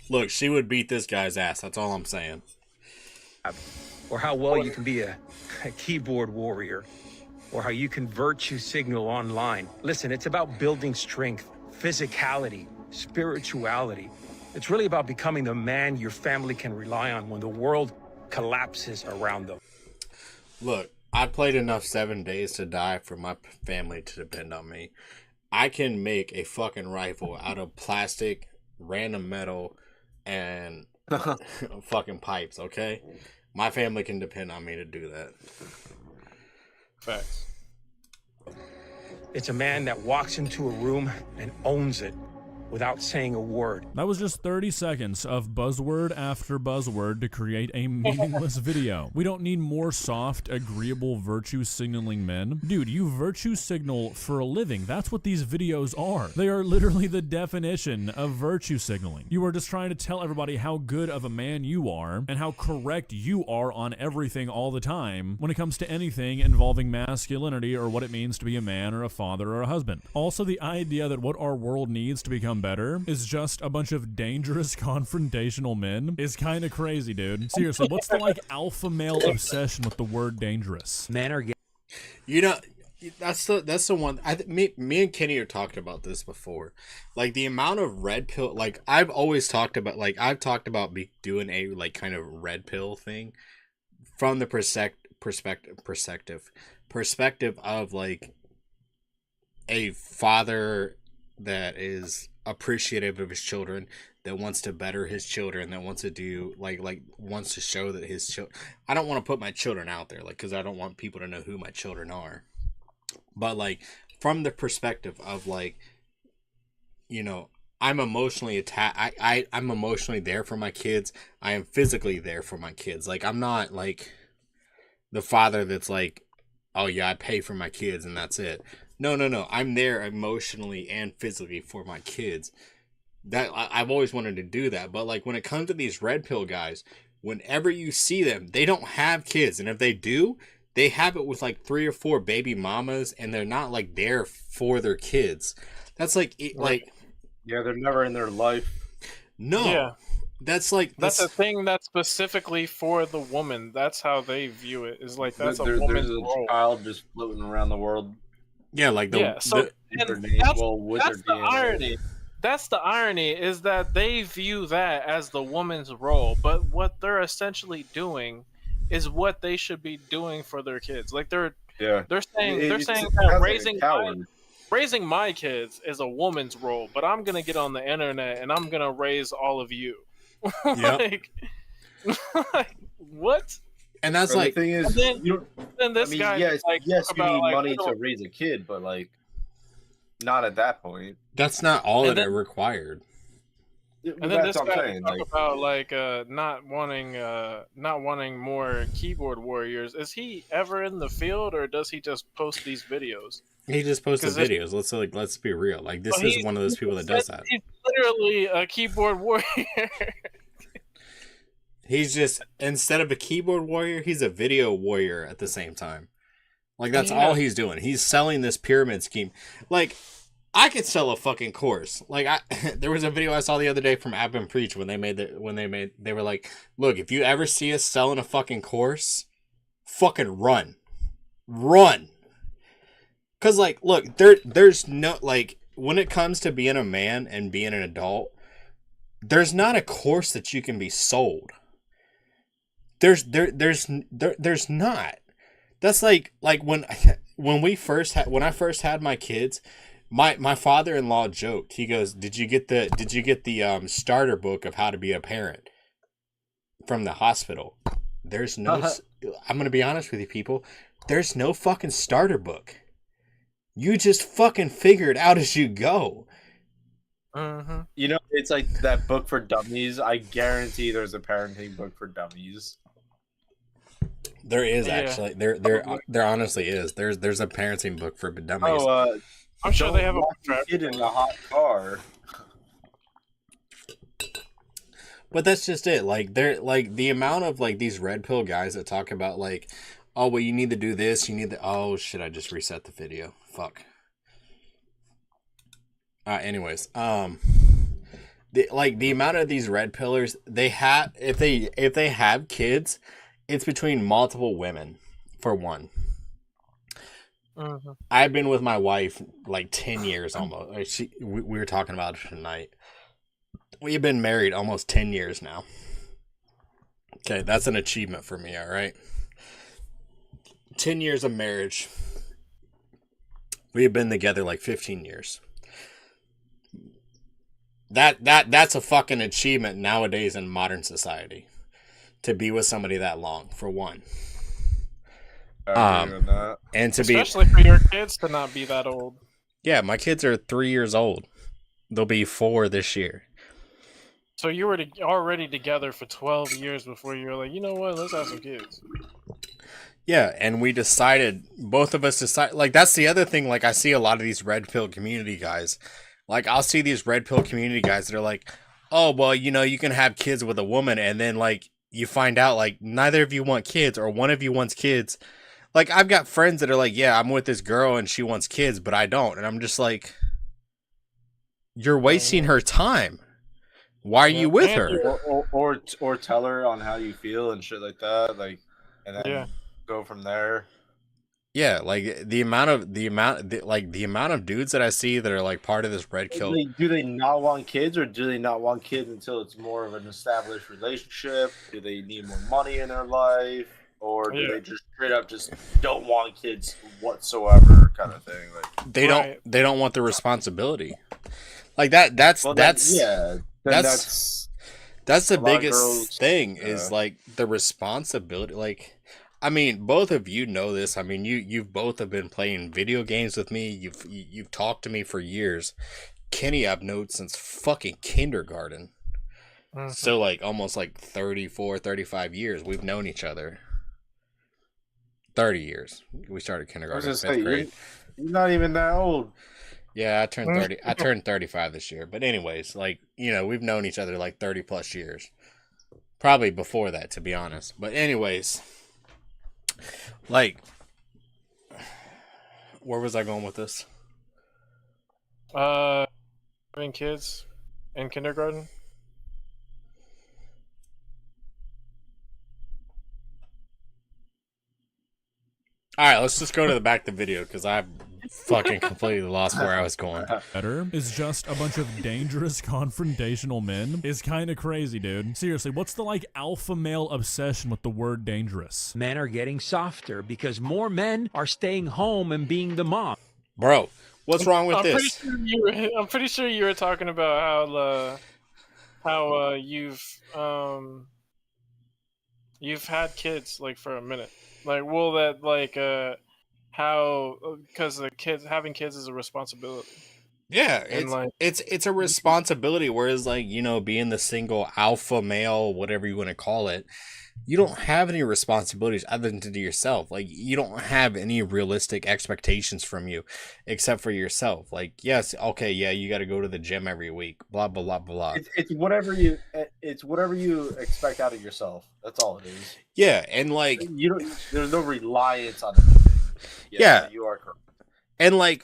[SPEAKER 3] Look, she would beat this guy's ass. That's all I'm saying.
[SPEAKER 16] Or how well you can be a keyboard warrior. Or how you can virtue signal online. Listen, it's about building strength, physicality, spirituality. It's really about becoming the man your family can rely on when the world collapses around them.
[SPEAKER 3] Look, I played enough 7 Days to Die for my family to depend on me. I can make a fucking rifle out of plastic, random metal, and fucking pipes, okay? My family can depend on me to do that.
[SPEAKER 5] Facts.
[SPEAKER 16] It's a man that walks into a room and owns it without saying a word.
[SPEAKER 15] That was just 30 seconds of buzzword after buzzword to create a meaningless video. We don't need more soft, agreeable virtue signaling men. Dude, you virtue signal for a living. That's what these videos are. They are literally the definition of virtue signaling. You are just trying to tell everybody how good of a man you are and how correct you are on everything all the time when it comes to anything involving masculinity or what it means to be a man or a father or a husband. Also, the idea that what our world needs to become better is just a bunch of dangerous confrontational men is kind of crazy, dude. Seriously, what's the like alpha male obsession with the word dangerous?
[SPEAKER 16] Men are
[SPEAKER 3] You know, that's the one. Me and Kenny are talking about this before. Like the amount of red pill. Like I've always talked about. Like I've talked about doing a like kind of red pill thing from the perspective of like a father that is appreciative of his children, that wants to better his children, that wants to do like wants to show that his children. I don't want to put my children out there, like, because I don't want people to know who my children are. But like from the perspective of like, you know, I'm emotionally attached. I'm emotionally there for my kids. I am physically there for my kids. Like I'm not like the father that's like, oh yeah, I pay for my kids and that's it. No. I'm there emotionally and physically for my kids. That I've always wanted to do that. But like when it comes to these red pill guys, whenever you see them, they don't have kids. And if they do, they have it with like 3 or 4 baby mamas, and they're not like there for their kids. That's like
[SPEAKER 6] yeah, they're never in their life.
[SPEAKER 3] No.
[SPEAKER 5] Yeah.
[SPEAKER 3] That's like
[SPEAKER 5] that's a thing that's specifically for the woman. That's how they view it. Is like that's a woman's
[SPEAKER 6] there's a
[SPEAKER 5] role.
[SPEAKER 6] child just floating around the world.
[SPEAKER 3] Yeah, like
[SPEAKER 5] that's the irony. That's the irony, is that they view that as the woman's role, but what they're essentially doing is what they should be doing for their kids. Like they're saying that raising my kids is a woman's role, but I'm gonna get on the internet and I'm gonna raise all of you. like what?
[SPEAKER 3] And that's
[SPEAKER 6] Bro,
[SPEAKER 3] like
[SPEAKER 6] the thing is,
[SPEAKER 5] then this guy
[SPEAKER 6] yes, you need
[SPEAKER 5] like,
[SPEAKER 6] money to raise a kid, but like not at that point.
[SPEAKER 3] That's not all that it required.
[SPEAKER 5] And then this guy talk about like not wanting more keyboard warriors. Is he ever in the field, or does he just post these videos?
[SPEAKER 3] He just posted videos. Let's be real. Like this is one of those people that does that.
[SPEAKER 5] He's literally a keyboard warrior.
[SPEAKER 3] He's just, instead of a keyboard warrior, he's a video warrior at the same time. Like that's all he's doing. He's selling this pyramid scheme. Like I could sell a fucking course. Like there was a video I saw the other day from App and Preach when they were like, look, if you ever see us selling a fucking course, fucking run. Cause like, look, there's no, like, when it comes to being a man and being an adult, there's not a course that you can be sold. There's not. That's like when I first had my kids, my father-in-law joked. He goes, "Did you get the starter book of how to be a parent from the hospital?" There's no. I'm gonna be honest with you, people. There's no fucking starter book. You just fucking figure it out as you go.
[SPEAKER 6] You know, it's like that book for dummies. I guarantee there's a parenting book for dummies.
[SPEAKER 3] There is actually. There honestly is. There's a parenting book for dummies.
[SPEAKER 6] Oh,
[SPEAKER 5] I'm sure they have a
[SPEAKER 6] kid in a hot car.
[SPEAKER 3] But that's just it. Like the amount of like these red pill guys that talk about like, oh well, you need to do this. You need to. Oh shit! I just reset the video. Fuck. Anyways, the amount of these red pillars they have, if they have kids, it's between multiple women, for one. I've been with my wife like 10 years almost. We were talking about it tonight. We've been married almost 10 years now. Okay, that's an achievement for me, all right? 10 years of marriage. We've been together like 15 years. That's a fucking achievement nowadays in modern society. To be with somebody that long, for one. And to
[SPEAKER 5] especially for your kids to not be that old.
[SPEAKER 3] Yeah, my kids are 3 years old. They'll be 4 this year.
[SPEAKER 5] So you were already together for 12 years before you were like, you know what, let's have some kids.
[SPEAKER 3] Yeah, and we decided, both of us decided, like, that's the other thing, like, I see a lot of these red pill community guys. Like, I'll see these red pill community guys that are like, oh, well, you know, you can have kids with a woman, and then, like, you find out, like, neither of you want kids, or one of you wants kids. Like, I've got friends that are like, yeah, I'm with this girl, and she wants kids, but I don't. And I'm just like, you're wasting her time. Why are you with her?
[SPEAKER 6] Or tell her on how you feel and shit like that, like, and then go from there.
[SPEAKER 3] Yeah, like the amount of dudes that I see that are like part of this red kill.
[SPEAKER 6] Do they not want kids, or do they not want kids until it's more of an established relationship? Do they need more money in their life, or do they just straight up just don't want kids whatsoever, kind of thing? Like
[SPEAKER 3] they don't want the responsibility. Like that's the biggest thing is like the responsibility. Like, I mean, both of you know this. I mean, you've both have been playing video games with me. You've talked to me for years. Kenny, I've known since fucking kindergarten. So like almost like 34, 35 years we've known each other. 30 years. We started kindergarten in 5th grade.
[SPEAKER 6] You're not even that old.
[SPEAKER 3] Yeah, I turned 30. I turned 35 this year. But anyways, like, you know, we've known each other like 30 plus years. Probably before that, to be honest. But anyways, like, where was I going with this?
[SPEAKER 5] Having kids in kindergarten.
[SPEAKER 3] All right, let's just go to the back of the video because I fucking completely lost where I was going.
[SPEAKER 15] Better is just a bunch of dangerous confrontational men is kind of crazy, dude. Seriously, what's the like alpha male obsession with the word dangerous?
[SPEAKER 16] Men are getting softer because more men are staying home and being the mom.
[SPEAKER 3] Bro, what's wrong with this?
[SPEAKER 5] I'm pretty sure you were talking about how you've had kids like for a minute. Like, well, that like how because having kids is a responsibility.
[SPEAKER 3] Yeah,
[SPEAKER 5] and
[SPEAKER 3] it's a responsibility. Whereas, like, you know, being the single alpha male, whatever you want to call it, you don't have any responsibilities other than to yourself. Like, you don't have any realistic expectations from you except for yourself. Like, yes, okay, yeah, you got to go to the gym every week. Blah blah blah blah.
[SPEAKER 6] It's whatever you expect out of yourself. That's all it is.
[SPEAKER 3] Yeah, and like
[SPEAKER 6] there's no reliance on anything.
[SPEAKER 3] Yeah,
[SPEAKER 6] you are correct.
[SPEAKER 3] And like,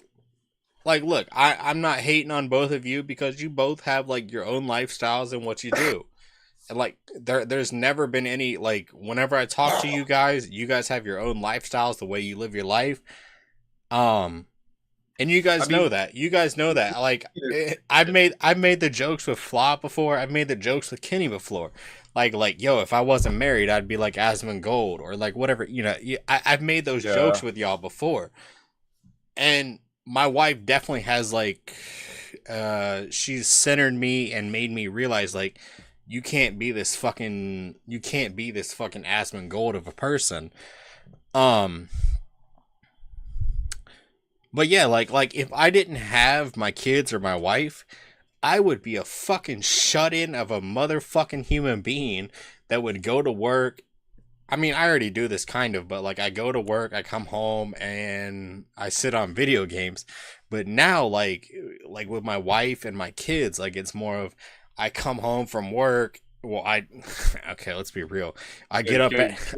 [SPEAKER 3] look, I'm not hating on both of you because you both have like your own lifestyles and what you do. And like there's never been any like whenever I talk to you guys have your own lifestyles, the way you live your life. And you guys know that. You guys know that. Like, I've made the jokes with Flaw before. I've made the jokes with Kenny before. Like, yo, if I wasn't married, I'd be like Asmongold or like whatever. You know, I've made those jokes with y'all before. And my wife definitely has like, she's centered me and made me realize like, you can't be this fucking Asmongold of a person. But yeah, like if I didn't have my kids or my wife, I would be a fucking shut-in of a motherfucking human being that would go to work. I mean, I already do this kind of, but like I go to work, I come home and I sit on video games. But now like with my wife and my kids, like it's more of I come home from work. Well, okay, let's be real. I get up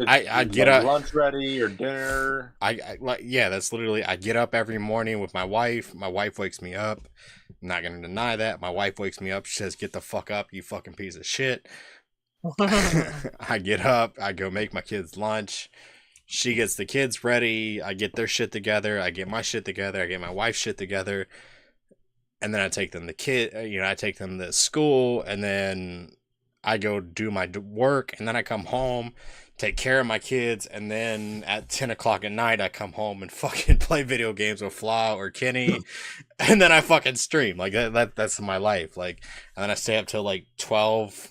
[SPEAKER 3] I get up
[SPEAKER 6] lunch ready or dinner.
[SPEAKER 3] I like yeah, that's literally I get up every morning with my wife. My wife wakes me up. I'm not gonna deny that. My wife wakes me up. She says, "Get the fuck up, you fucking piece of shit." I get up. I go make my kids lunch. She gets the kids ready. I get their shit together. I get my shit together. I get my wife's shit together, and then I take them I take them to school, and then I go do my work, and then I come home, take care of my kids, and then at 10 o'clock at night, I come home and fucking play video games with Flaw or Kenny, and then I fucking stream. Like, that's my life. Like, and then I stay up till like 12,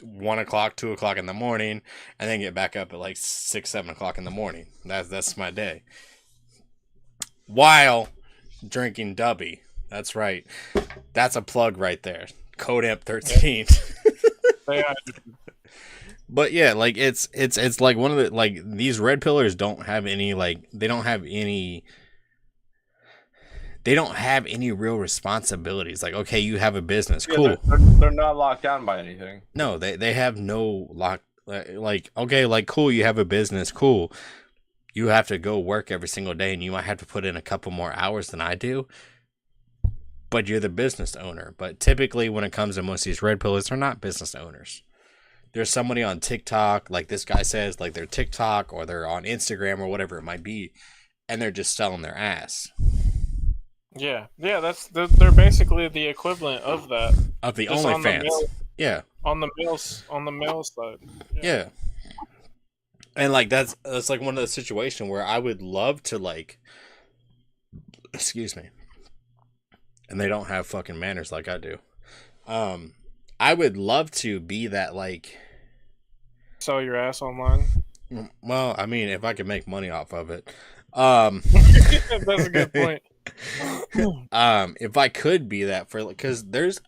[SPEAKER 3] 1 o'clock, 2 o'clock in the morning, and then get back up at like 6, 7 o'clock in the morning. That's my day. While drinking Dubby. That's right. That's a plug right there. Code Amp 13. But yeah, like it's like one of the like these red pillars don't have any they don't have any real responsibilities. Like, okay, you have a business, cool.
[SPEAKER 6] They're not locked down by anything.
[SPEAKER 3] No, they have no like okay, like cool, you have a business, cool. You have to go work every single day, and you might have to put in a couple more hours than I do. But you're the business owner. But typically when it comes to most of these red pillars, they're not business owners. There's somebody on TikTok, like this guy says, like they're TikTok or they're on Instagram or whatever it might be, and they're just selling their ass.
[SPEAKER 5] Yeah, they're basically the equivalent of that.
[SPEAKER 3] Of the OnlyFans. Yeah.
[SPEAKER 5] On the male side.
[SPEAKER 3] Yeah. And like that's like one of the situations where I would love to like, excuse me. And they don't have fucking manners like I do. I would love to be that like
[SPEAKER 5] sell your ass online.
[SPEAKER 3] Well, I mean, if I could make money off of it.
[SPEAKER 5] That's a good point.
[SPEAKER 3] If I could be that for because there's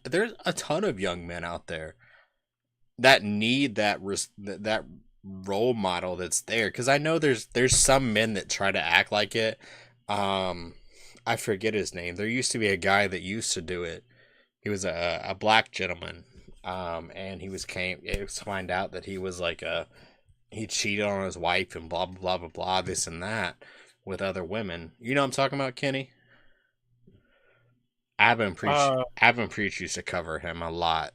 [SPEAKER 3] a ton of young men out there that need that role model that's there. Because I know there's some men that try to act like it. I forget his name. There used to be a guy that used to do it. He was a black gentleman, and it was find out that he was like he cheated on his wife and blah blah blah blah blah this and that with other women. You know what I'm talking about, Kenny? Avon Preach used to cover him a lot.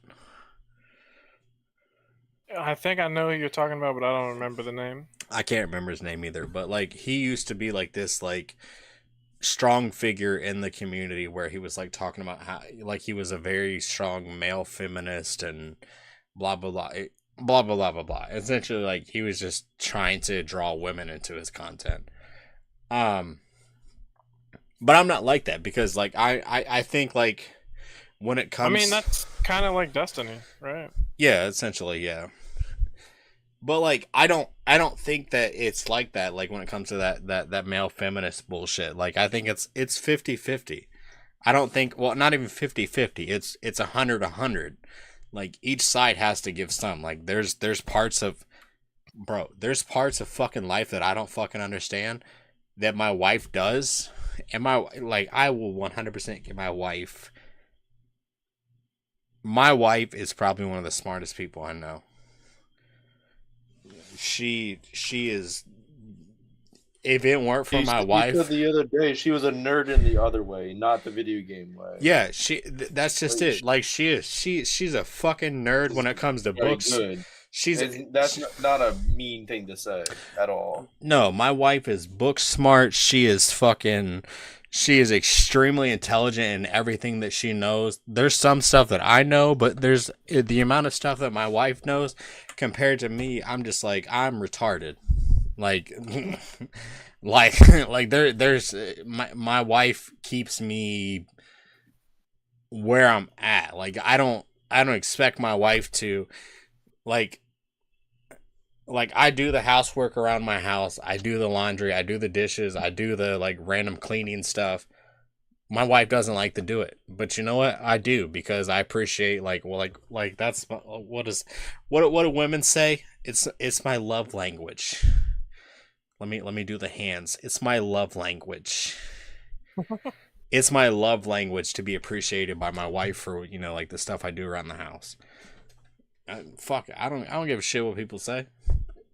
[SPEAKER 5] I think I know who you're talking about, but I don't remember the name.
[SPEAKER 3] I can't remember his name either, but like he used to be like this like strong figure in the community where he was like talking about how like he was a very strong male feminist and blah blah blah blah blah blah blah blah. Essentially, like he was just trying to draw women into his content. But I'm not like that because like I think like when it comes,
[SPEAKER 5] I mean that's kind of like Destiny, right?
[SPEAKER 3] Yeah, essentially, yeah. But like I don't think that it's like that like when it comes to that male feminist bullshit. Like I think it's 50-50. I don't think not even 50-50. It's 100-100. Like each side has to give some. Like there's parts of fucking life that I don't fucking understand that my wife does. And I will 100% give my wife. My wife is probably one of the smartest people I know. She is. If it weren't for my wife,
[SPEAKER 6] you said the other day she was a nerd in the other way, not the video game way.
[SPEAKER 3] Yeah, that's just it. Like she's a fucking nerd when it comes to books.
[SPEAKER 6] Good. That's not a mean thing to say at all.
[SPEAKER 3] No, my wife is book smart. She is fucking. She is extremely intelligent in everything that she knows. There's some stuff that I know, but there's the amount of stuff that my wife knows compared to me. I'm just like, I'm retarded. Like, there's my wife keeps me where I'm at. Like, I don't expect my wife to like I do the housework around my house. I do the laundry. I do the dishes. I do the like random cleaning stuff. My wife doesn't like to do it, but you know what? I do because I appreciate that's what do women say? It's my love language. Let me do the hands. It's my love language. It's my love language to be appreciated by my wife for, you know, like the stuff I do around the house. Fuck, I don't give a shit what people say.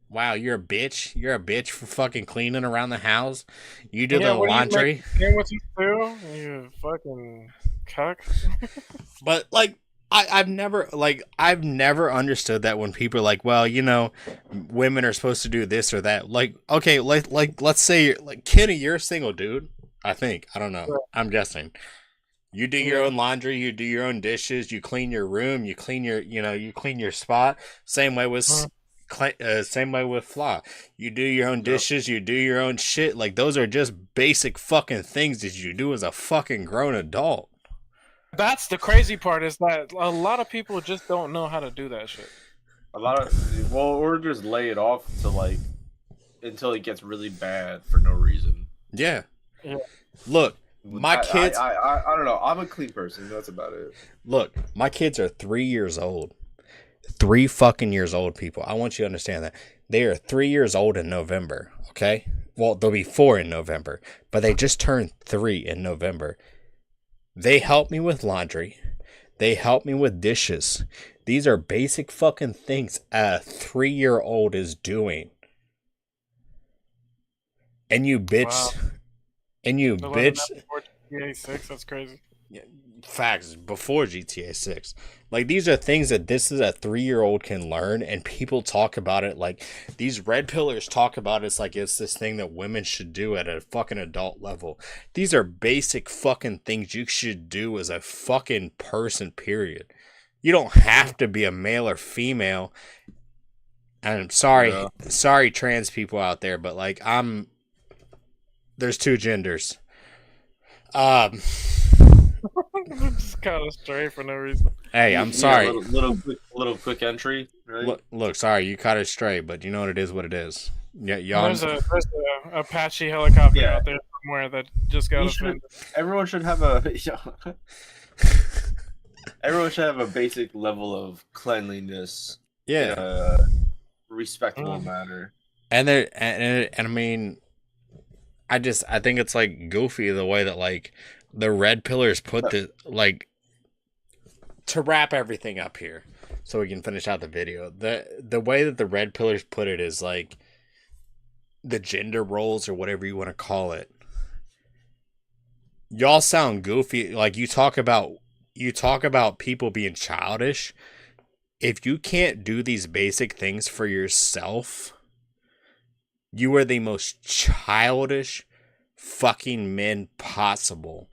[SPEAKER 3] Wow, you're a bitch. You're a bitch for fucking cleaning around the house. You do the laundry.
[SPEAKER 5] Sandwiches too? You fucking cuck.
[SPEAKER 3] But like, I've never understood that when people are like, well, you know, women are supposed to do this or that. Like, okay, let's say like Kenny, you're a single dude. I think. I don't know. Yeah. I'm guessing. You do your own laundry, you do your own dishes, you clean your room, you clean your spot. Same way with Flaw. You do your own dishes, you do your own shit. Like, those are just basic fucking things that you do as a fucking grown adult.
[SPEAKER 5] That's the crazy part, is that a lot of people just don't know how to do that shit.
[SPEAKER 6] Or just lay it off to like until it gets really bad for no reason.
[SPEAKER 3] Yeah. Look, my kids.
[SPEAKER 6] I don't know. I'm a clean person. That's about it.
[SPEAKER 3] Look, my kids are 3 years old. 3 fucking years old, people. I want you to understand that. They are 3 years old in November, okay? Well, they'll be 4 in November, but they just turned 3 in November. They help me with laundry. They help me with dishes. These are basic fucking things a 3-year-old is doing. And you bitch. Wow. And you bitch.
[SPEAKER 5] Before GTA 6, that's crazy.
[SPEAKER 3] Yeah, facts, before GTA 6. Like, these are things that this is a 3-year-old can learn, and people talk about it like these red pillars talk about it. It's like it's this thing that women should do at a fucking adult level. These are basic fucking things you should do as a fucking person, period. You don't have to be a male or female. And I'm sorry trans people out there, but like there's 2 genders.
[SPEAKER 5] Just kind of stray for no reason.
[SPEAKER 3] Hey, I'm sorry.
[SPEAKER 6] Little quick entry. Right?
[SPEAKER 3] Look, sorry, you caught it straight, but you know what it is. What it is. Yeah, y'all.
[SPEAKER 5] There's a Apache helicopter out there somewhere that just got offended.
[SPEAKER 6] Everyone should have a. Everyone should have a basic level of cleanliness.
[SPEAKER 3] Yeah.
[SPEAKER 6] In a respectable manner.
[SPEAKER 3] And I mean, I think it's like goofy the way that like the red pillars put the like to wrap everything up here so we can finish out the video. The way that the red pillars put it is like the gender roles or whatever you want to call it. Y'all sound goofy. Like you talk about people being childish. If you can't do these basic things for yourself, you are the most childish fucking men possible.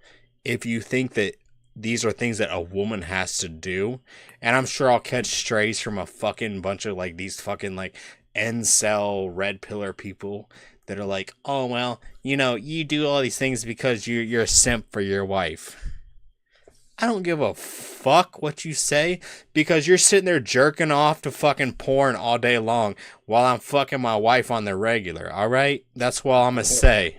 [SPEAKER 3] If you think that these are things that a woman has to do, and I'm sure I'll catch strays from a fucking bunch of like these fucking like incel red pillar people that are like, oh well, you know, you do all these things because you're a simp for your wife. I don't give a fuck what you say, because you're sitting there jerking off to fucking porn all day long while I'm fucking my wife on the regular, alright? That's what I'm gonna say.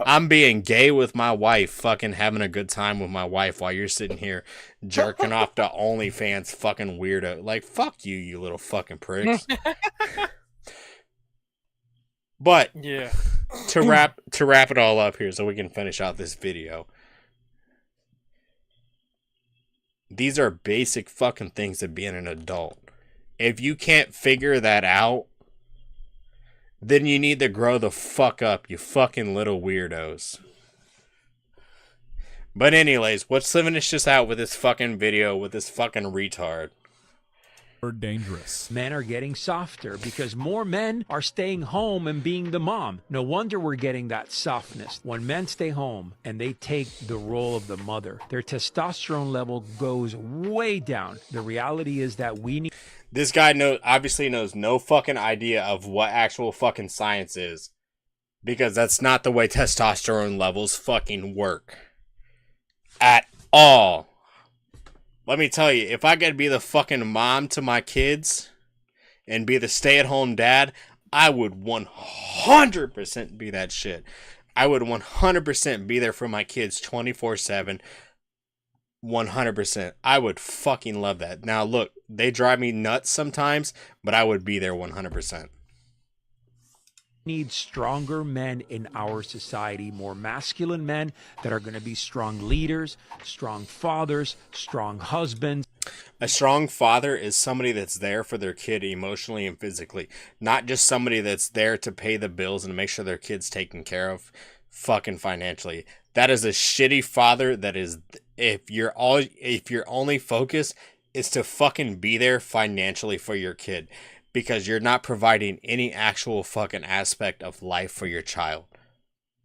[SPEAKER 3] I'm being gay with my wife, fucking having a good time with my wife while you're sitting here jerking off to OnlyFans, fucking weirdo. Like, fuck you, you little fucking pricks. But,
[SPEAKER 5] yeah,
[SPEAKER 3] to wrap it all up here so we can finish out this video. These are basic fucking things of being an adult. If you can't figure that out, then you need to grow the fuck up, you fucking little weirdos. But anyways, let's finish this out with this fucking video with this fucking retard.
[SPEAKER 15] dangerous.
[SPEAKER 14] Men are getting softer because more men are staying home and being the mom. No wonder we're getting that softness. When men stay home and they take the role of the mother, their testosterone level goes way down. The reality is that we need...
[SPEAKER 3] This guy obviously knows no fucking idea of what actual fucking science is. Because that's not the way testosterone levels fucking work. At all. Let me tell you, if I could be the fucking mom to my kids and be the stay-at-home dad, I would 100% be that shit. I would 100% be there for my kids 24/7. 100%. I would fucking love that. Now, look, they drive me nuts sometimes, but I would be there 100%.
[SPEAKER 14] Need stronger men in our society, more masculine men that are going to be strong leaders, strong fathers, strong husbands.
[SPEAKER 3] A strong father is somebody that's there for their kid emotionally and physically, not just somebody that's there to pay the bills and make sure their kid's taken care of fucking financially. That is a shitty father. That is, if your only focus is to fucking be there financially for your kid, because you're not providing any actual fucking aspect of life for your child.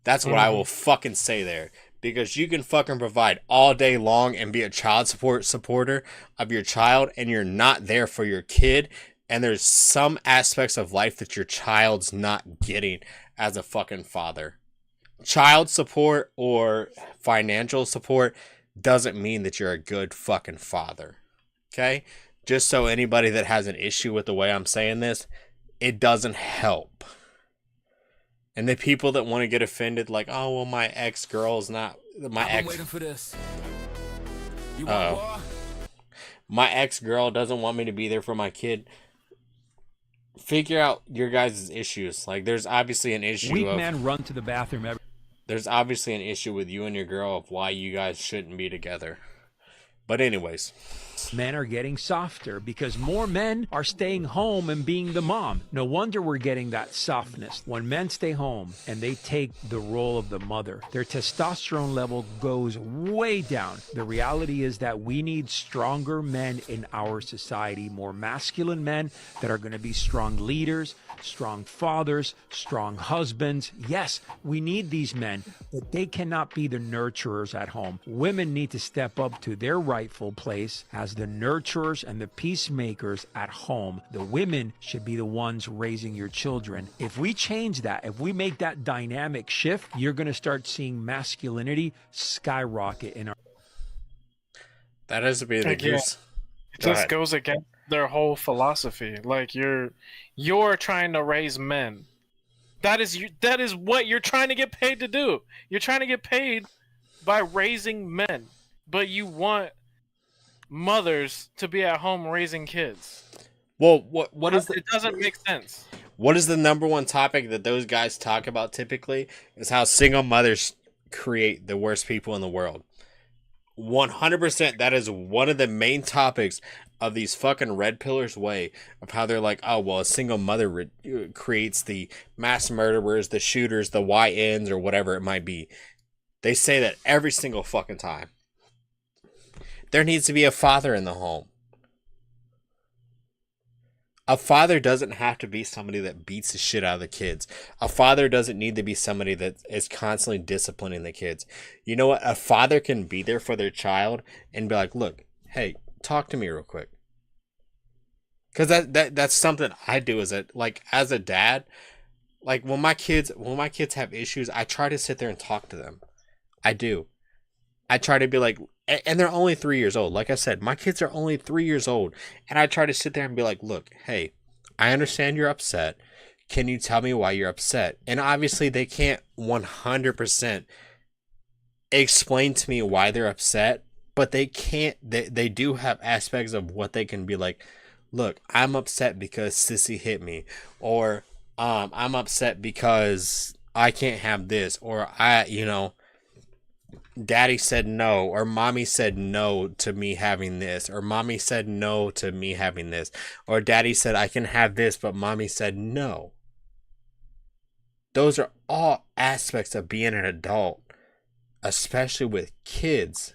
[SPEAKER 3] That's what I will fucking say there. Because you can fucking provide all day long and be a child supporter of your child, and you're not there for your kid. And there's some aspects of life that your child's not getting as a fucking father. Child support or financial support doesn't mean that you're a good fucking father. Okay? Just so anybody that has an issue with the way I'm saying this, it doesn't help. And the people that want to get offended, like, oh, well, my ex-girl's not...
[SPEAKER 13] I'm waiting for this.
[SPEAKER 3] My ex-girl doesn't want me to be there for my kid. Figure out your guys' issues. Like, there's obviously an issue
[SPEAKER 14] Weak men run to the bathroom every...
[SPEAKER 3] There's obviously an issue with you and your girl of why you guys shouldn't be together. But anyways...
[SPEAKER 14] Men are getting softer because more men are staying home and being the mom. No wonder we're getting that softness. When men stay home and they take the role of the mother, their testosterone level goes way down. The reality is that we need stronger men in our society, more masculine men that are going to be strong leaders, strong fathers, strong husbands. Yes, we need these men, but they cannot be the nurturers at home. Women need to step up to their rightful place as the nurturers and the peacemakers at home. The women should be the ones raising your children. If we change that, if we make that dynamic shift, you're going to start seeing masculinity skyrocket in our...
[SPEAKER 3] That has to be the case.
[SPEAKER 5] It just goes against their whole philosophy. Like, you're trying to raise men. That is what you're trying to get paid to do. You're trying to get paid by raising men, but you want mothers to be at home raising kids.
[SPEAKER 3] Well, what is
[SPEAKER 5] it doesn't make sense.
[SPEAKER 3] What is the number one topic that those guys talk about typically is how single mothers create the worst people in the world. 100%, that is one of the main topics of these fucking red pillars way of how they're like, oh, well, a single mother creates the mass murderers, the shooters, the YNs, or whatever it might be. They say that every single fucking time. There needs to be a father in the home. A father doesn't have to be somebody that beats the shit out of the kids. A father doesn't need to be somebody that is constantly disciplining the kids. You know what? A father can be there for their child and be like, look, hey, talk to me real quick. Because that's something I do as a dad. Like when my kids have issues, I try to sit there and talk to them. I do. I try to be like, and they're only 3 years old. Like I said, my kids are only 3 years old. And I try to sit there and be like, look, hey, I understand you're upset. Can you tell me why you're upset? And obviously they can't 100% explain to me why they're upset. But they can't, they do have aspects of what they can be like, look, I'm upset because Sissy hit me. Or I'm upset because I can't have this. Or Daddy said no, or mommy said no to me having this, or mommy said no to me having this, or daddy said I can have this, but mommy said no. Those are all aspects of being an adult, especially with kids,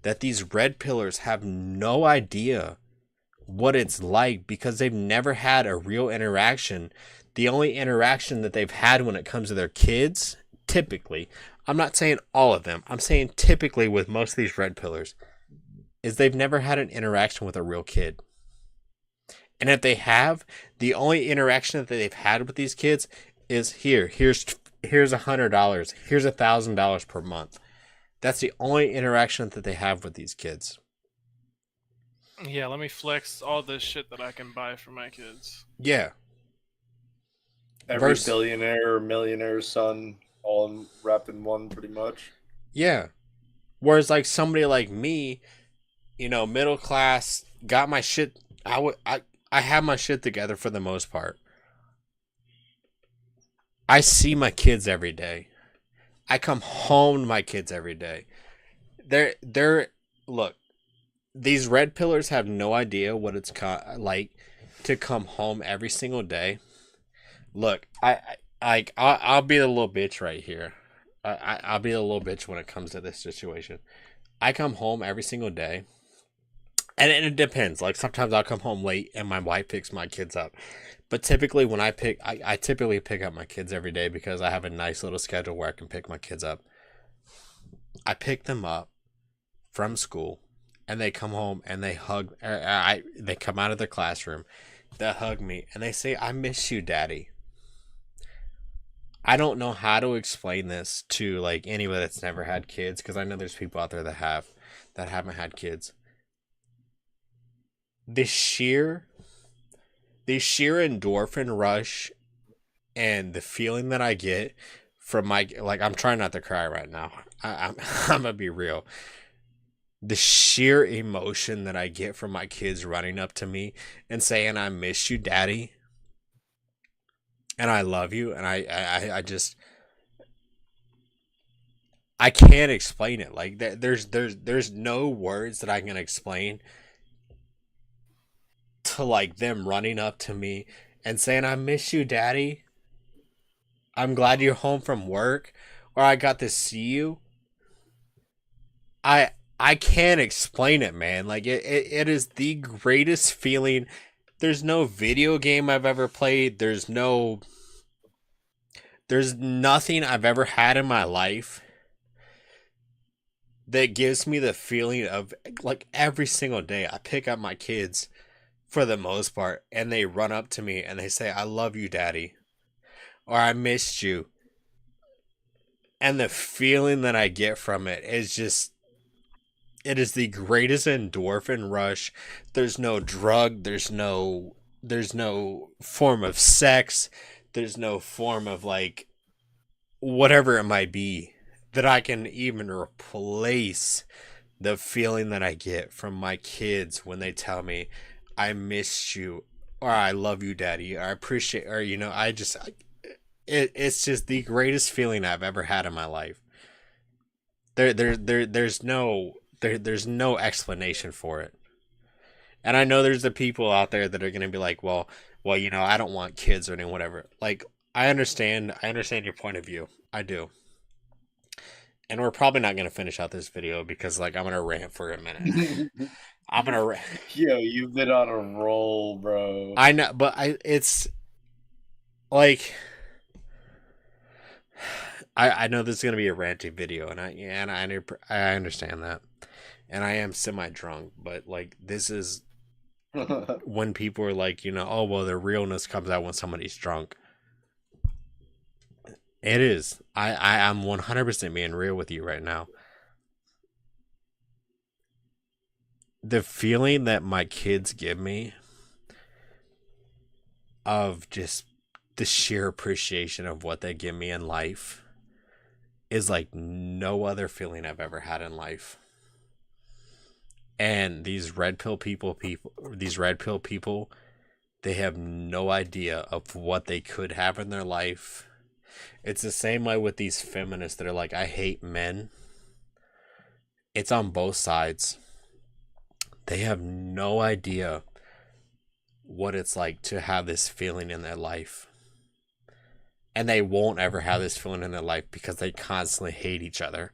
[SPEAKER 3] that these red pillars have no idea what it's like because they've never had a real interaction. The only interaction that they've had when it comes to their kids, typically, I'm not saying all of them, I'm saying typically with most of these red pillars, is they've never had an interaction with a real kid. And if they have, the only interaction that they've had with these kids is here's $100, here's $1,000 per month. That's the only interaction that they have with these kids.
[SPEAKER 5] Yeah, let me flex all this shit that I can buy for my kids.
[SPEAKER 3] Yeah.
[SPEAKER 6] Every billionaire or millionaire's son all wrapped in one, pretty much.
[SPEAKER 3] Yeah. Whereas like somebody like me, you know, middle class, got my shit. I have my shit together for the most part. I see my kids every day. I come home to my kids every day. Look, these red pillars have no idea what it's like to come home every single day. Look, I'll be the little bitch right here. I'll be the little bitch when it comes to this situation. I come home every single day, and it depends. Like sometimes I'll come home late and my wife picks my kids up. But typically when I typically pick up my kids every day because I have a nice little schedule where I can pick my kids up. I pick them up from school and they come home and they hug. They come out of their classroom, they hug me and they say, "I miss you, Daddy." I don't know how to explain this to like anybody that's never had kids, because I know there's people out there that haven't had kids. The sheer endorphin rush and the feeling that I get from my, like, I'm trying not to cry right now. I'm gonna be real. The sheer emotion that I get from my kids running up to me and saying, "I miss you, Daddy, and I love you," and I just, I can't explain it. Like there's no words that I can explain to like them running up to me and saying, "I miss you, Daddy. I'm glad you're home from work," or "I got to see you." I can't explain it, man. Like it is the greatest feeling. There's no video game I've ever played. There's nothing I've ever had in my life that gives me the feeling of, like, every single day I pick up my kids for the most part and they run up to me and they say, "I love you, Daddy," or "I missed you." And the feeling that I get from it is just, it is the greatest endorphin rush. There's no drug, there's no form of sex, there's no form of like whatever it might be that I can even replace the feeling that I get from my kids when they tell me, "I miss you," or "I love you, Daddy," or "I appreciate," or, you know, it's just the greatest feeling I've ever had in my life. There's no explanation for it. And I know there's the people out there that are going to be like, well, you know, I don't want kids or anything, whatever. Like, I understand your point of view. I do. And we're probably not going to finish out this video because, like, I'm going to rant for a minute. I'm going to
[SPEAKER 6] Yo, you've been on a roll, bro.
[SPEAKER 3] I know, but it's like, I know this is going to be a ranting video, and I understand that. And I am semi-drunk, but, like, this is when people are like, you know, "Oh, well, the realness comes out when somebody's drunk." It is. I'm 100% being real with you right now. The feeling that my kids give me of just the sheer appreciation of what they give me in life is like no other feeling I've ever had in life. And these red pill people, they have no idea of what they could have in their life. It's the same way with these feminists that are like, "I hate men." It's on both sides. They have no idea what it's like to have this feeling in their life. And they won't ever have this feeling in their life because they constantly hate each other.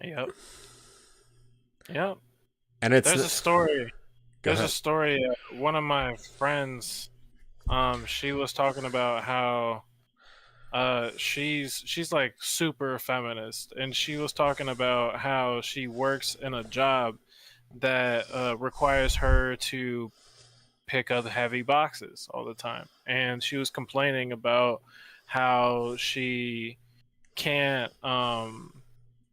[SPEAKER 5] Yep. Yep.
[SPEAKER 3] And it's
[SPEAKER 5] There's a story There's a
[SPEAKER 3] ahead.
[SPEAKER 5] story. One of my friends, she was talking about how she's like super feminist, and she was talking about how she works in a job that requires her to pick up heavy boxes all the time, and she was complaining about how she can't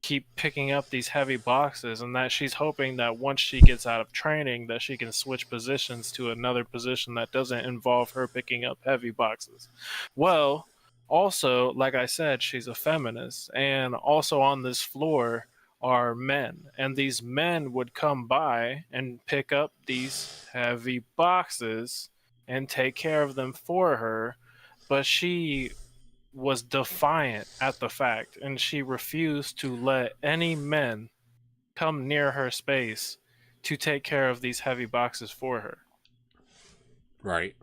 [SPEAKER 5] keep picking up these heavy boxes, and that she's hoping that once she gets out of training that she can switch positions to another position that doesn't involve her picking up heavy boxes. Well, also, like I said, she's a feminist, and also on this floor are men, and these men would come by and pick up these heavy boxes and take care of them for her, but she was defiant at the fact, and she refused to let any men come near her space to take care of these heavy boxes for her.
[SPEAKER 3] Right.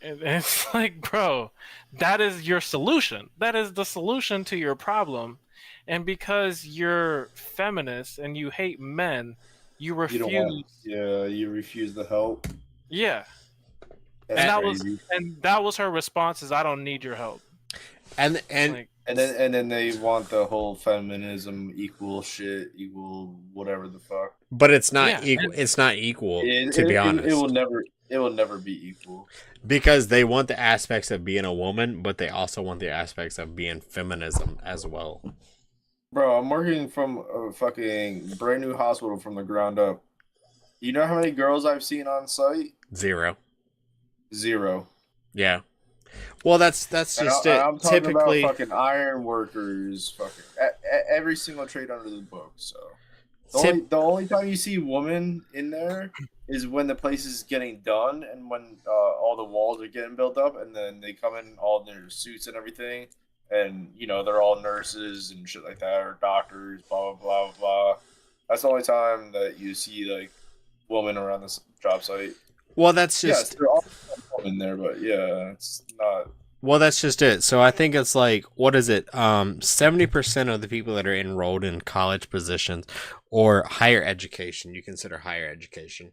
[SPEAKER 5] And it's like, bro, that is your solution. That is the solution to your problem. And because you're feminist and you hate men, you
[SPEAKER 6] You
[SPEAKER 5] refuse.
[SPEAKER 6] don't want, yeah, you refuse the help.
[SPEAKER 5] Yeah.
[SPEAKER 6] That's
[SPEAKER 5] And
[SPEAKER 6] crazy.
[SPEAKER 5] that was her response: is I don't need your help.
[SPEAKER 3] And
[SPEAKER 5] Like,
[SPEAKER 6] and then they want the whole feminism equal shit, equal whatever the fuck.
[SPEAKER 3] but it's not
[SPEAKER 5] Yeah,
[SPEAKER 3] equal.
[SPEAKER 5] and-
[SPEAKER 3] It's not equal, to be honest.
[SPEAKER 6] It will never be equal.
[SPEAKER 3] Because they want the aspects of being a woman, but they also want the aspects of being feminism as well.
[SPEAKER 6] Bro, I'm working from a fucking brand new hospital from the ground up. You know how many girls I've seen on site?
[SPEAKER 3] 0.
[SPEAKER 6] 0.
[SPEAKER 3] Yeah. Well, that's just it.
[SPEAKER 6] I'm talking
[SPEAKER 3] Typically,
[SPEAKER 6] about fucking iron workers, fucking every single trade under the book. So the only time you see women in there is when the place is getting done and when all the walls are getting built up, and then they come in all in their suits and everything, and you know they're all nurses and shit like that, or doctors, blah blah blah blah. That's the only time that you see like women around this job site.
[SPEAKER 3] well, that's just
[SPEAKER 6] Yes, there are women there, but yeah, it's not.
[SPEAKER 3] Well, that's just it. So I think it's like, what is it? 70% of the people that are enrolled in college positions or higher education, you consider higher education,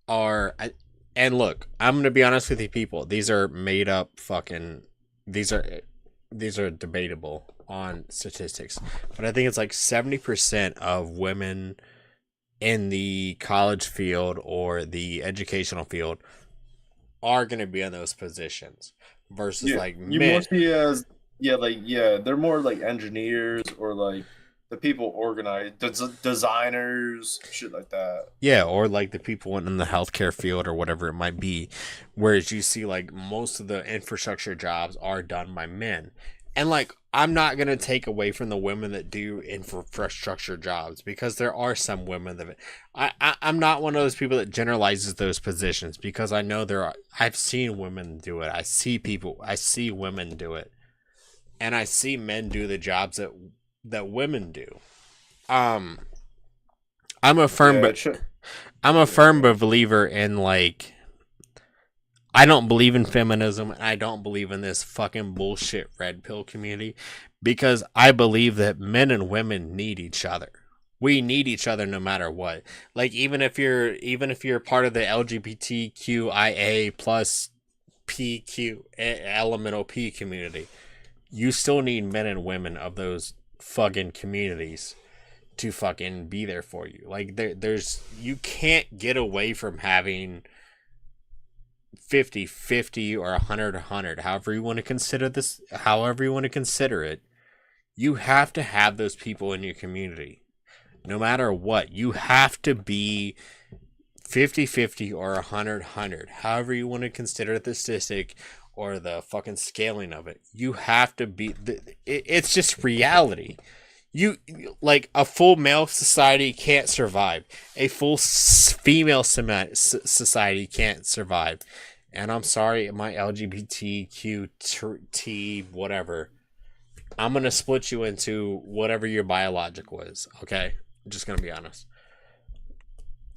[SPEAKER 3] and look, I'm going to be honest with you people. These are made up fucking, these are debatable on statistics, but I think it's like 70% of women in the college field or the educational field are going to be in those positions. Versus like
[SPEAKER 6] you
[SPEAKER 3] men.
[SPEAKER 6] mostly as they're more like engineers or like the people organize designers, shit like that.
[SPEAKER 3] Yeah, or like the people in the healthcare field or whatever it might be. Whereas you see like most of the infrastructure jobs are done by men. And like I'm not gonna take away from the women that do infrastructure jobs, because there are some women that I'm not one of those people that generalizes those positions, because I know I've seen women do it. I see women do it, and I see men do the jobs that women do. I'm a firm believer in like, I don't believe in feminism, and I don't believe in this fucking bullshit red pill community, because I believe that men and women need each other. We need each other no matter what. Like even if you're part of the LGBTQIA plus PQ elemental P community, you still need men and women of those fucking communities to fucking be there for you. Like there's you can't get away from having 50-50 or 100-100, however you want to consider this, however you want to consider it. You have to have those people in your community. No matter what, you have to be 50-50 or 100-100, however you want to consider the statistic or the fucking scaling of it. You have to be, it's just reality. You like a full male society can't survive. A full female society can't survive. And I'm sorry, my LGBTQT whatever. I'm gonna split you into whatever your biological is. Okay, I'm just gonna be honest.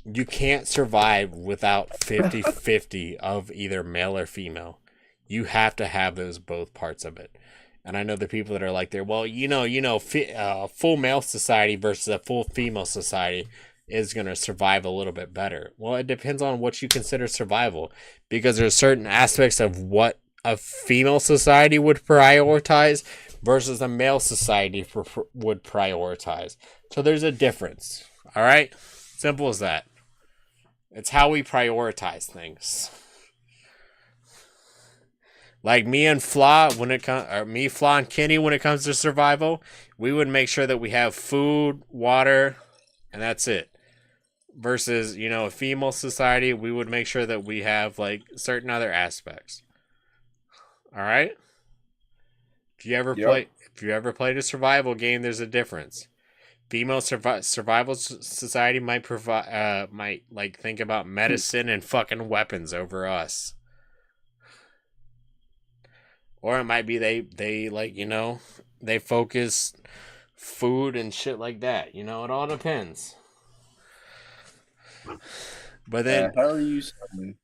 [SPEAKER 3] You can't survive without 50-50 of either male or female. You have to have those both parts of it. And I know the people that are like, well, full male society versus a full female society. is going to survive a little bit better. Well, it depends on what you consider survival, because there's certain aspects of what a female society would prioritize versus a male society would prioritize. So there's a difference. All right? Simple as that. It's how we prioritize things. Like me and Flaw, Flaw and Kenny, when it comes to survival, we would make sure that we have food, water, and that's it. Versus, a female society, we would make sure that we have like certain other aspects. All right. If you ever played a survival game, there's a difference. Female survival society might think about medicine and fucking weapons over us. Or it might be they focus food and shit like that. It all depends. But then
[SPEAKER 6] how are you sounding?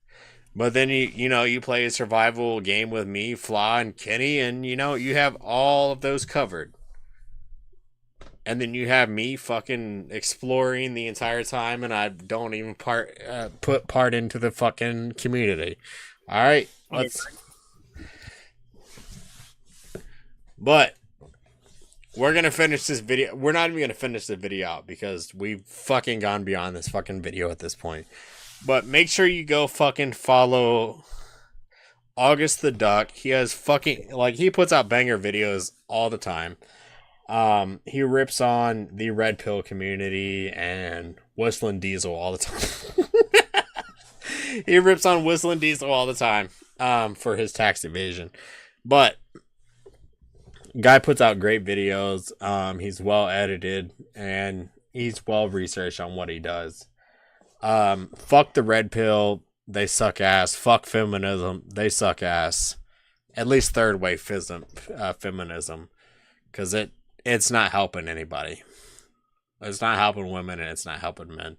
[SPEAKER 3] But then you play a survival game with me, Flaw, and Kenny, and you have all of those covered. And then you have me fucking exploring the entire time, and I don't even put part into the fucking community. All right, But we're gonna finish this video. We're not even gonna finish the video out because we've fucking gone beyond this fucking video at this point. But make sure you go fucking follow August the Duck. He has he puts out banger videos all the time. He rips on the Red Pill community and Whistling Diesel all the time. He rips on Whistling Diesel all the time for his tax evasion. But guy puts out great videos. He's well edited and he's well researched on what he does. Fuck the Red Pill, they suck ass. Fuck feminism, they suck ass. At least third wave feminism, because it's not helping anybody. It's not helping women and it's not helping men.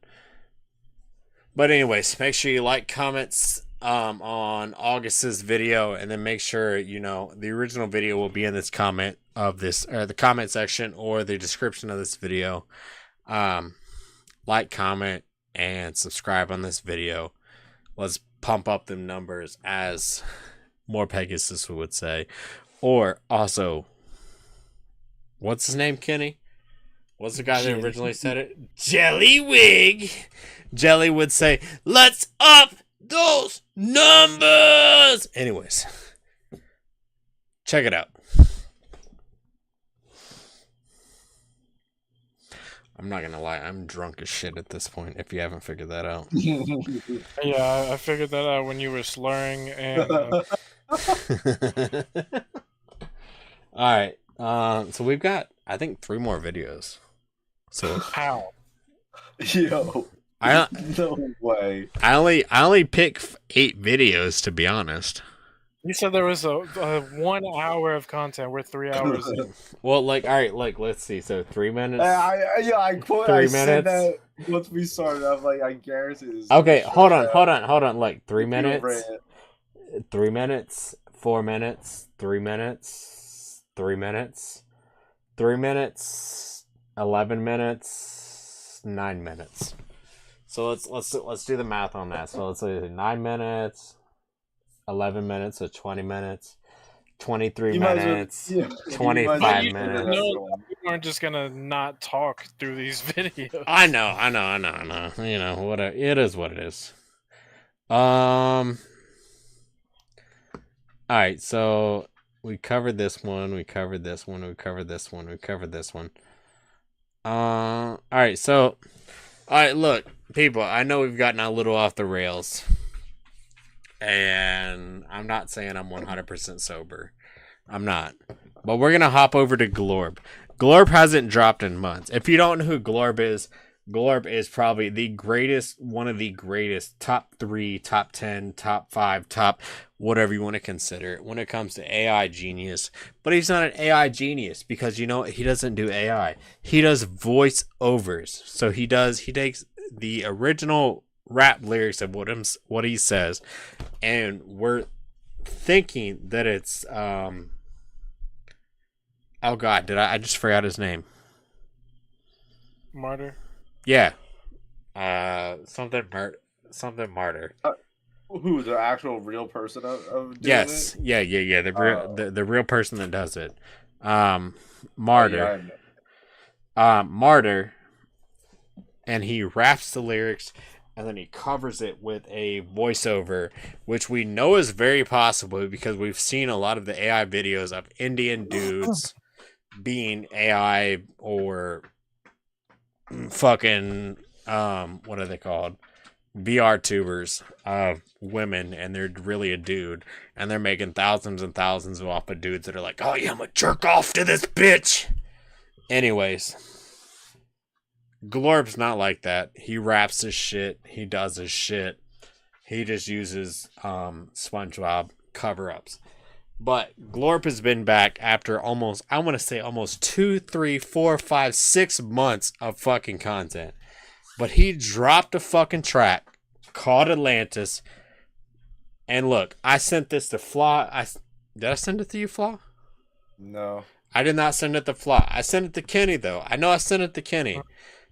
[SPEAKER 3] But anyways, make sure you like, comments on August's video, and then make sure the original video will be in this comment of this, or the comment section, or the description of this video. Like, comment, and subscribe on this video. Let's pump up them numbers, as more Pegasus would say. Or also, what's his name, Kenny? What's the guy that originally said it? Jellywig. Jelly would say, let's up those numbers. Anyways, check it out. I'm not gonna lie, I'm drunk as shit at this point, if you haven't figured that out.
[SPEAKER 5] Yeah, I figured that out when you were slurring and...
[SPEAKER 3] Alright, so we've got, I think, 3 more videos. So
[SPEAKER 5] how?
[SPEAKER 6] Yo, no way.
[SPEAKER 3] I only pick 8 videos, to be honest.
[SPEAKER 5] You said there was a 1 hour of content. We're 3 hours in.
[SPEAKER 3] Well, alright, let's see. So 3 minutes.
[SPEAKER 6] I said that once we started. I'm like, I guarantee this.
[SPEAKER 3] Okay, hold on. Like 3 minutes. 3 minutes. 4 minutes. 3 minutes. 3 minutes. 3 minutes. 11 minutes. 9 minutes. So let's do the math on that. So let's say 9 minutes. 11 minutes, so 20 minutes, 23 minutes, 25 minutes.
[SPEAKER 5] You aren't just gonna not talk through these videos.
[SPEAKER 3] I know. Whatever. It is what it is. Alright, so we covered this one, we covered this one. Alright, look, people, I know we've gotten a little off the rails. And I'm not saying I'm 100% sober. I'm not. But we're going to hop over to Glorb. Glorb hasn't dropped in months. If you don't know who Glorb is probably the greatest, one of the greatest, top 3, top 10, top 5, top whatever you want to consider it when it comes to AI genius. But he's not an AI genius because, he doesn't do AI. He does voice overs. So he takes the original rap lyrics of what he says, and we're thinking that it's oh god, I just forgot his name.
[SPEAKER 5] Martyr.
[SPEAKER 3] Yeah, Something martyr.
[SPEAKER 6] Who, the actual real person of doing
[SPEAKER 3] Yes.
[SPEAKER 6] it?
[SPEAKER 3] Yeah. The real person that does it. Martyr. Martyr. And he raps the lyrics, and then he covers it with a voiceover, which we know is very possible because we've seen a lot of the AI videos of Indian dudes being AI or fucking what are they called? VR tubers of women, and they're really a dude, and they're making thousands and thousands off of dudes that are like, oh yeah, I'm gonna jerk off to this bitch. Anyways, Glorb's not like that. He raps his shit. He does his shit. He just uses SpongeBob cover-ups. But Glorp has been back after almost 2, 3, 4, 5, 6 months of fucking content. But he dropped a fucking track called Atlantis. And look, I sent this to Flaw. Did I send it to you, Flaw?
[SPEAKER 6] No.
[SPEAKER 3] I did not send it to Flaw. I sent it to Kenny, though. I know I sent it to Kenny.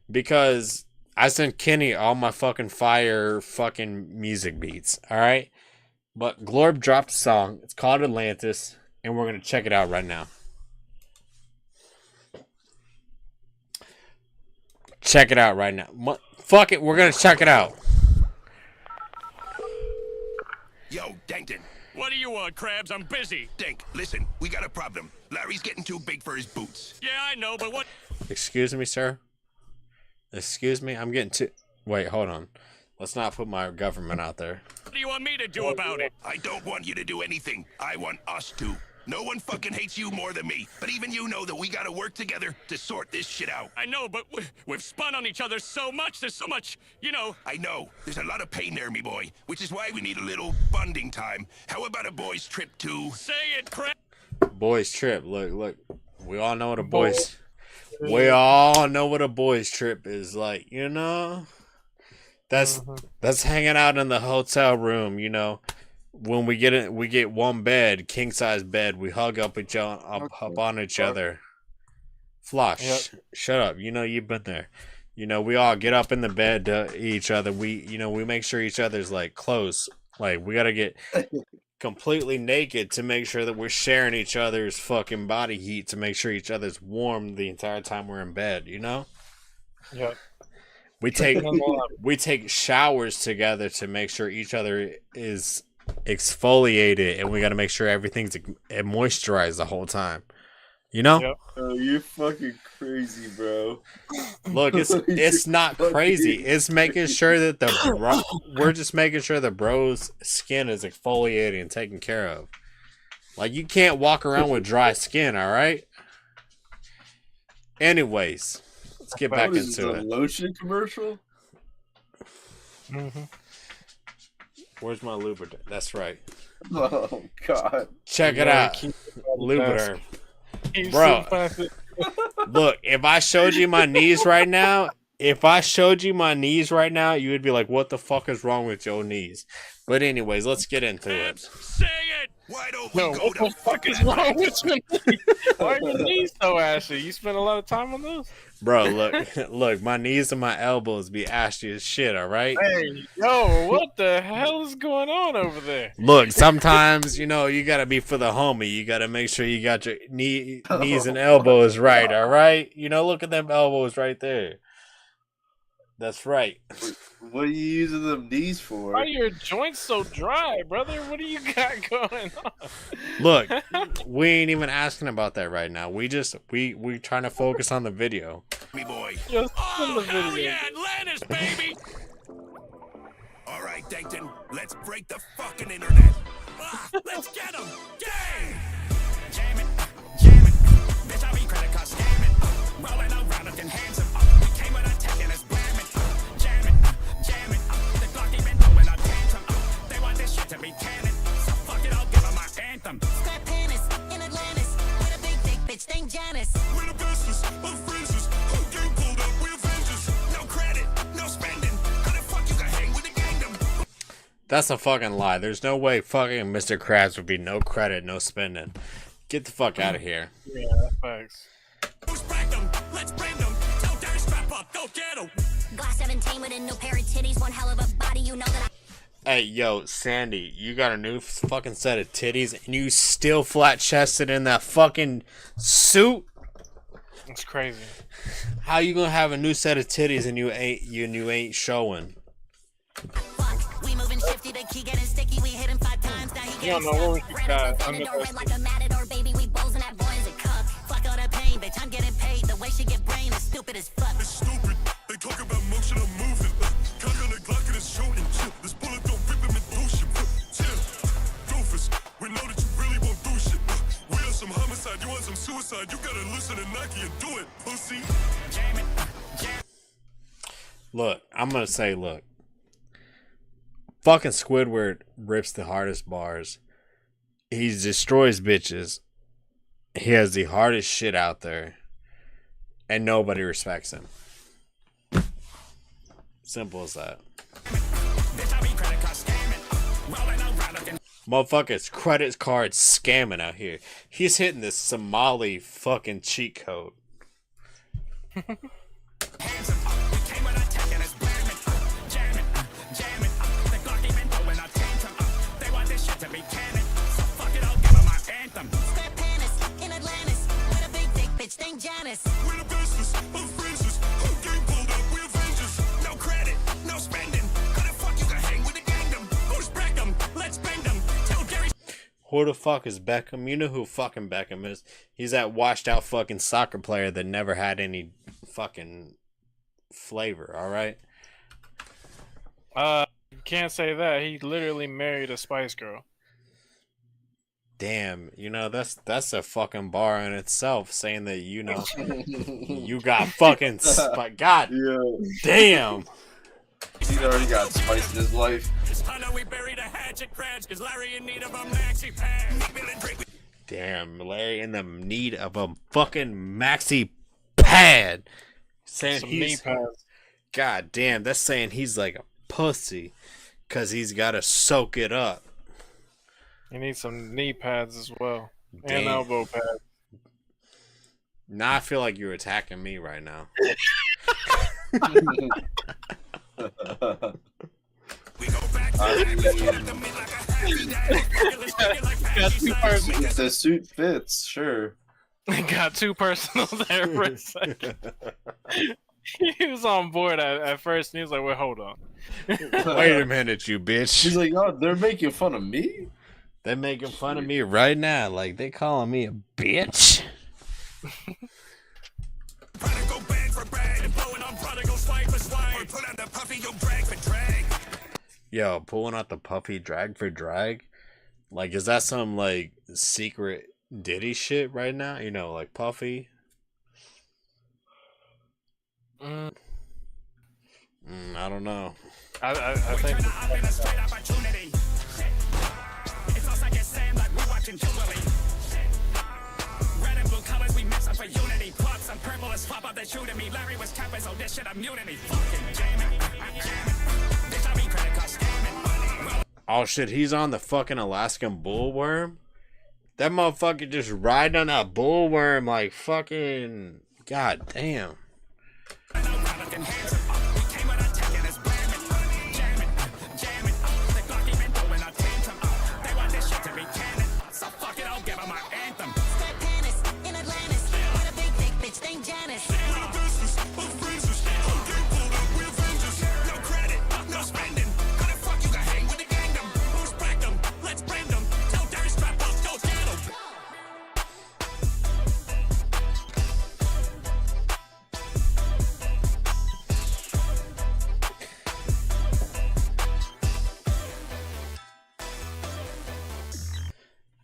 [SPEAKER 3] Because I sent Kenny all my fucking fire fucking music beats, alright? But Glorb dropped a song. It's called Atlantis, and we're going to check it out right now. Check it out right now. Fuck it, we're going to check it out.
[SPEAKER 17] Yo, Dankton. What do you want, Krabs? I'm busy. Dink, listen, we got a problem. Larry's getting too big for his boots. Yeah, I know, but what...
[SPEAKER 3] Excuse me, sir? Excuse me? I'm getting too... Wait, hold on. Let's not put my government out there.
[SPEAKER 17] What do you want me to do about it? I don't want you to do anything. I want us to. No one fucking hates you more than me. But even you know that we gotta work together to sort this shit out. I know, but we've spun on each other so much. There's so much, you know. I know. There's a lot of pain there, me boy. Which is why we need a little bonding time. How about a boys' trip to... Say it, Krabs!
[SPEAKER 3] Boys' trip. Look. We all know what a boys... We all know what a boys' trip is like, you know? That's hanging out in the hotel room, you know. When we get one bed, king size bed. We hug up on each other. Flosh, shut up. You know you've been there. You know we all get up in the bed to each other. We make sure each other's like close. Like we gotta get completely naked to make sure that we're sharing each other's fucking body heat to make sure each other's warm the entire time we're in bed. You know.
[SPEAKER 5] Yep.
[SPEAKER 3] We take showers together to make sure each other is exfoliated, and we got to make sure everything's moisturized the whole time. You know?
[SPEAKER 6] Yep. Oh, you're fucking crazy, bro.
[SPEAKER 3] Look, it's not crazy. It's making sure that we're just making sure the bro's skin is exfoliated and taken care of. Like you can't walk around with dry skin, all right? Anyways, let's get back into it.
[SPEAKER 6] Lotion commercial?
[SPEAKER 5] Mm-hmm.
[SPEAKER 3] Where's my lubricant? That's right.
[SPEAKER 6] Oh God!
[SPEAKER 3] Check it out, lubricant, bro. Look, if I showed you my knees right now, you would be like, "What the fuck is wrong with your knees?" But anyways, let's get into it.
[SPEAKER 17] Say it. Why don't we go
[SPEAKER 5] what the fuck is wrong with your knees? Why are your knees so ashy? You spend a lot of time on those?
[SPEAKER 3] Bro, look, my knees and my elbows be ashy as shit, all right?
[SPEAKER 5] Hey, yo, what the hell is going on over there?
[SPEAKER 3] Look, sometimes, you gotta be for the homie. You gotta make sure you got your knees and elbows right, all right? Look at them elbows right there. That's right.
[SPEAKER 6] What are you using them knees for?
[SPEAKER 5] Why are your joints so dry, brother? What do you got going on?
[SPEAKER 3] Look, we ain't even asking about that right now. We trying to focus on the video.
[SPEAKER 17] Me boy.
[SPEAKER 5] Just on the video.
[SPEAKER 17] Hell yeah, Atlantis, baby! All right, Dankton, let's break the fucking internet. Let's get him! Gang! Jam it, bitch, I be credit card scamming. Rolling around looking handsome. We came with a tech and it's blamming. Jam it, the Glock even throwing a tantrum. They want this shit to be canon. So fuck it, I'll give them my anthem.
[SPEAKER 18] Scrap Panis in Atlantis with a big dick bitch named Janice.
[SPEAKER 17] We're the bestest of friends. Whole game pulled up, we're Avengers. No credit, no spending. How the fuck you can hang with the kingdom?
[SPEAKER 3] That's a fucking lie. There's no way fucking Mr. Krabs would be no credit, no spending. Get the fuck out of here.
[SPEAKER 5] Yeah, thanks.
[SPEAKER 17] Let's bring them. Tell Daddy strap up, go get 'em.
[SPEAKER 18] Glass 17 with a new pair of titties, one hell of a body, you know that
[SPEAKER 3] Hey, yo, Sandy, you got a new fucking set of titties, and you still flat-chested in that fucking suit?
[SPEAKER 5] It's crazy.
[SPEAKER 3] How you gonna have a new set of titties and you ain't showing?
[SPEAKER 18] we moving shifty, the key getting sticky, we hit him 5 times, now he
[SPEAKER 5] You don't
[SPEAKER 18] getting
[SPEAKER 5] know what
[SPEAKER 18] stuck.
[SPEAKER 5] we got.
[SPEAKER 18] Red door, red like a matador, baby, we bowls that boy is a cuck. Fuck all the pain, bitch, I'm getting paid, the way she get brain is stupid as fuck.
[SPEAKER 17] It's stupid. They talk about motion, I'm moving. Cock on the Glock and it's shooting. This bullet don't rip him and do shit. Chill. Doofus, we know that you really won't do shit. We on some homicide, you on some suicide. You gotta listen to Nike and do it, pussy. Jam it.
[SPEAKER 3] Look, I'm gonna say, look. Fucking Squidward rips the hardest bars. He destroys bitches. He has the hardest shit out there. And nobody respects him. Simple as that. Motherfuckers credit card scamming out here. He's hitting the Somali fucking cheat code.
[SPEAKER 17] We're the business of Francis. Whole game pulled up, we Avengers. No credit, no spending. How the fuck you can hang with the kingdom? Who's Beckham? Let's bend them. Tell Gary.
[SPEAKER 3] Who the fuck is Beckham? You know who fucking Beckham is. He's that washed out fucking soccer player that never had any fucking flavor, alright?
[SPEAKER 5] You can't say that. He literally married a Spice Girl.
[SPEAKER 3] Damn, you know, that's a fucking bar in itself, saying that, you know, you got fucking God damn.
[SPEAKER 6] He's already got spice in his life.
[SPEAKER 3] Damn, Larry in the need of a fucking maxi pad. Saying
[SPEAKER 5] Some
[SPEAKER 3] he's
[SPEAKER 5] knee pads.
[SPEAKER 3] God damn, that's saying he's like a pussy because he's got to soak it up.
[SPEAKER 5] You need some knee pads as well.
[SPEAKER 3] Damn.
[SPEAKER 5] And elbow pads.
[SPEAKER 3] Now I feel like you're attacking me right now.
[SPEAKER 6] The suit fits, sure.
[SPEAKER 5] Got too personal there for a second. He was on board at first, and he was like, "Wait, hold on.
[SPEAKER 3] Wait a minute, you bitch."
[SPEAKER 6] He's like, "Oh, they're making fun of me?
[SPEAKER 3] They're making fun of me right now. Like, they calling me a bitch." Yo, pulling out the puffy drag for drag? Like, is that some, like, secret Diddy shit right now? You know, like Puffy? I don't know.
[SPEAKER 5] I think.
[SPEAKER 17] Red and blue colors, we mix up for unity. Pop some purple as pop up that shooting me. Larry was capping, so this shit immunity. Fucking jamming. Bitch, I be credit card scamming.
[SPEAKER 3] Oh shit, he's on the fucking Alaskan bullworm? That motherfucker just riding on that bullworm like fucking. God damn.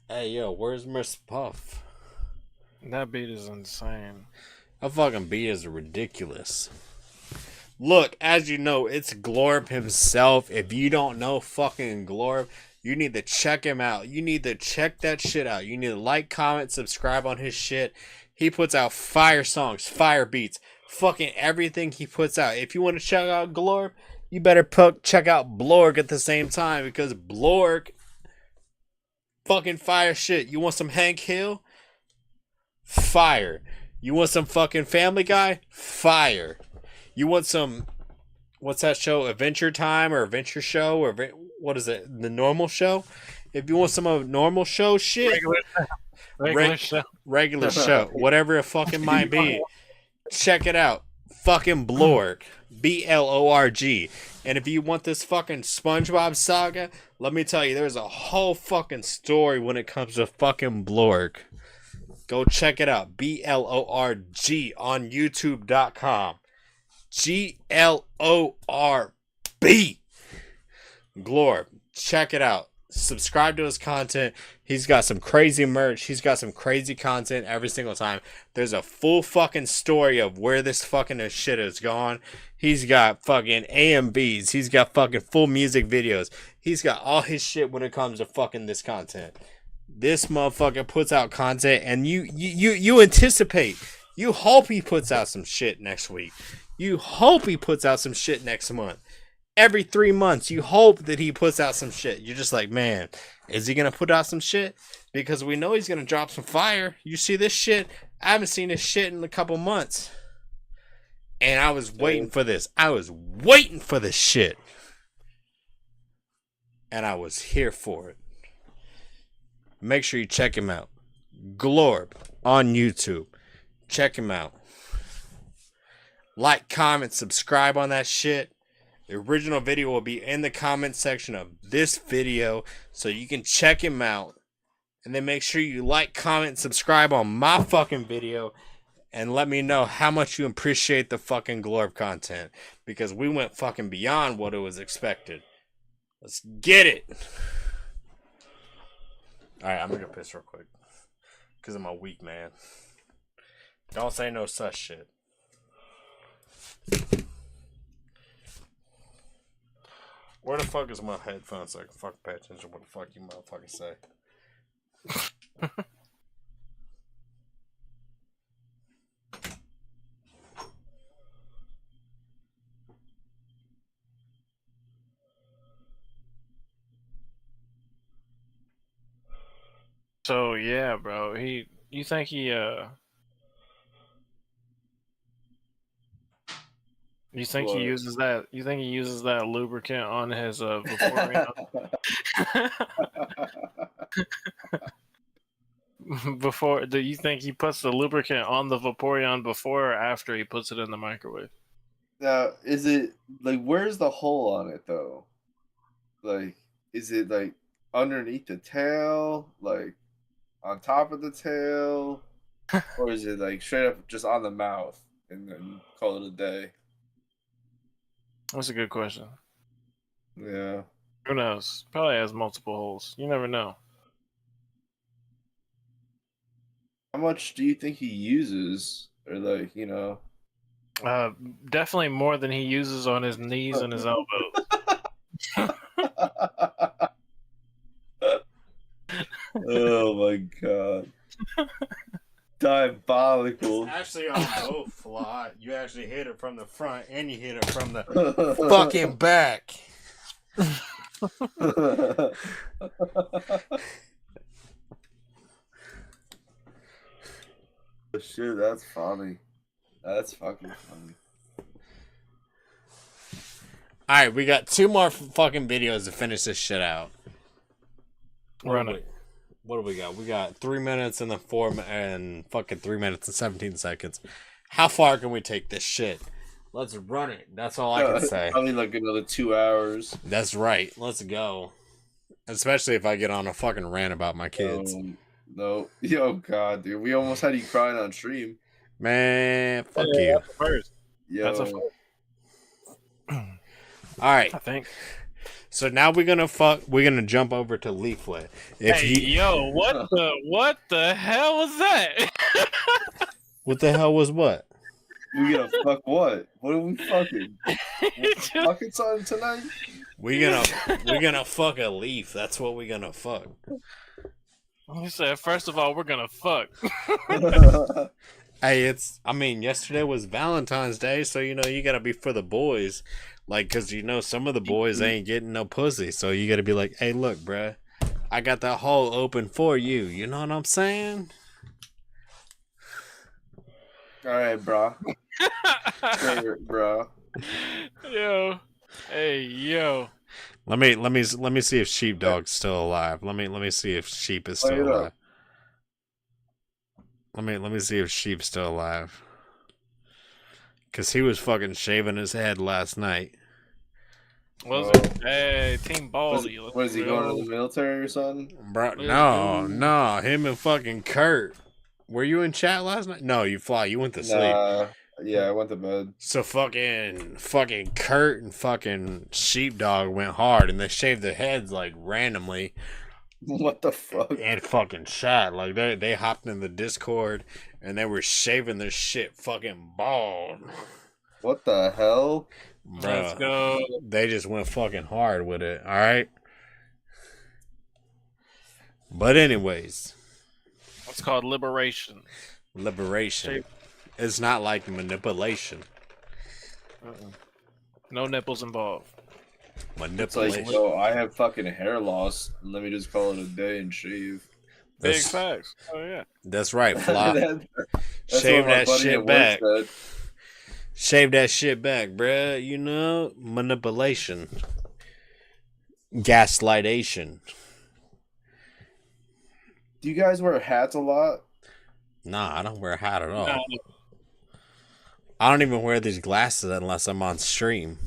[SPEAKER 3] Hey yo, where's Miss Puff?
[SPEAKER 5] That beat is insane.
[SPEAKER 3] That fucking beat is ridiculous. Look, as you know, it's Glorb himself. If you don't know fucking Glorb, you need to check him out. You need to check that shit out. You need to like, comment, subscribe on his shit. He puts out fire songs, fire beats, fucking everything he puts out. If you want to check out Glorb, you better check out Blorg at the same time, because Blorg fucking fire shit. You want some Hank Hill? Fire. You want some fucking Family Guy? Fire. You want some what's that show? Adventure Time or Adventure Show or what is it? The Normal Show. If you want some of normal show shit, regular show, whatever it fucking might be, check it out. Fucking Blorg, BLORG. And if you want this fucking SpongeBob saga, let me tell you, there's a whole fucking story when it comes to fucking Blorg. Go check it out. BLORG on YouTube.com. GLORB. Glorb. Check it out. Subscribe to his content. He's got some crazy merch. He's got some crazy content every single time. There's a full fucking story of where this fucking shit has gone. He's got fucking AMVs. He's got fucking full music videos. He's got all his shit when it comes to fucking this content. This motherfucker puts out content and you anticipate. You hope he puts out some shit next week. You hope he puts out some shit next month. Every 3 months, you hope that he puts out some shit. You're just like, man, is he going to put out some shit? Because we know he's going to drop some fire. You see this shit? I haven't seen this shit in a couple months. And I was waiting for this. I was waiting for this shit. And I was here for it. Make sure you check him out. Glorb on YouTube. Check him out. Like, comment, subscribe on that shit. The original video will be in the comment section of this video, so you can check him out. And then make sure you like, comment, subscribe on my fucking video, and let me know how much you appreciate the fucking Glorb content, because we went fucking beyond what it was expected. Let's get it. Alright, I'm gonna go piss real quick, because I'm a weak man. Don't say no such shit. Where the fuck is my headphones so I can fucking pay attention to what the fuck you motherfuckers say?
[SPEAKER 5] So yeah, bro. You think he You think he uses that? You think he uses that lubricant on his Vaporeon? Do you think he puts the lubricant on the Vaporeon before or after he puts it in the microwave?
[SPEAKER 6] Now, is it like where's the hole on it though? Like, is it like underneath the tail, like on top of the tail, or is it like straight up just on the mouth and then call it a day?
[SPEAKER 5] That's a good question.
[SPEAKER 6] Yeah.
[SPEAKER 5] Who knows? Probably has multiple holes. You never know.
[SPEAKER 6] How much do you think he uses? Or like, you know?
[SPEAKER 5] Definitely more than he uses on his knees and his elbows.
[SPEAKER 6] Oh my god. Diabolical.
[SPEAKER 3] It's actually on both fly. You actually hit it from the front and you hit it from the fucking back.
[SPEAKER 6] Shit, that's funny. That's fucking funny.
[SPEAKER 3] Alright, we got 2 more fucking videos to finish this shit out.
[SPEAKER 5] Run it.
[SPEAKER 3] What do we got? We got 3 minutes and then 4 and fucking 3 minutes and 17 seconds. How far can we take this shit? Let's run it. That's all I can say.
[SPEAKER 6] Probably like another 2 hours.
[SPEAKER 3] That's right. Let's go. Especially if I get on a fucking rant about my kids.
[SPEAKER 6] No. Yo, God, dude. We almost had you crying on stream.
[SPEAKER 3] Man, fuck you.
[SPEAKER 5] That's a first.
[SPEAKER 6] Yo.
[SPEAKER 5] That's a first.
[SPEAKER 3] Alright.
[SPEAKER 5] I think.
[SPEAKER 3] So now we're gonna jump over to Leaflet.
[SPEAKER 5] Yo, what the hell was that?
[SPEAKER 3] What the hell was what?
[SPEAKER 6] We gonna fuck what? What are we fucking? Fucking something tonight?
[SPEAKER 3] We're gonna fuck a leaf. That's what we're gonna fuck.
[SPEAKER 5] You said first of all we're gonna fuck.
[SPEAKER 3] Hey, yesterday was Valentine's Day, so you gotta be for the boys. Like, cause some of the boys ain't getting no pussy, so you gotta be like, hey, look, bruh, I got that hole open for you. You know what I'm saying?
[SPEAKER 6] All right, bro. Bro.
[SPEAKER 5] Yo. Hey, yo.
[SPEAKER 3] Let me see if Sheepdog's still alive. Let me see if Sheep is still alive. Let me see if Sheep's still alive. Cause he was fucking shaving his head last night.
[SPEAKER 5] Was it? Hey, Team Baldy.
[SPEAKER 6] Was he going to the military or something?
[SPEAKER 3] Bro, no. Him and fucking Kurt. Were you in chat last night? No, you went to sleep.
[SPEAKER 6] Yeah, I went to bed.
[SPEAKER 3] So fucking Kurt and fucking Sheepdog went hard, and they shaved their heads like randomly.
[SPEAKER 6] What the fuck?
[SPEAKER 3] And fucking chat, like they hopped in the Discord and they were shaving their shit fucking bald.
[SPEAKER 6] What the hell?
[SPEAKER 3] Bruh,
[SPEAKER 5] Let's go.
[SPEAKER 3] They just went fucking hard with it. All right. But anyways,
[SPEAKER 5] it's called liberation.
[SPEAKER 3] Liberation. It's not like manipulation.
[SPEAKER 5] No nipples involved.
[SPEAKER 3] Manipulation.
[SPEAKER 6] It's like, yo, I have fucking hair loss. Let me just call it a day and shave.
[SPEAKER 5] Big facts. Oh yeah.
[SPEAKER 3] That's right, Flop.
[SPEAKER 6] That's
[SPEAKER 3] Shave
[SPEAKER 6] what my
[SPEAKER 3] that
[SPEAKER 6] buddy
[SPEAKER 3] shit
[SPEAKER 6] at work
[SPEAKER 3] back.
[SPEAKER 6] said.
[SPEAKER 3] Shave that shit back, bruh. You know, manipulation. Gaslightation.
[SPEAKER 6] Do you guys wear hats a lot?
[SPEAKER 3] Nah, I don't wear a hat at all.
[SPEAKER 5] No.
[SPEAKER 3] I don't even wear these glasses unless I'm on stream.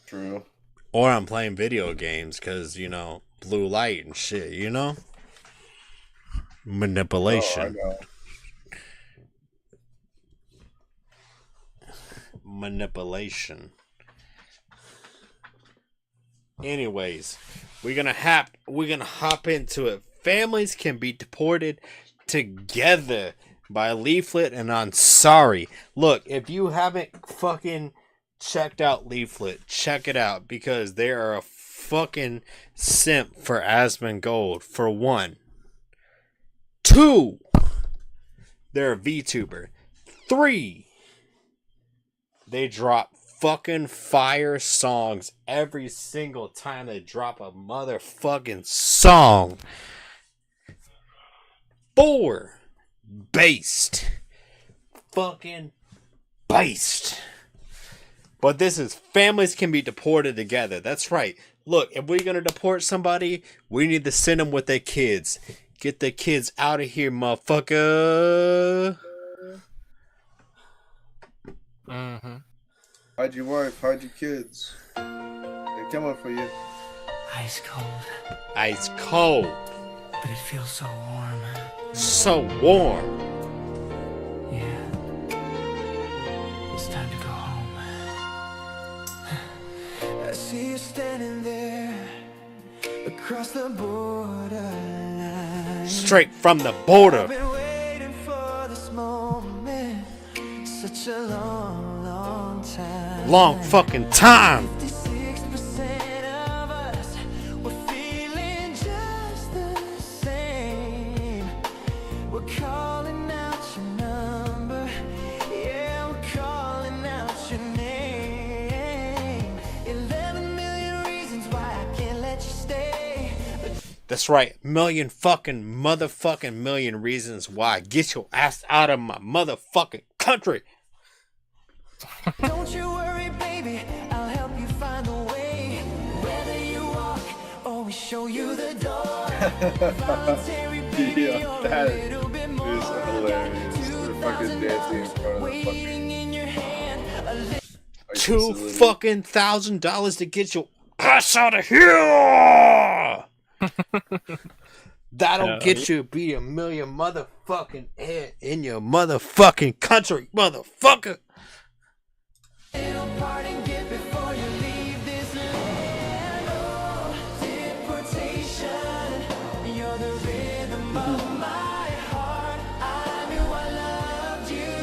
[SPEAKER 6] True.
[SPEAKER 3] Or I'm playing video games because, you know, blue light and shit, you know? Manipulation.
[SPEAKER 6] Oh, I know.
[SPEAKER 3] Manipulation. Anyways, we're gonna hop into it. Families can be deported together by Leaflet and Ansari. Look, if you haven't fucking checked out Leaflet, check it out because they are a fucking simp for Asmongold, for one. 2, they're a VTuber. 3, they drop fucking fire songs every single time they drop a motherfucking song. 4, based. Fucking based. But this is families can be deported together. That's right. Look, if we're going to deport somebody, we need to send them with their kids. Get their kids out of here, motherfucker.
[SPEAKER 5] Mm-hmm.
[SPEAKER 6] Hide your wife, hide your kids. They're coming for you.
[SPEAKER 1] Ice cold.
[SPEAKER 3] Ice cold.
[SPEAKER 1] But it feels so warm.
[SPEAKER 3] So warm.
[SPEAKER 1] Yeah. It's time to go home. I see you standing there across the borderline.
[SPEAKER 3] Straight from the border.
[SPEAKER 1] I've been waiting for this moment such a long, long time.
[SPEAKER 3] Long fucking time.
[SPEAKER 1] 56% of us were feeling just the same. We're calling out your number. Yeah, we're calling out your name. 11 million reasons why I can't let you stay.
[SPEAKER 3] That's right. Million reasons why. Get your ass out of my motherfucking country.
[SPEAKER 1] Don't you worry, baby, I'll help you find a way. Whether you walk or we show you the door. Voluntary, baby,
[SPEAKER 6] Yeah, that is hilarious. They're fucking dancing in front of the fucking...
[SPEAKER 1] in your hand.
[SPEAKER 3] $2,000 to get your ass out of here. That'll get you be a million motherfucking air in your motherfucking country, motherfucker.
[SPEAKER 1] Little parting gift before you leave this land. Oh, deportation. You're the rhythm of my heart. I knew I loved you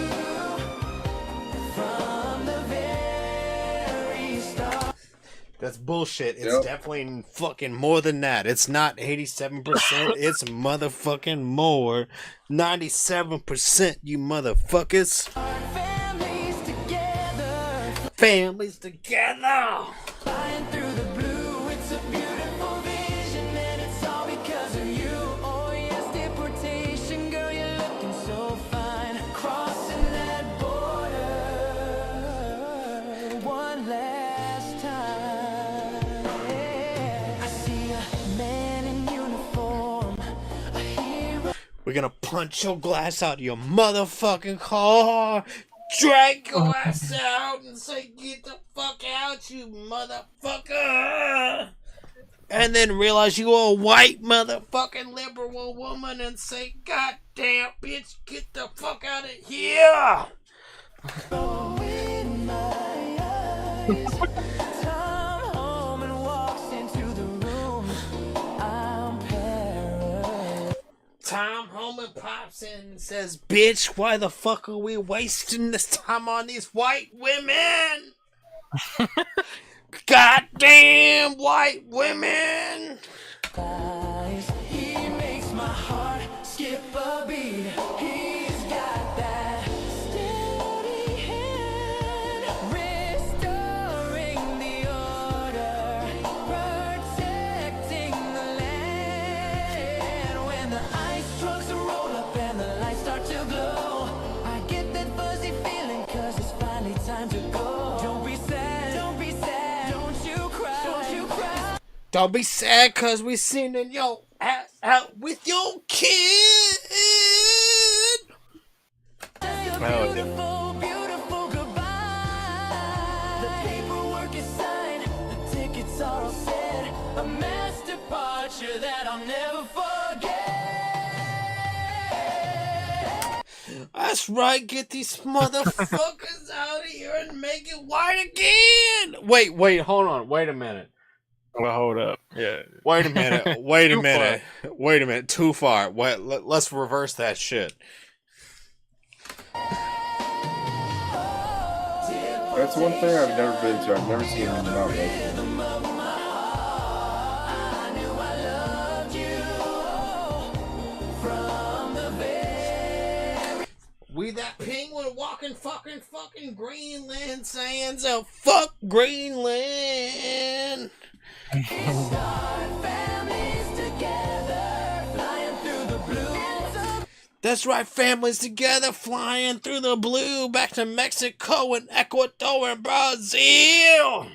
[SPEAKER 1] from the very start.
[SPEAKER 3] That's bullshit. It's definitely fucking more than that. It's not 87%. It's motherfucking more. 97%, you motherfuckers. Families together.
[SPEAKER 1] Flying through the blue, it's a beautiful vision, and it's all because of you. Oh yes, deportation, girl, you're looking so fine. Crossing that border, one last
[SPEAKER 3] gonna punch your glass out of your motherfucking car, drag your ass out, and say, "Get the fuck out, you motherfucker!" And then realize you are a white motherfucking liberal woman and say, "God damn, bitch, get the fuck out of here!" Tom Holman pops in and says, "Bitch, why the fuck are we wasting this time on these white women? Goddamn white women!"
[SPEAKER 13] He makes my heart skip a beat. He's got that steady hand, restoring the order, protecting the land. When the ice trucks roll up and the lights start to glow, I get that fuzzy feeling 'cause it's finally time to go. Don't be sad, don't be sad, don't you cry, don't you cry.
[SPEAKER 3] Don't be sad cause we sending your ass out with your kid.
[SPEAKER 13] Beautiful, beautiful goodbye. The paperwork is signed, the tickets are all set. A mass departure that I'll never forget.
[SPEAKER 3] That's right, get these motherfuckers out of here and make it white again. Wait, hold on, wait a minute.
[SPEAKER 5] Well, hold up. Yeah.
[SPEAKER 3] Wait a minute. Wait a
[SPEAKER 5] Too
[SPEAKER 3] minute. Wait a minute. Too far. Wait, let's reverse that shit.
[SPEAKER 6] That's one thing I've never been to. I've never seen him in the Mount Rushmore.
[SPEAKER 3] We that penguin walking fucking Greenland saying so fuck Greenland. That's right, families together flying through the blue back to Mexico and Ecuador and Brazil.